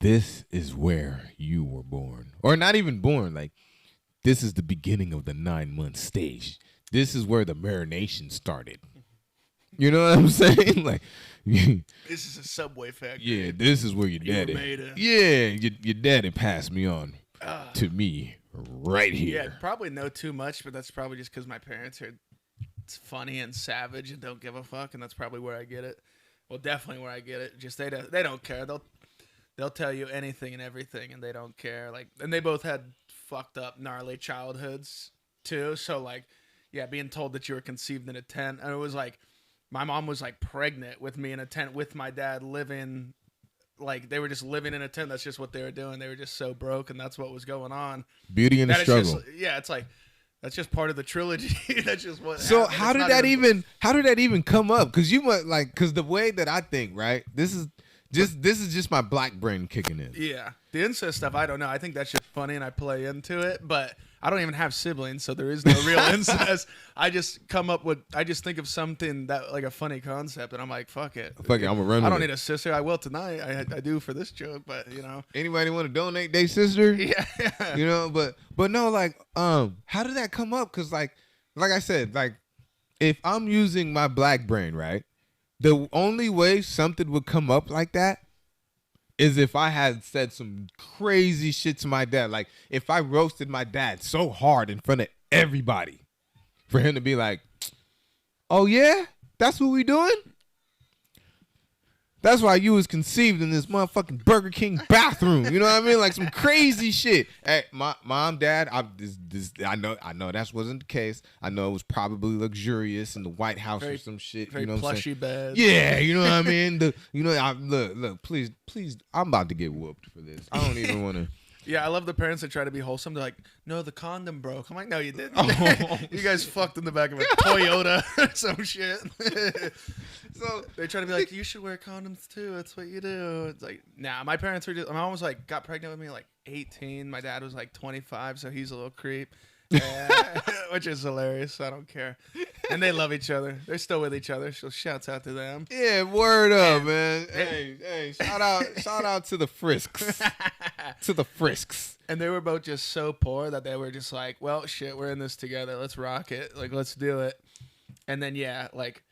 this is where you were born. Or not even born. Like, this is the beginning of the 9-month stage. This is where the marination started. You know what I'm saying? Like, this is a Subway factory. Yeah, this is where your daddy. Your daddy passed me on to me right here. Yeah, probably know too much, but that's probably just because my parents are funny and savage and don't give a fuck, and that's probably where I get it. Well, definitely where I get it. Just they don't care. They'll tell you anything and everything, and they don't care. Like, and they both had fucked up, gnarly childhoods too. So like, yeah, being told that you were conceived in a tent, and it was like. My mom was like pregnant with me in a tent with my dad living, like they were just living in a tent. That's just what they were doing. They were just so broke, and that's what was going on. Beauty and the struggle. It's like that's just part of the trilogy. That's just what. So happened. how did that even come up? Because the way that I think, right? This is just my black brain kicking in. Yeah, the incest stuff. I don't know. I think that's just funny, and I play into it, but. I don't even have siblings, so there is no real incest. I just think of something that like a funny concept, and I'm like, fuck it. Fuck it, I'm gonna run. I don't need a sister. I will tonight. I do for this joke, but you know. Anybody want to donate their sister? Yeah. You know, but no, like, how did that come up? Because like I said, like, if I'm using my black brain, right, the only way something would come up like that is if I had said some crazy shit to my dad. Like, if I roasted my dad so hard in front of everybody for him to be like, oh, yeah? That's what we doing? That's why you was conceived in this motherfucking Burger King bathroom. You know what I mean? Like some crazy shit. Hey, mom, dad, I know that wasn't the case. I know it was probably luxurious in the White House or some shit. Very you know plushy bed. Yeah, you know what I mean? Look, please, I'm about to get whooped for this. I don't even want to. Yeah, I love the parents that try to be wholesome. They're like, no, the condom broke. I'm like, no, you didn't. Oh. You guys fucked in the back of a Toyota or some shit. So they try to be like, you should wear condoms too. That's what you do. It's like, nah, my parents were just, my mom was like, got pregnant with me like 18. My dad was like 25, so he's a little creep. Which is hilarious. I don't care. And they love each other. They're still with each other. So shouts out to them. Yeah, word up, man. Hey, shout out to the Frisks. To the Frisks. And they were both just so poor that they were just like, well, shit, we're in this together. Let's rock it. Like, let's do it. And then, yeah, like,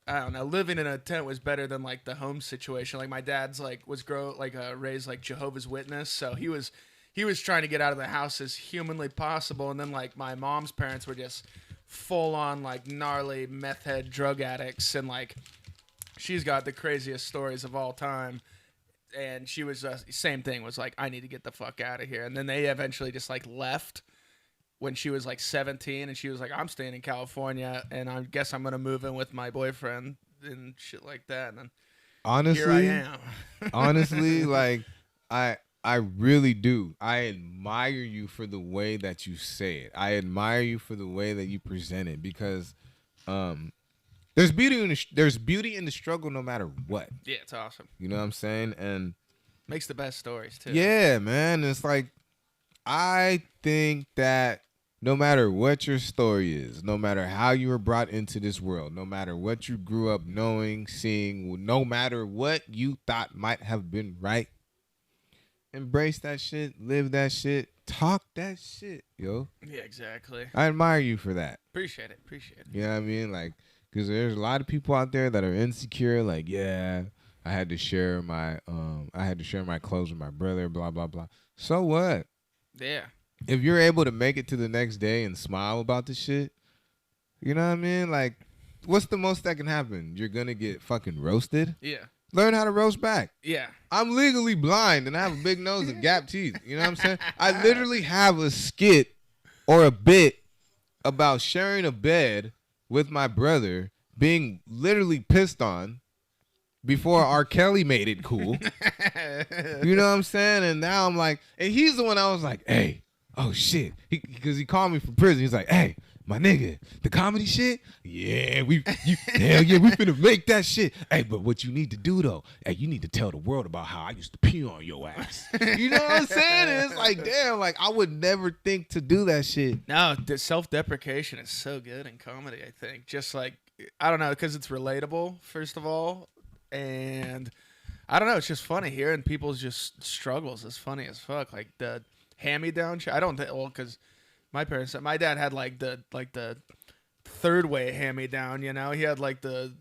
I don't know, living in a tent was better than like the home situation. Like my dad's like was raised like Jehovah's Witness, so he was trying to get out of the house as humanly possible. And then like my mom's parents were just full on like gnarly meth head drug addicts, and like she's got the craziest stories of all time. And she was same thing, was like, I need to get the fuck out of here. And then they eventually just like left when she was like 17, and she was like, I'm staying in California, and I guess I'm gonna move in with my boyfriend and shit like that. And then honestly, here I am. Honestly, like I really do. I admire you for the way that you say it. I admire you for the way that you present it, because there's beauty in the struggle no matter what. Yeah, it's awesome. You know what I'm saying? And makes the best stories too. Yeah, man. It's like, I think that no matter what your story is, no matter how you were brought into this world, no matter what you grew up knowing, seeing, no matter what you thought might have been right, embrace that shit, live that shit, talk that shit, yo. Yeah, exactly. I admire you for that. Appreciate it. You know what I mean? Like, because there's a lot of people out there that are insecure, like, yeah, I had to share my clothes with my brother, blah, blah, blah. So what? Yeah. If you're able to make it to the next day and smile about the shit, you know what I mean? Like, what's the most that can happen? You're gonna get fucking roasted. Yeah. Learn how to roast back. Yeah. I'm legally blind and I have a big nose and gap teeth. You know what I'm saying? I literally have a skit or a bit about sharing a bed with my brother being literally pissed on before R. Kelly made it cool. You know what I'm saying? And now I'm like, and he's the one I was like, hey, oh shit. Because he called me from prison. He's like, hey, my nigga, the comedy shit? Yeah, hell yeah, we finna make that shit. Hey, but what you need to do though, hey, you need to tell the world about how I used to pee on your ass. You know what I'm saying? And it's like, damn, like I would never think to do that shit. No, the self-deprecation is so good in comedy, I think. Just like, I don't know, because it's relatable, first of all. And I don't know, it's just funny hearing people's just struggles. It's funny as fuck. Like the hand-me-down shit. I don't think, well, because my dad had like the third way hand-me-down, you know? He had like the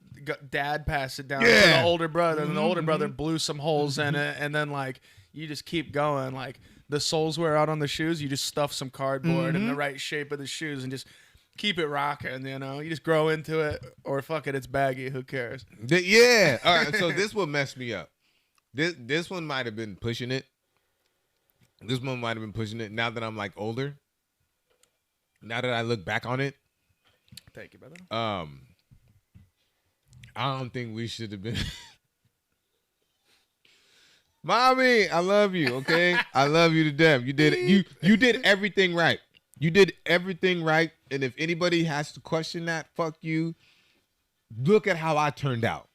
dad pass it down to the older brother, and the older brother blew some holes in it, and then like you just keep going. Like the soles wear out on the shoes, you just stuff some cardboard in the right shape of the shoes and just keep it rocking, you know? You just grow into it, or fuck it, it's baggy, who cares? Yeah. All right, so this one messed me up. This one might have been pushing it. This one might have been pushing it now that I'm like older. Now that I look back on it. Thank you, brother. I don't think we should have been. Mommy, I love you, okay? I love you to death. You did everything right. You did everything right. And if anybody has to question that, fuck you. Look at how I turned out.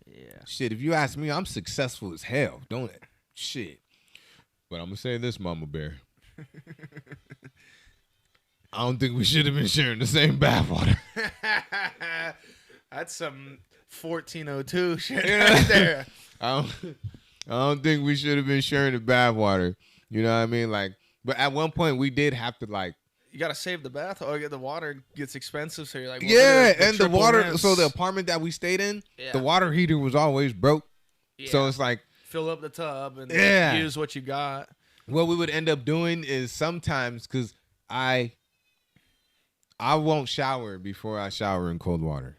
Yeah. Shit, if you ask me, I'm successful as hell, don't it? Shit. But I'm going to say this, Mama Bear. I don't think we should have been sharing the same bathwater. That's some 1402 shit right there. I don't think we should have been sharing the bathwater. You know what I mean? Like, but at one point we did have to like. You gotta save the bath, or the water gets expensive. So you're like, well, yeah, and the water. Rinse. So the apartment that we stayed in, the water heater was always broke. Yeah. So it's like fill up the tub and use what you got. What we would end up doing is sometimes, because I won't shower before I shower in cold water.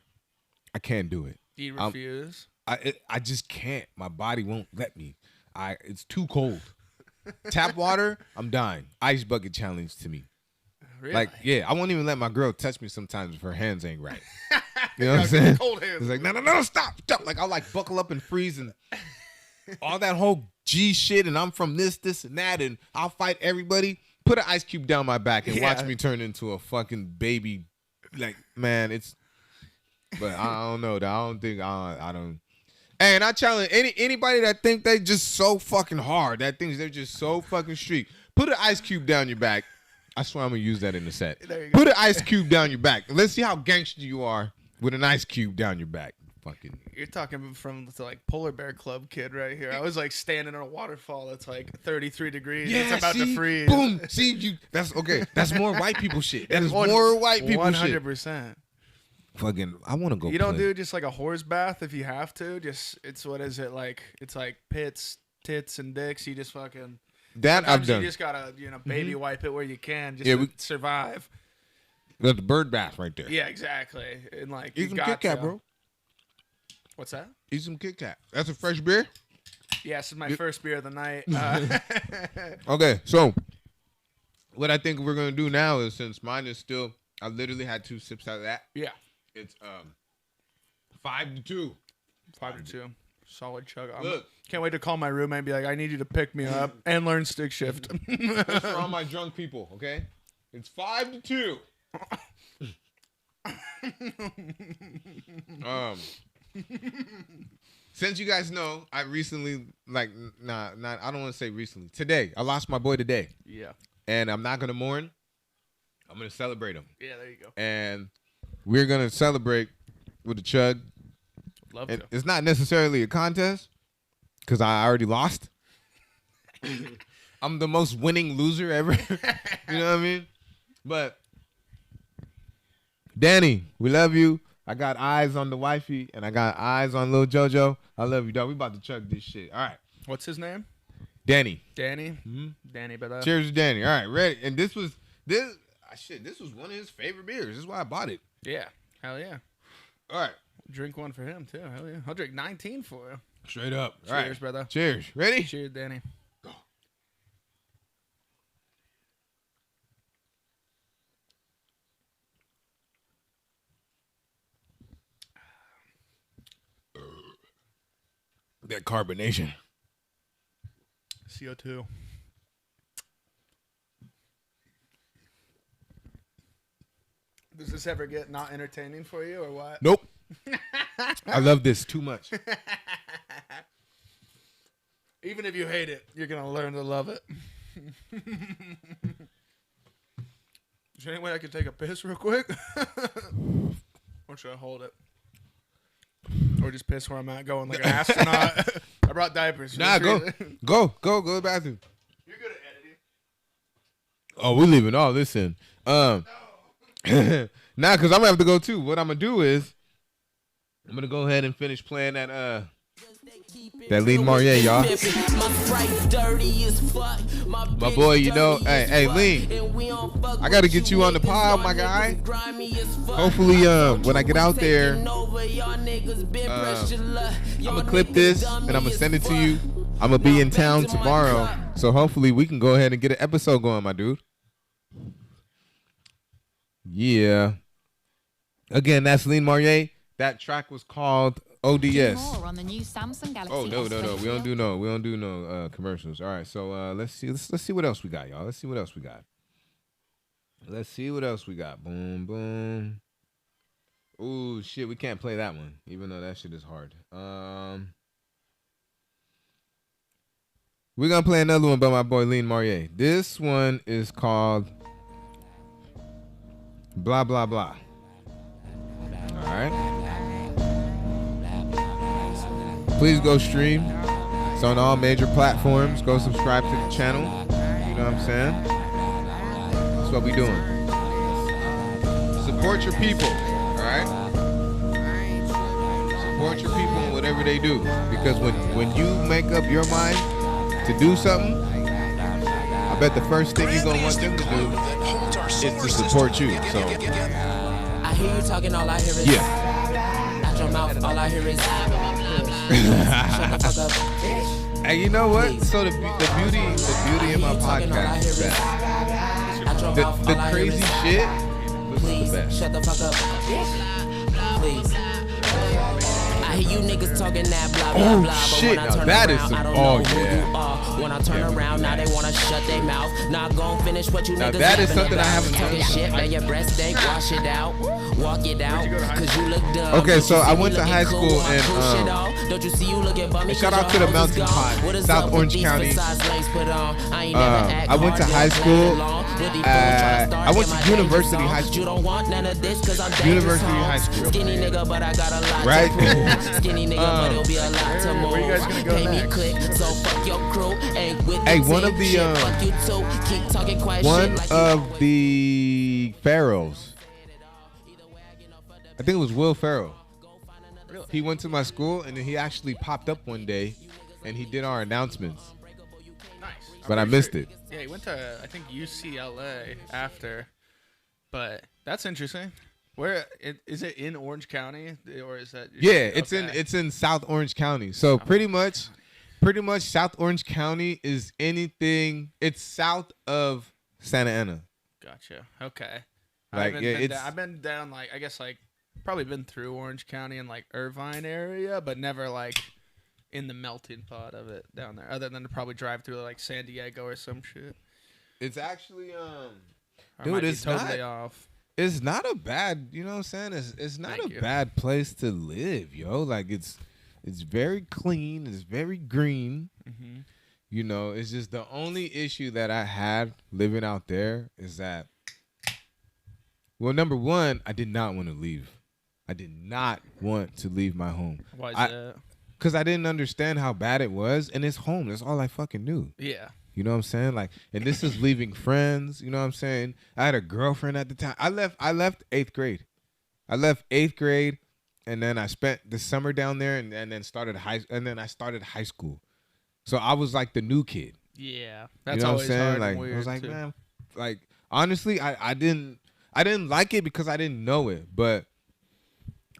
I can't do it. Do you refuse? I just can't. My body won't let me. It's too cold. Tap water, I'm dying. Ice bucket challenge to me. Really? Like, yeah, I won't even let my girl touch me sometimes if her hands ain't right. You know what I'm saying? Cold hands. It's like, no, stop. Like, I'll like buckle up and freeze and all that whole G shit, and I'm from this, and that, and I'll fight everybody. Put an ice cube down my back and watch me turn into a fucking baby. Like, man, it's. But I don't know. I don't think I don't. And I challenge anybody that think they just so fucking hard, that thinks they're just so fucking street. Put an ice cube down your back. I swear I'm gonna use that in the set. Put an ice cube down your back. Let's see how gangster you are with an ice cube down your back. Fucking. You're talking from the like Polar Bear Club kid right here. I was like standing in a waterfall that's like 33 degrees. Yeah, it's about to freeze. Boom. See you. That's okay. That's more white people shit. That is more white people shit. 100%. Fucking, I want to go. You don't do just like a horse bath if you have to. Just it's what is it like? It's like pits, tits, and dicks. You just fucking. That I've done. You just gotta baby wipe it where you can just to survive. That's the bird bath right there. Yeah, exactly. And like eat some Kit Kat, bro. What's that? Eat some Kit Kat. That's a fresh beer. Yeah, this is my first beer of the night. Okay, so what I think we're gonna do now is, since mine is still, I literally had 2 sips out of that. Yeah. It's 5-2. 5-2. Solid chug. Look. Can't wait to call my roommate and be like, I need you to pick me up and learn stick shift. That's for all my drunk people, okay? It's 5-2. Since you guys know, I recently, I don't want to say recently. Today, I lost my boy today. Yeah. And I'm not going to mourn. I'm going to celebrate him. Yeah, there you go. And we're going to celebrate with a chug. Love to. It's not necessarily a contest because I already lost. I'm the most winning loser ever. You know what I mean? But Danny, we love you. I got eyes on the wifey and I got eyes on little JoJo. I love you, dog. We about to chug this shit. All right. What's his name? Danny. Danny? Mm-hmm. Danny, but cheers to Danny. All right, ready. And this was one of his favorite beers. This is why I bought it. Yeah. Hell yeah. All right. Drink one for him, too. Hell yeah. I'll drink 19 for you. Straight up. Cheers, All right. brother. Cheers. Ready? Cheers, Danny. Go. That carbonation. CO2. Does this ever get not entertaining for you or what? Nope. I love this too much. Even if you hate it, you're going to learn to love it. Is there any way I can take a piss real quick? Or should I hold it? Or just piss where I'm at going like an astronaut? I brought diapers. Nah, go to the bathroom. You're good at editing. Oh, we're leaving all this in. Nah, because I'm going to have to go too. What I'm going to do is I'm going to go ahead and finish playing that Lean Marier, y'all. My boy, you know, hey, Lean, I got to get you on the pod, my guy. Hopefully, when I get out there, I'm going to clip this and I'm going to send it to you. I'm going to be in town tomorrow, so hopefully we can go ahead and get an episode going, my dude. Yeah. Again, that's Lean Marier. That track was called ODS. On the new Samsung Galaxy Oh no. We don't do no commercials. All right, so let's see what else we got, y'all. Let's see what else we got. Boom, boom. Ooh, shit, we can't play that one, even though that shit is hard. We're gonna play another one by my boy Lean Marier. This one is called Blah Blah Blah. All right. Please go stream. It's on all major platforms. Go subscribe to the channel. You know what I'm saying? That's what we doing. Support your people, all right? Support your people in whatever they do. Because when you make up your mind to do something, I bet the first thing you're going to want them to do is to support you. So, I hear you talking, all I hear is out your mouth, all I hear is shut the fuck up. Hey, you know what? So the beauty in my podcast is that the crazy shit was the best. Shut the fuck up. Please. I hear you niggas talking that blah blah blah. Shit, but when I now turn that is around, some- I don't oh, know who yeah. you are. When I turn around, now they wanna shut their mouth. Not gon' finish what you Now niggas that is yapping something I about. haven't Talking done. shit, man, your breast ain't wash it out. Walk it out, cause you look dumb. Okay, Don't so you see I me went to looking high cool school when I in, push it off? Don't you see you looking bummy? shout cause out to your the hoes Mountain is Pod, gone. What is South up Orange with these County. facades lace put on? I ain't never act I went to hard, high just school play along. With these fools at- tryna start I went get to my University dangerous High on. School. You don't want none of this cause I'm dangerous, University home. High School. Skinny nigga, but I got a lot Right? to prove. Skinny nigga, but it'll be a lot to move. Where you guys gonna go Pay me next? click, so fuck your crew. Ain't with Hey, the one team of the, shit. Fuck you too. Keep talking quiet One shit like you of the Pharaohs, I think it was Will Ferrell. He went to my school and then he actually popped up one day and he did our announcements. Nice. But I missed it. Yeah, he went to, I think, UCLA after. But that's interesting. Where is it in Orange County or is that? Yeah, Okay. it's in South Orange County. So pretty much South Orange County is anything. It's south of Santa Ana. Gotcha. Okay. Like, I've been down like I guess like probably been through Orange County and like Irvine area, but never like in the melting pot of it down there. Other than to probably drive through like San Diego or some shit. It's actually I dude, might be it's totally not- off. it's not a bad, you know what I'm saying? It's not Thank a you. bad place to live, yo. Like it's very clean, it's very green. Mm-hmm. You know, it's just the only issue that I had living out there is that, well, number one, I did not want to leave. I did not want to leave my home. Why is that? Because I didn't understand how bad it was, and it's home. That's all I fucking knew. Yeah. You know what I'm saying? Like, and this is leaving friends. You know what I'm saying? I had a girlfriend at the time. I left 8th grade. I left 8th grade, and then I spent the summer down there, and then started high school. So I was like the new kid. Yeah. That's You know what I'm always saying? hard Like and weird I was like, too. man, like honestly, I didn't like it because I didn't know it, but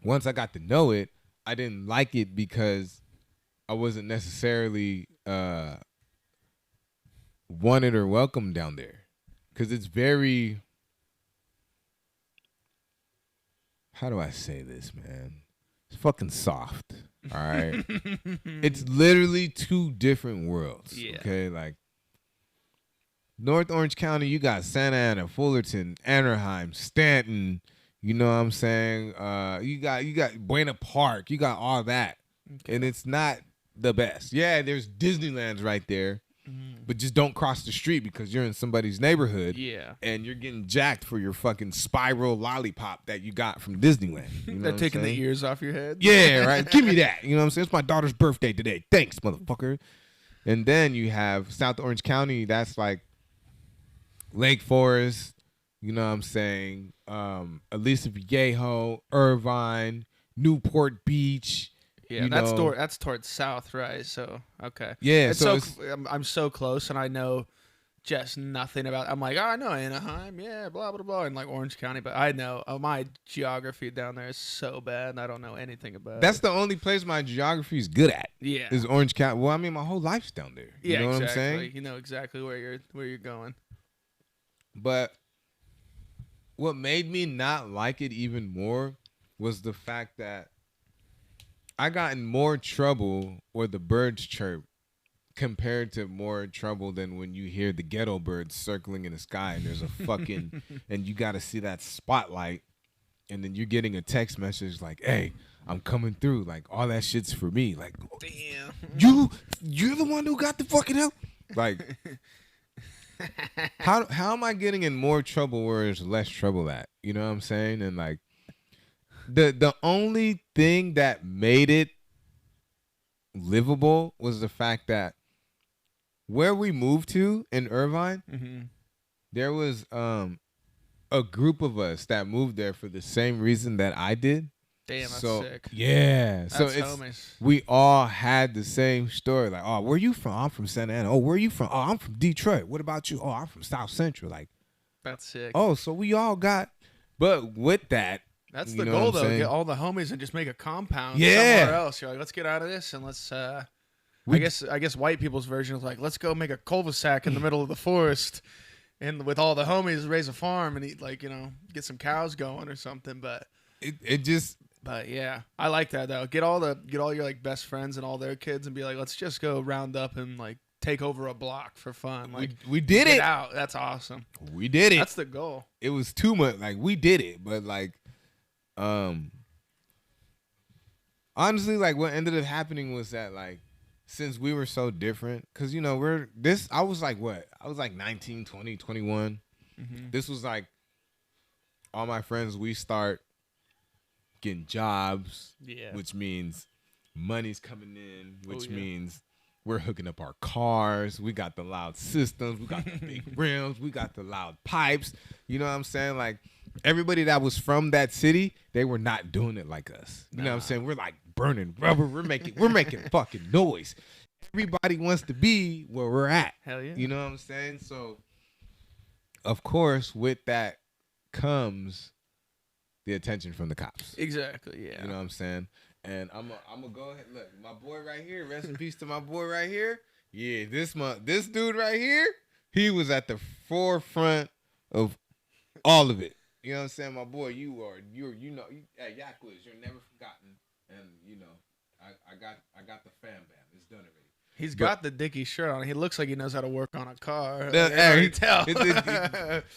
once I got to know it, I didn't like it because I wasn't necessarily wanted or welcome down there. Because it's very, how do I say this, man? It's fucking soft, all right? It's literally two different worlds, okay? Like, North Orange County, you got Santa Ana, Fullerton, Anaheim, Stanton, you know what I'm saying? You got Buena Park, you got all that. Okay. And it's not the best. Yeah, there's Disneyland's right there. But just don't cross the street because you're in somebody's neighborhood. Yeah. And you're getting jacked for your fucking spiral lollipop that you got from Disneyland. You know They're taking the ears off your head. Yeah, right. Give me that. You know what I'm saying? It's my daughter's birthday today. Thanks, motherfucker. And then you have South Orange County. That's like Lake Forest. You know what I'm saying? Aliso Viejo, Irvine, Newport Beach. Yeah, that's towards south, right? So okay. Yeah, I'm so close, and I know just nothing about. I'm like, oh, I know Anaheim, yeah, blah blah blah, and like Orange County, but I know my geography down there is so bad, and I don't know anything about. That's the only place my geography is good at. Yeah, is Orange County. Well, I mean, my whole life's down there. You know exactly. What I'm saying? You know exactly where you're going. But what made me not like it even more was the fact that I got in more trouble or the birds chirp compared to more trouble than when you hear the ghetto birds circling in the sky and there's a fucking and you got to see that spotlight and then you're getting a text message like, hey, I'm coming through. Like, all that shit's for me. Like, damn. You're the one who got the fucking help? Like, how am I getting in more trouble where there's less trouble at? You know what I'm saying? And like, The only thing that made it livable was the fact that where we moved to in Irvine, there was a group of us that moved there for the same reason that I did. Damn, that's sick. Yeah. That's so homies. We all had the same story. Like, oh, where are you from? I'm from Santa Ana. Oh, where are you from? Oh, I'm from Detroit. What about you? Oh, I'm from South Central. Like, that's sick. Oh, so we all got, but with that, that's the goal, though. Get all the homies and just make a compound somewhere else. You're like, let's get out of this and let's. I guess white people's version is like, let's go make a cul-de-sac in the middle of the forest, and with all the homies raise a farm and eat, like, get some cows going or something. But it just. But yeah, I like that though. Get all your like best friends and all their kids and be like, let's just go round up and like take over a block for fun. Like we did get it. Out. That's awesome. We did it. That's the goal. It was too much. Like, we did it, but like. Honestly, like, what ended up happening was that, like, since we were so different, because, I was like, what? I was like 19, 20, 21. This was like, all my friends, we start getting jobs, which means money's coming in, which means we're hooking up our cars. We got the loud systems. We got the big rims. We got the loud pipes. You know what I'm saying? Like, everybody that was from that city, they were not doing it like us. You know what I'm saying? We're like burning rubber. We're making fucking noise. Everybody wants to be where we're at. Hell yeah. You know what I'm saying? So, of course, with that comes the attention from the cops. Exactly, yeah. You know what I'm saying? And I'm gonna go ahead. Look, my boy right here. Rest in peace to my boy right here. Yeah, this dude right here, he was at the forefront of all of it. You know what I'm saying? My boy, you're at Yakwiz, you're never forgotten. And I got the fam bam. It's done already. He's got the Dickie shirt on. He looks like he knows how to work on a car.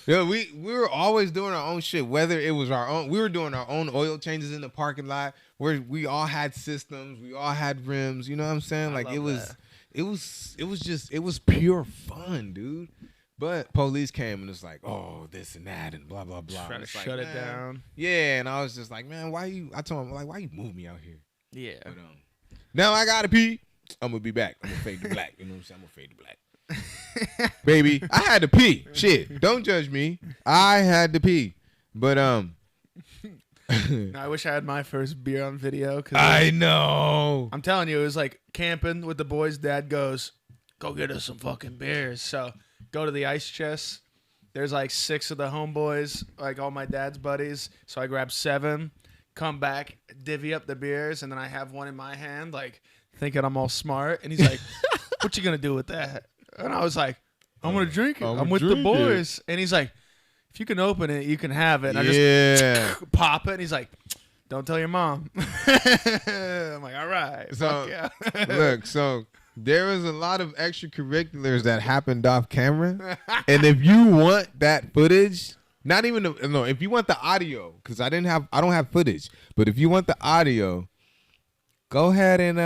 We were always doing our own shit. Whether it was our own, we were doing our own oil changes in the parking lot where we all had systems, we all had rims. You know what I'm saying? Like, it was pure fun, dude. But police came and it's like, oh, this and that and blah blah blah. Trying to shut it down. Yeah, and I was just like, man, I told him, like, why you move me out here? Yeah. But, now I gotta pee. I'm gonna be back. I'm gonna fade to black. You know what I'm saying? I'm gonna fade to black. Baby, I had to pee. Shit, don't judge me. I had to pee. But I wish I had my first beer on video. I know. I'm telling you, it was like camping with the boys. Dad goes, go get us some fucking beers. So go to the ice chest. There's like 6 of the homeboys, like all my dad's buddies. So I grabbed 7. come back, divvy up the beers, and then I have one in my hand, like thinking I'm all smart. And he's like, "What you gonna do with that?" And I was like, "I'm gonna drink it. I'm with the boys." And he's like, "If you can open it, you can have it." And I just pop it. And he's like, "Don't tell your mom." I'm like, "All right." So yeah. look, so there was a lot of extracurriculars that happened off camera, and if you want that footage, not even no, if you want the audio, because I don't have footage, but if you want the audio, go ahead and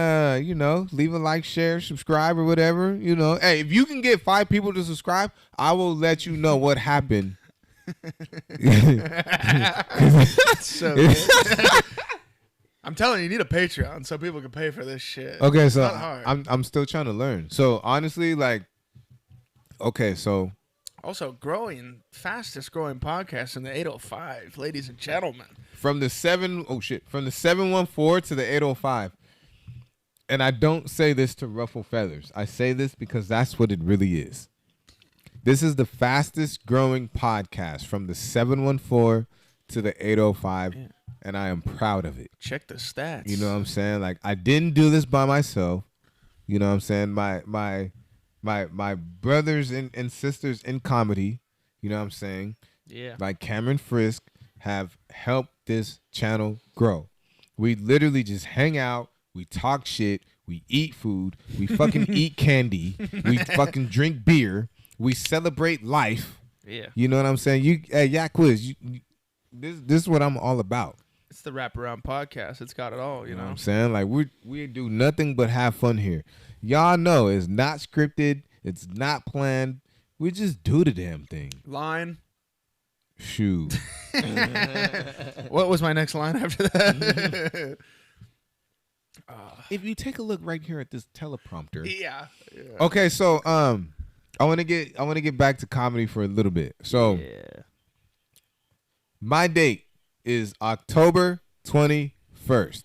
leave a like, share, subscribe, or whatever. Hey, if you can get 5 people to subscribe, I will let you know what happened. So good. I'm telling you need a Patreon so people can pay for this shit. Okay, It's so not hard. I'm still trying to learn. So honestly, so Also fastest growing podcast in the 805, ladies and gentlemen. from the 714 to the 805. And I don't say this to ruffle feathers. I say this because that's what it really is. This is the fastest growing podcast from the 714 to the 805. Yeah. And I am proud of it. Check the stats. You know what I'm saying? Like, I didn't do this by myself. You know what I'm saying? My brothers and sisters in comedy, you know what I'm saying? Yeah. Like Camren Frisk have helped this channel grow. We literally just hang out, we talk shit, we eat food, we fucking eat candy, we fucking drink beer, we celebrate life. Yeah. You know what I'm saying? Quiz. This is what I'm all about. It's the wraparound podcast. It's got it all, you know What I'm saying? Like, we do nothing but have fun here. Y'all know it's not scripted. It's not planned. We just do the damn thing. Line. Shoot. What was my next line after that? If you take a look right here at this teleprompter. Yeah. Okay, so I want to get back to comedy for a little bit. So my date is October 21st.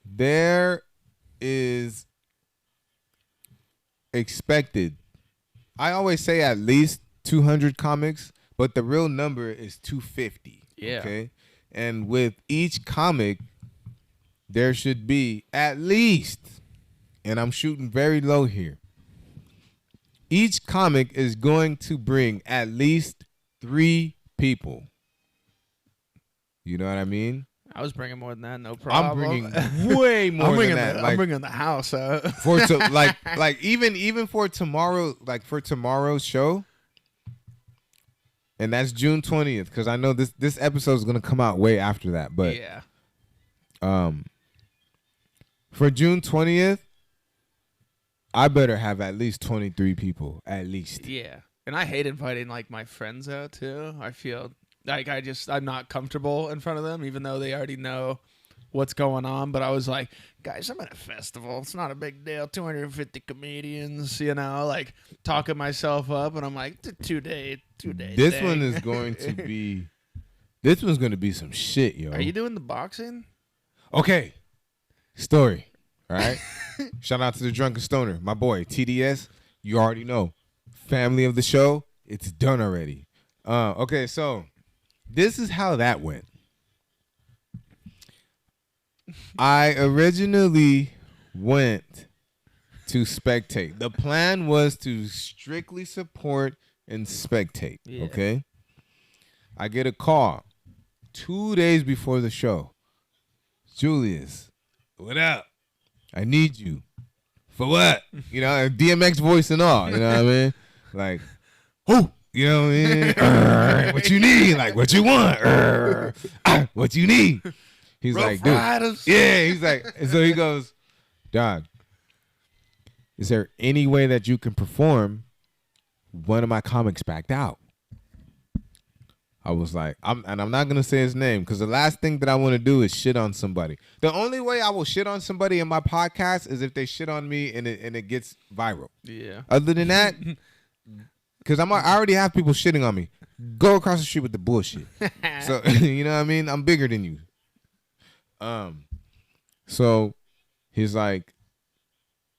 There is expected, I always say at least 200 comics, but the real number is 250. Yeah. Okay. And with each comic, there should be at least, and I'm shooting very low here, each comic is going to bring at least 3 people. You know what I mean? I was bringing more than that, no problem. I'm bringing way more than that. I'm bringing the house up. Even for tomorrow, like for tomorrow's show, and that's June 20th, because I know this episode is gonna come out way after that. But yeah, for June 20th, I better have at least 23 people, at least. Yeah, and I hate inviting like my friends out too. I feel like I'm not comfortable in front of them, even though they already know what's going on. But I was like, guys, I'm at a festival. It's not a big deal. 250 comedians, like talking myself up. And I'm like, 2 day. This thing. one is going to be, this one's going to be some shit, yo. Are you doing the boxing? Okay. Story. All right. Shout out to the Drunken Stoner. My boy, TDS. You already know. Family of the show. It's done already. Okay, so this is how that went. I originally went to spectate. The plan was to strictly support and spectate. Yeah. Okay. I get a call 2 days before the show. Julius, what up? I need you. For what? DMX voice and all. You know what I mean? Like, who? You know what I mean? What you need? Like, what you want? What you need? He's Rough like, dude. Riders. Yeah, he's like, and so he goes, dog, is there any way that you can perform one of my comics backed out? I was like, I'm not going to say his name because the last thing that I want to do is shit on somebody. The only way I will shit on somebody in my podcast is if they shit on me and it gets viral. Yeah. Other than that, because I already have people shitting on me. Go across the street with the bullshit. So, you know what I mean? I'm bigger than you. So he's like,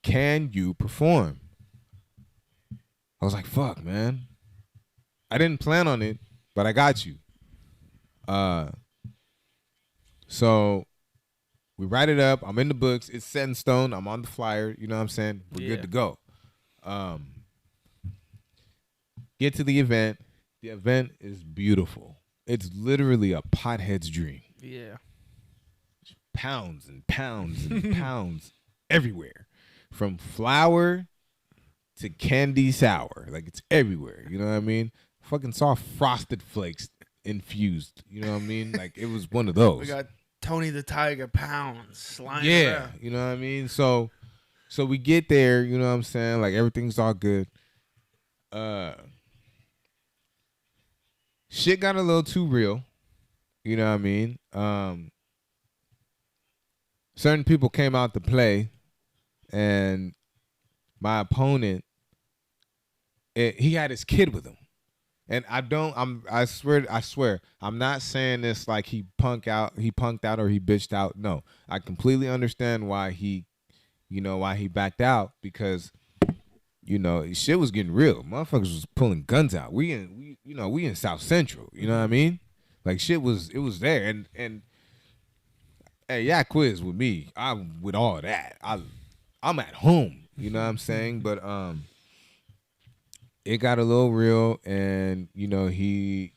can you perform? I was like, fuck, man. I didn't plan on it, but I got you. So we write it up. I'm in the books. It's set in stone. I'm on the flyer. You know what I'm saying? We're good to go. Get to the event. The event is beautiful. It's literally a pothead's dream. Yeah. Pounds and pounds and pounds everywhere. From flour to candy sour. Like, it's everywhere. You know what I mean? Fucking saw Frosted Flakes infused. You know what I mean? Like, it was one of those. We got Tony the Tiger pounds sliding around. You know what I mean? So we get there, you know what I'm saying? Like, everything's all good. Shit got a little too real. You know what I mean? Certain people came out to play, and my opponent, he had his kid with him. And I swear, I'm not saying this like he punked out or he bitched out. No, I completely understand why he backed out, because, shit was getting real. Motherfuckers was pulling guns out. We in South Central. You know what I mean? Like, it was there. And hey, yeah, quiz with me. I'm with all that. I'm at home. You know what I'm saying? But it got a little real, and he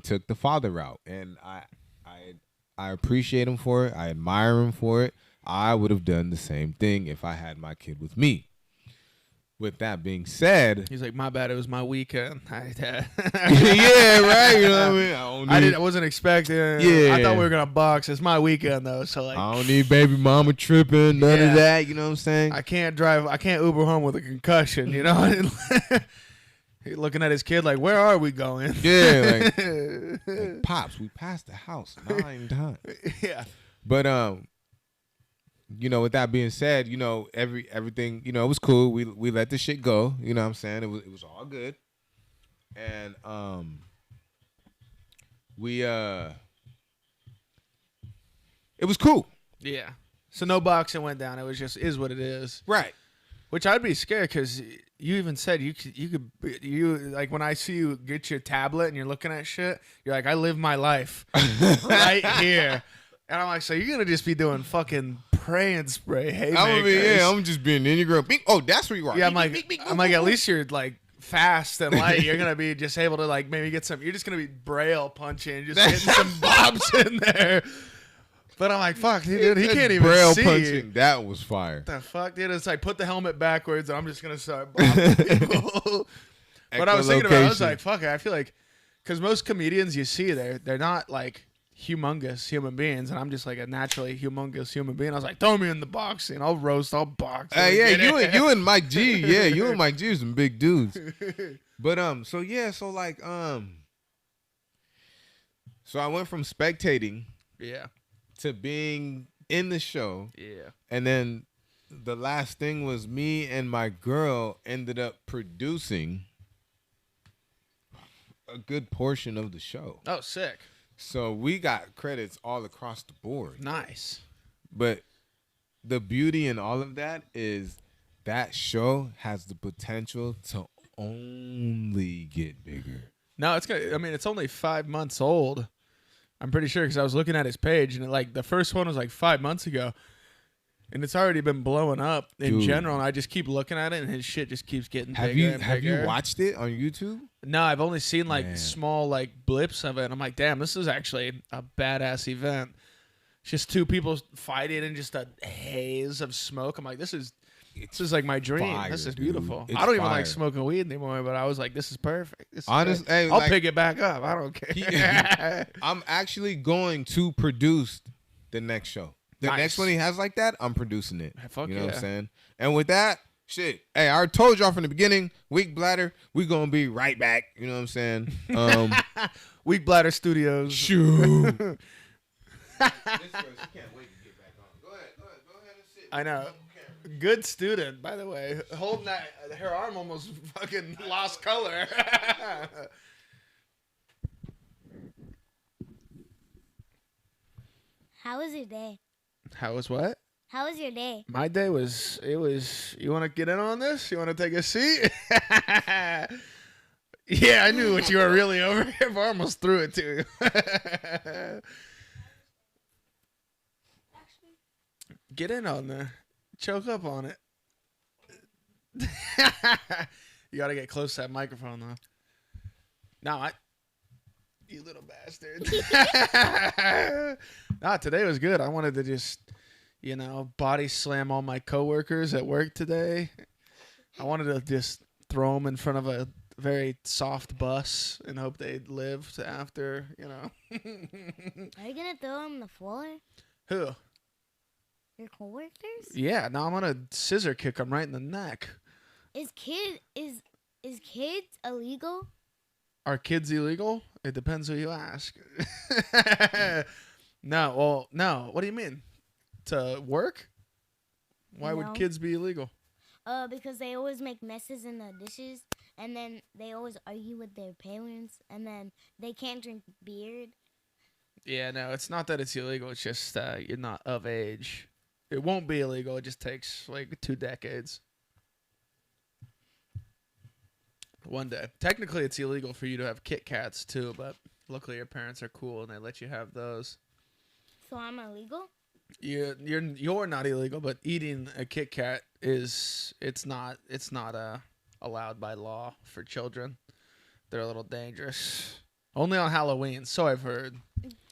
took the father route, and I appreciate him for it. I admire him for it. I would have done the same thing if I had my kid with me. With that being said, he's like, my bad, it was my weekend. Yeah, right. You know what I mean? I wasn't expecting. Yeah, I thought we were gonna box. It's my weekend though, so like, I don't need baby mama tripping, none of that. You know what I'm saying? I can't Uber home with a concussion. You know, looking at his kid like, where are we going? Yeah, like pops, we passed the house 9 times. Yeah, but with that being said, everything, it was cool. We let the shit go. You know what I'm saying? It was all good. And it was cool. Yeah. So no boxing went down. It was just is what it is. Right. Which I'd be scared, because you even said you could like, when I see you get your tablet and you're looking at shit, you're like, I live my life right here. And I'm like, so you're gonna just be doing fucking pray and spray haymakers? I'm just being an Indian girl. Oh, that's where you are. Yeah, I'm like, at least you're like fast and light. You're gonna be just able to like maybe get some. You're just gonna be braille punching, just getting some bobs in there. But I'm like, fuck, dude, he can't even braille see. Punching, that was fire. What the fuck, dude? It's like, put the helmet backwards, and I'm just gonna start bobbing people. But I was thinking about it, I was like, fuck, I feel like, because most comedians you see they're not like humongous human beings, and I'm just like a naturally humongous human being. I was like, throw me in the boxing, I'll roast, I'll box. You and Mike G, you and Mike G are some big dudes. But so I went from spectating, to being in the show, and then the last thing was me and my girl ended up producing a good portion of the show. Oh, sick. So we got credits all across the board. Nice. But the beauty in all of that is that show has the potential to only get bigger. No, it's only 5 months old. I'm pretty sure, because I was looking at his page, and like the first one was like 5 months ago, and it's already been blowing up in general. And I just keep looking at it, and his shit just keeps getting bigger and bigger. Have you watched it on YouTube? No, I've only seen like small like blips of it. And I'm like, damn, this is actually a badass event. It's just two people fighting in just a haze of smoke. I'm like, this is like my dream. Fire, this is dude. beautiful. It's I don't even fire. like smoking weed anymore, but I was like, this is perfect. Honestly, hey, I'll pick it back up. I don't care. I'm actually going to produce the next show. The next one he has like that, I'm producing it. Fuck, you know what I'm saying? And with that, shit, hey, I already told y'all from the beginning, Weak Bladder, we gonna be right back. You know what I'm saying? Weak Bladder Studios. Shoot. This girl, she can't wait to get back on. Go ahead and sit. I know. Good student, by the way. Holding that, her arm almost fucking lost color. How was your day? How was what? How was your day? My day was, you want to get in on this? You want to take a seat? Yeah, I knew what you were really over here, but I almost threw it to you. Get in on there. Choke up on it. You gotta get close to that microphone though. No, you little bastard. Nah, today was good. I wanted to just, body slam all my coworkers at work today. I wanted to just throw them in front of a very soft bus and hope they'd live to after, Are you gonna throw them on the floor? Who? Your coworkers? Yeah, no, I'm gonna scissor kick them right in the neck. Is kids illegal? Are kids illegal? It depends who you ask. No. What do you mean? To work? Why would No. kids be illegal? Because they always make messes in the dishes, and then they always argue with their parents, and then they can't drink beer. Yeah, no, it's not that it's illegal. It's just you're not of age. It won't be illegal. It just takes like 2 decades. One day. Technically, it's illegal for you to have Kit Kats too, but luckily your parents are cool and they let you have those. So I'm illegal? You're not illegal, but eating a Kit Kat it's not allowed by law for children. They're a little dangerous. Only on Halloween, so I've heard.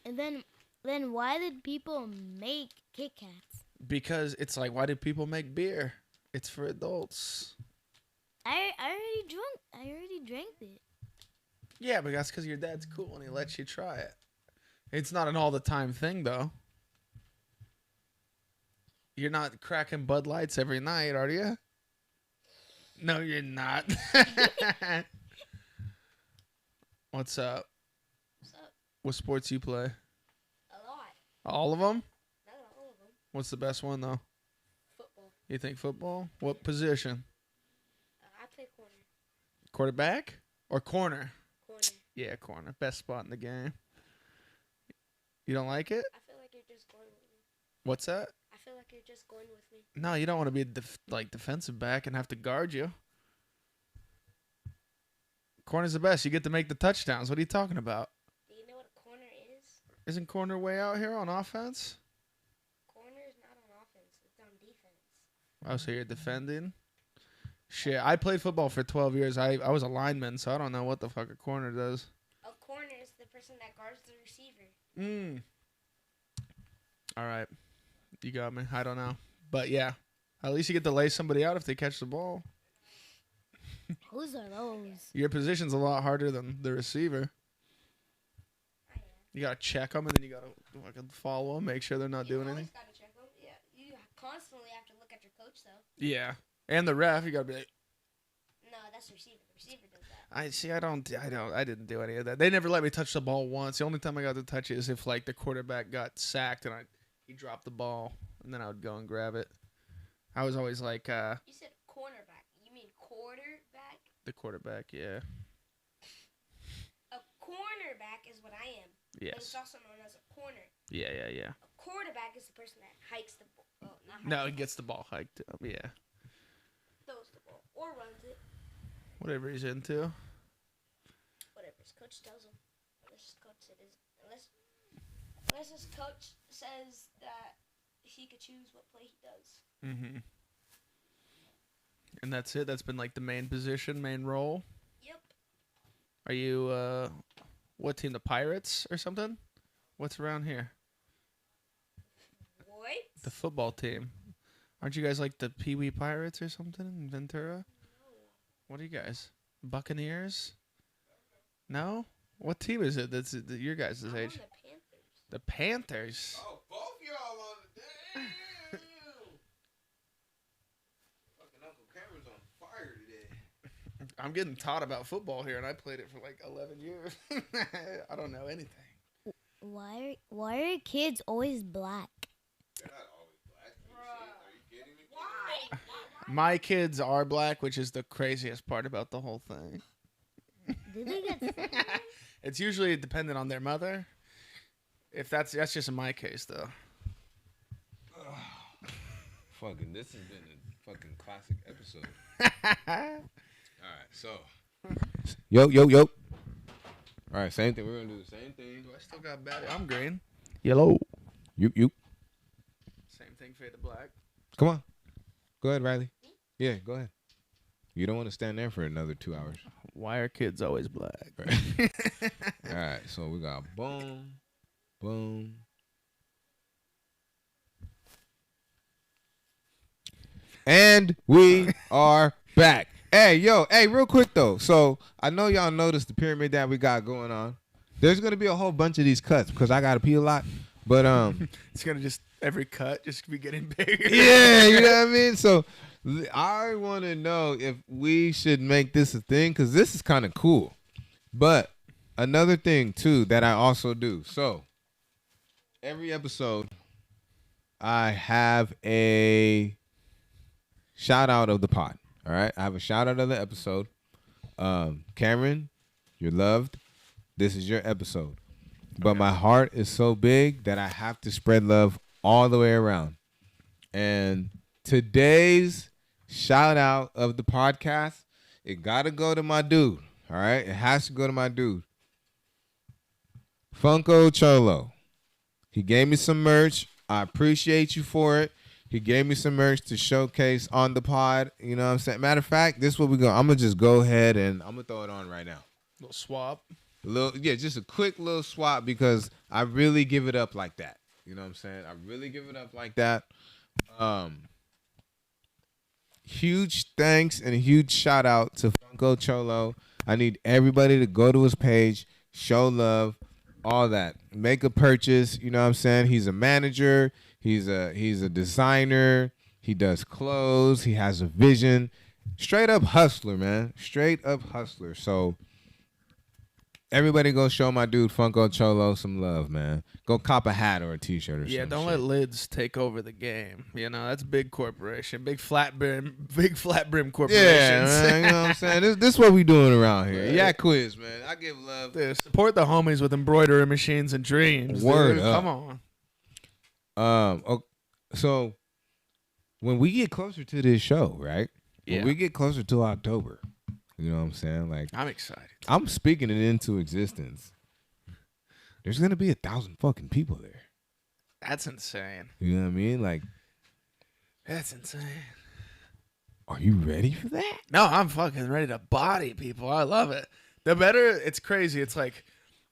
And then why did people make Kit Kats? Because it's like, why do people make beer? It's for adults. I already drank it. Yeah, but that's because your dad's cool and he lets you try it. It's not an all the time thing though. You're not cracking Bud Lights every night, are you? No, you're not. What's up? What's up? What sports you play? A lot. All of them? Not all of them. What's the best one though? Football. You think football? What position? I play corner. Quarterback or corner? Corner. Yeah, corner. Best spot in the game. You don't like it? I feel like you're just going with me. What's that? I feel like you're just going with me. No, you don't want to be a defensive back and have to guard you. Corner's the best. You get to make the touchdowns. What are you talking about? Do you know what a corner is? Isn't corner way out here on offense? Corner is not on offense. It's on defense. Oh, so you're defending? Shit, I played football for 12 years. I was a lineman, so I don't know what the fuck a corner does. A corner is the person that guards the receiver. All right. You got me. I don't know. But yeah, at least you get to lay somebody out if they catch the ball. Whose are those? Your position's a lot harder than the receiver. You got to check them, and then you got to fucking follow them, make sure they're not doing anything. Gotta check them. Yeah, you constantly have to look at your coach, though. Yeah. And the ref, you got to be like, No, that's the receiver. The receiver does that. I didn't do any of that. They never let me touch the ball once. The only time I got to touch it is if like the quarterback got sacked and he dropped the ball, and then I would go and grab it. I was always like You said cornerback. You mean quarterback? the quarterback, yeah. A cornerback is what I am. But it's Yes. also known as a corner. Yeah. A quarterback is the person that hikes the ball. Oh, not hikes No, the he ball. gets the ball hiked up, yeah. Throws the ball. Or runs it. Whatever he's into. Whatever his coach tells him. Unless his coach unless his coach says that he could choose what play he does. Mm-hmm. And that's it? That's been like the main position, main role? Yep. Are you, what team, the Pirates or something? What's around here? What? The football team. Aren't you guys like the Pee Wee Pirates or something in Ventura? No. What are you guys? Buccaneers? No? What team is it that's your guys' I'm on age? the Panthers. The Panthers. Oh, both y'all on the damn. Fucking Uncle Camren's on fire today. I'm getting taught about football here, and I played it for like 11 years. I don't know anything. Why are kids always black? They're not always black. Are you kidding me? Why? My kids are black, which is the craziest part about the whole thing. Did they get sick? It's usually dependent on their mother. If that's just in my case, though. Fucking, this has been a fucking classic episode. All right, so. Yo. All right, same thing. We're going to do the same thing. Do I still got bad? I'm green. Yellow. You. Same thing. anything fade to black. Come on. Go ahead, Riley. Yeah, go ahead. You don't want to stand there for another 2 hours. Why are kids always black? Right. All right, so we got boom, boom. And we are back. Hey, real quick though. So I know y'all noticed the pyramid that we got going on. There's gonna be a whole bunch of these cuts because I gotta pee a lot. But it's gonna just every cut just be getting bigger. Yeah, you know what I mean? So I wanna know if we should make this a thing because this is kind of cool. But another thing too that I also do. So every episode I have a shout out of the pod. All right. I have a shout out of the episode. Camren, you're loved. This is your episode. But my heart is so big that I have to spread love all the way around. And today's shout out of the podcast, it gotta go to my dude. All right. It has to go to my dude. Funko Cholo. He gave me some merch. I appreciate you for it. He gave me some merch to showcase on the pod. You know what I'm saying? Matter of fact, this is what we go. I'm going to just go ahead and I'm going to throw it on right now. Little swap. Just a quick little swap because I really give it up like that. You know what I'm saying? I really give it up like that. Huge thanks and a huge shout out to Funko Cholo. I need everybody to go to his page, show love, all that. Make a purchase. You know what I'm saying? He's a manager. He's a designer. He does clothes. He has a vision. Straight up hustler, man. Straight up hustler. So everybody go show my dude Funko Cholo some love, man. Go cop a hat or a t-shirt or something. Yeah, don't let lids take over the game. You know, that's big corporation. Big flat brim corporations. Yeah, man, you know what I'm saying? This is what we doing around here. Yeah, quiz, man. I give love. Dude, support the homies with embroidery machines and dreams. Word dude. up. Come on. So when we get closer to this show, right? Yeah. When we get closer to October, you know what I'm saying? Like, I'm excited. I'm speaking it into existence. There's gonna be 1,000 fucking people there. That's insane. You know what I mean? Like, That's insane. are you ready for that? No, I'm fucking ready to body people. I love it. The better, it's crazy. It's like,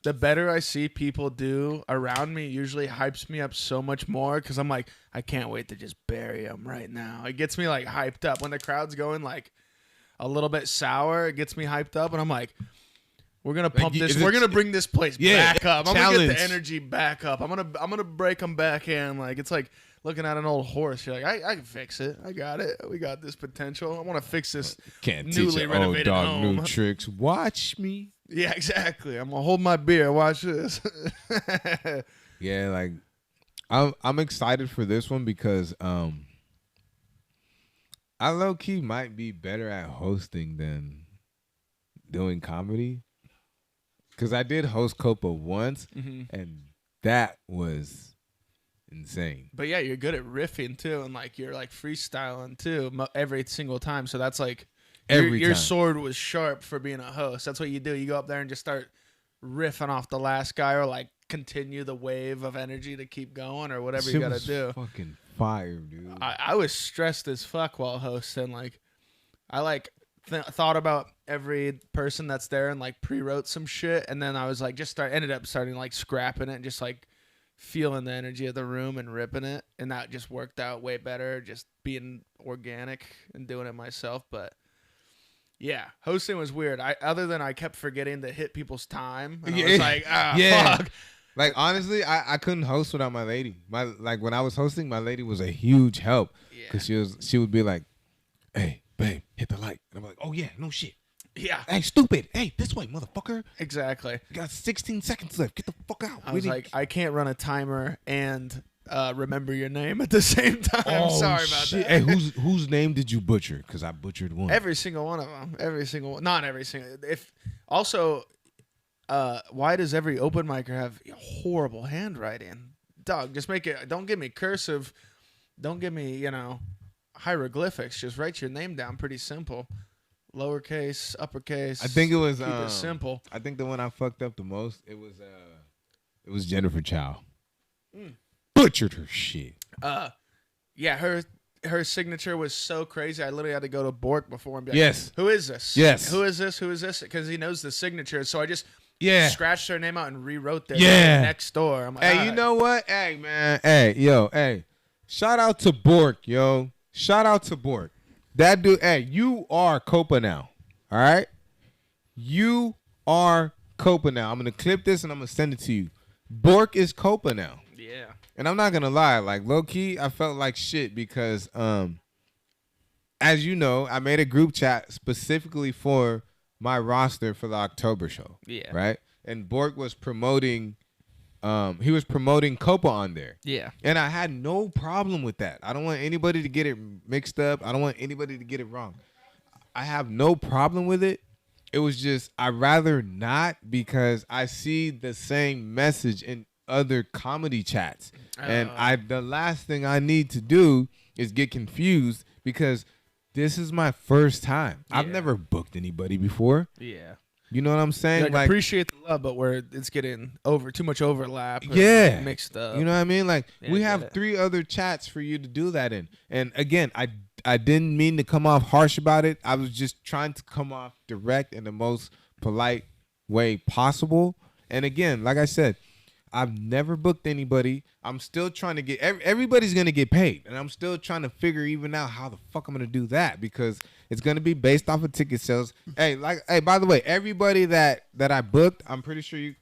the better I see people do around me usually hypes me up so much more because I'm like, I can't wait to just bury them right now. It gets me like hyped up. When the crowd's going like a little bit sour, it gets me hyped up and I'm like, we're going to pump this. We're going to bring this place back up. I'm going to get the energy back up. I'm going to break them back in. Like, it's like looking at an old horse. You're like, I can fix it. I got it. We got this potential. I want to fix this newly renovated home. New tricks. Watch me. Yeah, exactly. I'm gonna hold my beer. Watch this. Yeah, like I'm excited for this one because I low key might be better at hosting than doing comedy. Cause I did host Copa once, and that was insane. But yeah, you're good at riffing too, and like you're like freestyling too every single time. So that's like. Your sword was sharp for being a host. That's what you do. You go up there and just start riffing off the last guy, or like continue the wave of energy to keep going, or whatever you gotta do. Fucking fire, dude. I was stressed as fuck while hosting. Like, I like thought about every person that's there and like pre-wrote some shit, and then I was like ended up starting like scrapping it and just like feeling the energy of the room and ripping it, and that just worked out way better. Just being organic and doing it myself, but. Yeah, hosting was weird. Other than I kept forgetting to hit people's time. And I was like, fuck. Like, honestly, I couldn't host without my lady. When I was hosting, my lady was a huge help. Because she would be like, hey, babe, hit the light. And I'm like, oh, yeah, no shit. Yeah. Hey, stupid. Hey, this way, motherfucker. Exactly. You got 16 seconds left. Get the fuck out. I was like, I can't run a timer and remember your name at the same time. Oh, Sorry about shit. that. Hey, whose name did you butcher? Because I butchered one. Every single one of them. Every single one. Not every single. Also, why does every open micer have horrible handwriting? Dog, just make it. Don't give me cursive. Don't give me, hieroglyphics. Just write your name down. Pretty simple. Lowercase, uppercase. I think it was keep it simple. I think the one I fucked up the most, it was Jennifer Chow. Butchered her shit. Yeah, her signature was so crazy. I literally had to go to Bork before and be like, Yes. who is this? Yes. Who is this? Who is this? Because he knows the signature. So I just scratched her name out and rewrote their name next door. I'm like, hey, you know what? Hey, man. Hey, yo, hey. Shout out to Bork, yo. Shout out to Bork. That dude, hey, you are Copa now. All right? You are Copa now. I'm going to clip this and I'm going to send it to you. Bork is Copa now. Yeah. And I'm not going to lie. Like, low-key, I felt like shit because, as you know, I made a group chat specifically for my roster for the October show. Yeah. Right? And Bork was promoting... he was promoting Copa on there. Yeah. And I had no problem with that. I don't want anybody to get it mixed up. I don't want anybody to get it wrong. I have no problem with it. It was just, I'd rather not because I see the same message in other comedy chats. And the last thing I need to do is get confused because this is my first time. I've never booked anybody before. Yeah. You know what I'm saying? Like appreciate the love, but where it's getting too much overlap. Mixed up. You know what I mean? Like we have 3 other chats for you to do that in. And again, I didn't mean to come off harsh about it. I was just trying to come off direct in the most polite way possible. And again, like I said, I've never booked anybody. I'm still trying to get everybody's gonna get paid, and I'm still trying to figure even out how the fuck I'm gonna do that because it's gonna be based off of ticket sales. Hey, by the way, everybody that I booked, I'm pretty sure you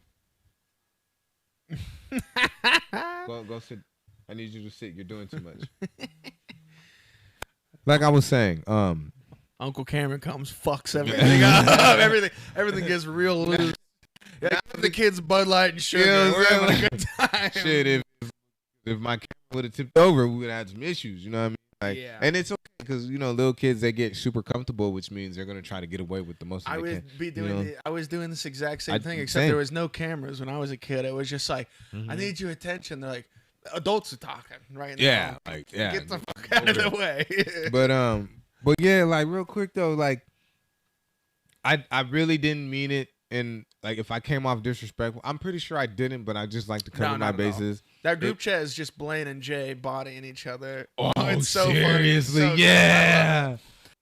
go sit. I need you to sit. You're doing too much. Like I was saying, Uncle Camren comes, fucks everything up. Everything gets real loose. Yeah, give the kids Bud Light and sugar. We're having a good time. Shit, if my camera would have tipped over, we would have had some issues. You know what I mean? Like, and it's okay because little kids, they get super comfortable, which means they're gonna try to get away with the most. I was doing this exact same thing, except there was no cameras when I was a kid. It was just like, I need your attention. They're like, adults are talking right now. Get the fuck out of the way. but yeah, like real quick though, like I really didn't mean it. And like, if I came off disrespectful, I'm pretty sure I didn't, but I just like to cover my bases. That group chat is just Blaine and Jay bodying each other. Oh, it's so seriously, funny. So yeah.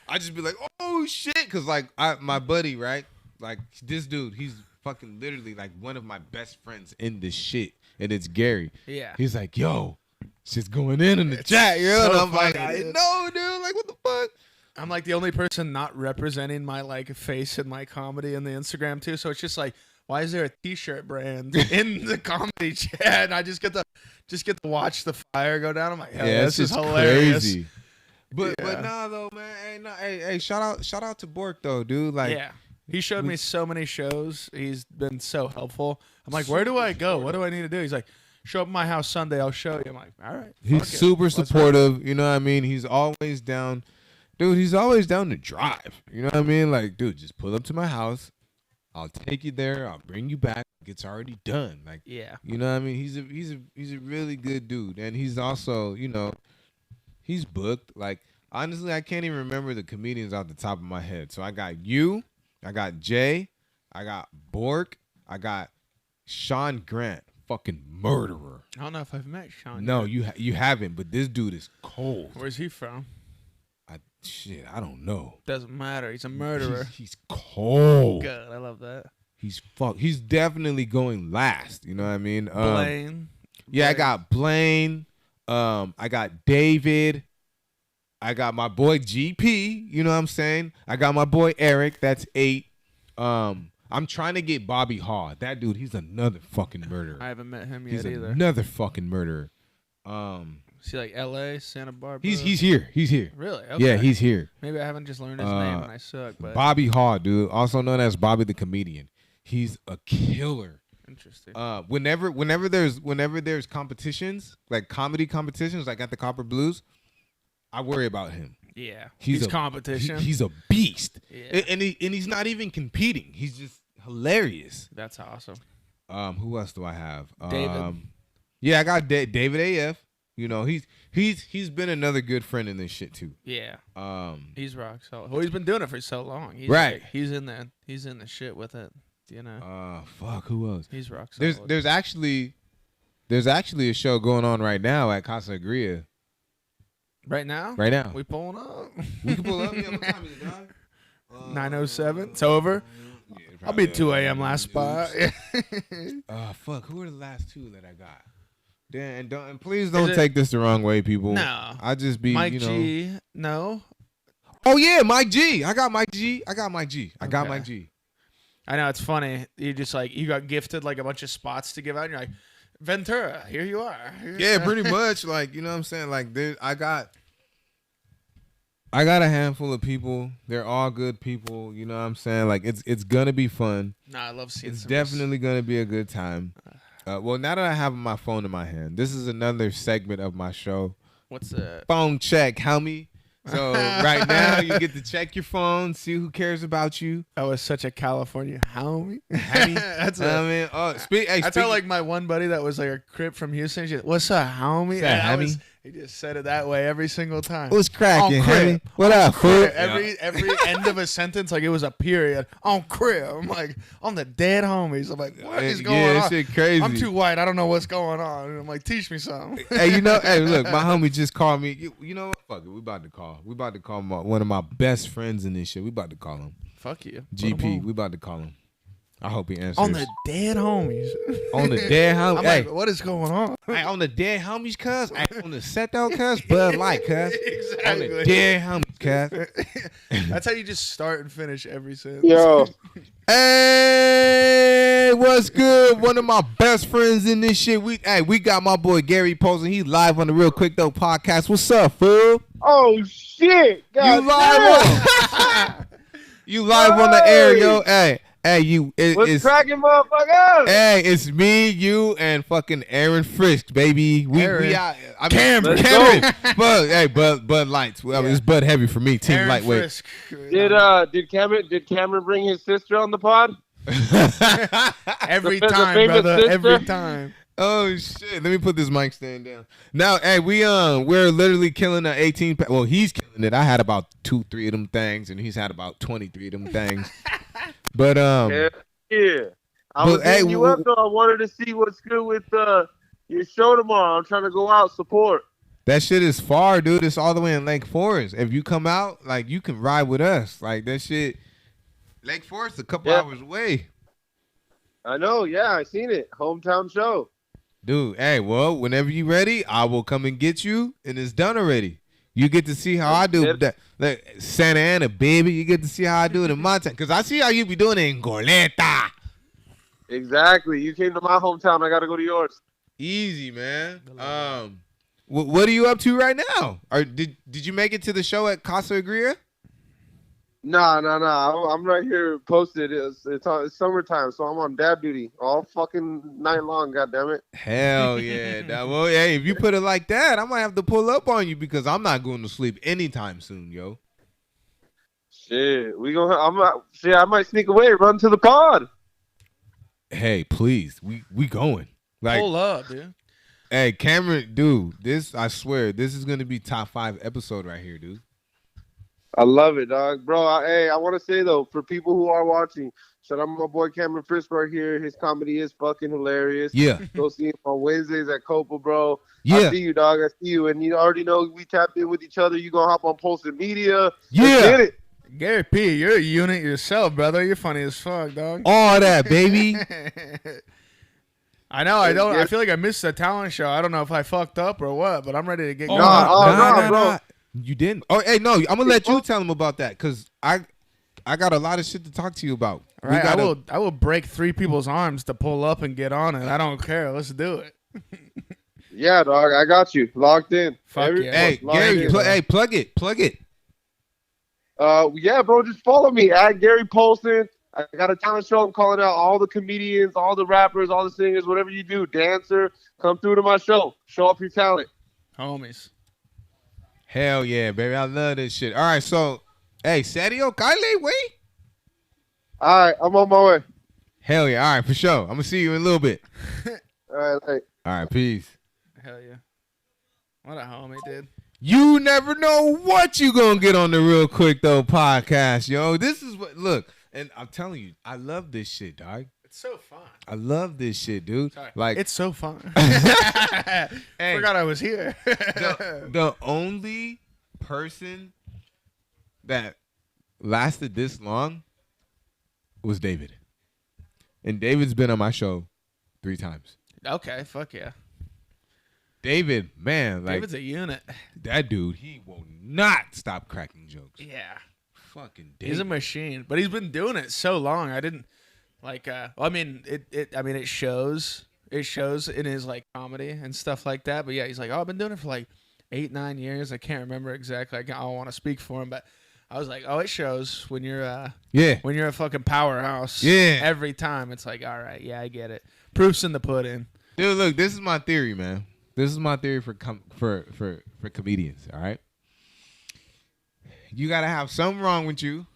I just be like, oh shit, because like my buddy, right? Like this dude, he's fucking literally like one of my best friends in this shit, and it's Gary. Yeah. He's like, yo, shit's going in the chat, yo. So and I'm funny, like, I know, dude. Like, what the fuck? I'm like the only person not representing my like face and my comedy in the Instagram too. So it's just like, why is there a T-shirt brand in the comedy chat? And I just get to watch the fire go down. I'm like, this is hilarious. Crazy. But nah though, man. Hey, shout out to Bork though, dude. Like, he showed me so many shows. He's been so helpful. I'm like, where do I go? What do I need to do? He's like, show up at my house Sunday. I'll show you. I'm like, all right. He's super supportive. You know what I mean? He's always down. Dude, he's always down to drive. You know what I mean? Like, dude, just pull up to my house. I'll take you there. I'll bring you back. It's already done. Like, you know what I mean? He's a really good dude, and he's also, he's booked. Like, honestly, I can't even remember the comedians off the top of my head. So I got you, I got Jay, I got Bork, I got Sean Grant, fucking murderer. I don't know if I've met Sean. No, you haven't, but this dude is cold. Where's he from? I don't know. Doesn't matter. He's a murderer. He's cold. Good. I love that. He's definitely going last. You know what I mean? Blaine. Yeah, I got Blaine. I got David. I got my boy GP. You know what I'm saying? I got my boy Eric. That's 8. I'm trying to get Bobby Haw. That dude, he's another fucking murderer. I haven't met him yet either. He's another fucking murderer. Is he like L.A., Santa Barbara? He's here. He's here. Really? Okay. Yeah, he's here. Maybe I haven't just learned his name and I suck. But Bobby Haw, dude, also known as Bobby the Comedian. He's a killer. Interesting. Whenever there's competitions, like comedy competitions, like at the Copper Blues, I worry about him. Yeah, he's competition. He's a beast. Yeah. And he's not even competing. He's just hilarious. That's awesome. Who else do I have? David. Yeah, I got David AF. You know, he's been another good friend in this shit too. Yeah. He's rock solid. Well, he's been doing it for so long. He's right. He's in the shit with it. You know. Fuck. Who else? He's rock solid. There's actually a show going on right now at Casa Agria. Right now? Right now. We pulling up. We can pull up. Yeah, what time is it, dog? 9:07. It's over. Yeah, I'll be 2 a.m. last spot. Fuck. Who are the last two that I got? Dan, and please don't take this the wrong way, people. No. I just be, Mike you know. G. No. Oh yeah, Mike G. I got Mike G. I got Mike G. I know, it's funny. You just like, you got gifted like a bunch of spots to give out. And you're like, Ventura, here you are. Yeah, pretty much. Like, you know what I'm saying? Like, I got a handful of people. They're all good people. You know what I'm saying? Like, it's gonna be fun. Nah, I love seeing. It's definitely gonna be a good time. Well, now that I have my phone in my hand, this is another segment of my show. What's that? Phone check, homie. So right now you get to check your phone, see who cares about you. That was such a California homie. That's That's how like my one buddy that was like a Crip from Houston. She, what's up, homie? He just said it that way every single time. What's cracking, homie? What up, fool? Every end of a sentence, like it was a period. On Crip. I'm like, on the dead homies. I'm like, what is going on? Yeah, shit crazy. I'm too white. I don't know what's going on. And I'm like, teach me something. Hey, look, my homie just called me. You know what? Fuck it. We about to call one of my best friends in this shit. We about to call him. Fuck you. GP. We about to call him. I hope he answers. On the dead homies. On the dead homies. Hey, like, what is going on? Hey, on the dead homies, cuz. Hey, on the set though, cuz. Bud Light, cuz. Exactly. On the dead homies, cuz. That's how you just start and finish every sentence. Yo. Hey, what's good? One of my best friends in this shit. We got my boy Gary Posing. He's live on the Realquicctho Podcast. What's up, fool? Oh shit! God You live on the air, yo. Hey, what's cracking, motherfucker? Hey, it's me, you, and fucking Camren Frisk, baby. We out. Camren. Bud Lights. Well, it's Bud Heavy for me. Team Camren Lightweight. Frisk. Did Camren bring his sister on the pod? Every The time, famous brother. sister? Every time. Oh shit! Let me put this mic stand down. Now, hey, we're literally killing the 18. Well, he's killing it. I had about 2-3 of them things, and he's had about 23 of them things. But Yeah. I was hitting you up though. I wanted to see what's good with your show tomorrow. I'm trying to go out support. that shit is far, dude. It's all the way in Lake Forest. If you come out, like, you can ride with us. Like, that shit, Lake Forest, a couple hours away. I know. Yeah, I seen it. Hometown show. Dude, hey, well, whenever you ready, I will come and get you, and it's done already. You get to see how I do that. Like, Santa Ana, baby. You get to see how I do it in my town. Because I see how you be doing it in Goleta. Exactly. You came to my hometown. I got to go to yours. Easy, man. What are you up to right now? Or did you make it to the show at Casa Agria? Nah. I'm right here posted. It's summertime, so I'm on dad duty all fucking night long. God damn it. Hell yeah. Well, hey, if you put it like that, I might have to pull up on you because I'm not going to sleep anytime soon, yo. Shit, I might sneak away, run to the pod. Hey, please, we going. Like, Pull up, dude. Hey, Camren, dude, I swear, this is gonna be top 5 episode right here, dude. I love it, dog. Bro, I want to say, though, for people who are watching, shout out my boy Camren Frisk right here. His comedy is fucking hilarious. Yeah. Go see him on Wednesdays at Copa, bro. Yeah. I see you, dog. I see you. And you already know we tapped in with each other. You going to hop on Posted Media. Yeah. Let's get it. Gary P, you're a unit yourself, brother. You're funny as fuck, dog. All that, baby. I know. I feel like I missed the talent show. I don't know if I fucked up or what, but I'm ready to get going. No, bro. You didn't? Oh, hey, no. I'm gonna let you tell him about that because I got a lot of shit to talk to you about. All right, I will break 3 people's arms to pull up and get on it. I don't care. Let's do it. Yeah, dog. I got you. Locked in. Fuck yeah. Hey, Gary, plug it. Yeah, bro. Just follow me at Gary Polson. I got a talent show. I'm calling out all the comedians, all the rappers, all the singers, whatever you do, dancer. Come through to my show. Show off your talent. Homies. Hell yeah, baby. I love this shit. All right, so, hey, Sadio, Kyle, wait. All right, I'm on my way. Hell yeah. All right, for sure. I'm going to see you in a little bit. All right, hey. All right, peace. Hell yeah. What a homie, dude. You never know what you going to get on the Realquicctho Podcast, yo. This is what, look, and I'm telling you, I love this shit, dog. It's so fun. I love this shit, dude. Sorry. Like, It's so fun. Hey. Forgot I was here. the only person that lasted this long was David. And David's been on my show 3 times. Okay, fuck yeah. David, man, like David's a unit. that dude, he will not stop cracking jokes. Yeah. Fucking David. He's a machine, but he's been doing it so long. I didn't like. I mean, it shows. It shows in his like comedy and stuff like that. But yeah, he's like, oh, I've been doing it for like 8-9 years. I can't remember exactly. I don't want to speak for him, but I was like, oh, it shows when you're when you're a fucking powerhouse. Yeah. Every time it's like, all right, yeah, I get it. Proof's in the pudding. Dude, look, this is my theory, man. This is my theory for comedians. All right, you gotta have something wrong with you.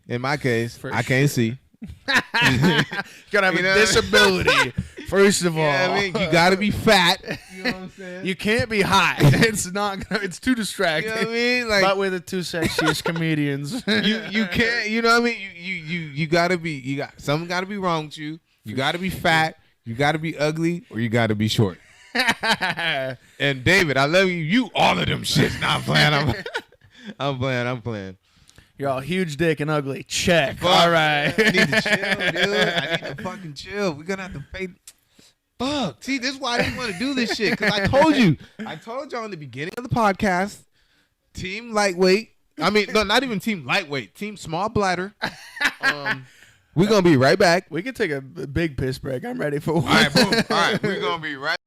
In my case, For I can't see. Gotta have You know? a disability. First of all, Yeah, I mean, you gotta be fat. You know what I'm saying? you can't be hot. It's not. It's too distracting. You know what I mean? Like, But we're the 2 sexiest comedians. you can't. You know what I mean? You gotta be. You got something gotta be wrong with you. You gotta be fat. You gotta be ugly, or you gotta be short. And David, I love you. You all of them shits. Nah, I'm playing. I'm playing. You're all huge dick and ugly. Check. Fuck. All right. I need to chill, dude. I need to fucking chill. We're gonna have to fade. Fuck. See, this is why I didn't want to do this shit. Because I told y'all in the beginning of the podcast, team lightweight. I mean, no, not even team lightweight. Team small bladder. We're gonna be right back. We can take a big piss break. I'm ready for one. All right, boom. All right, we're gonna be right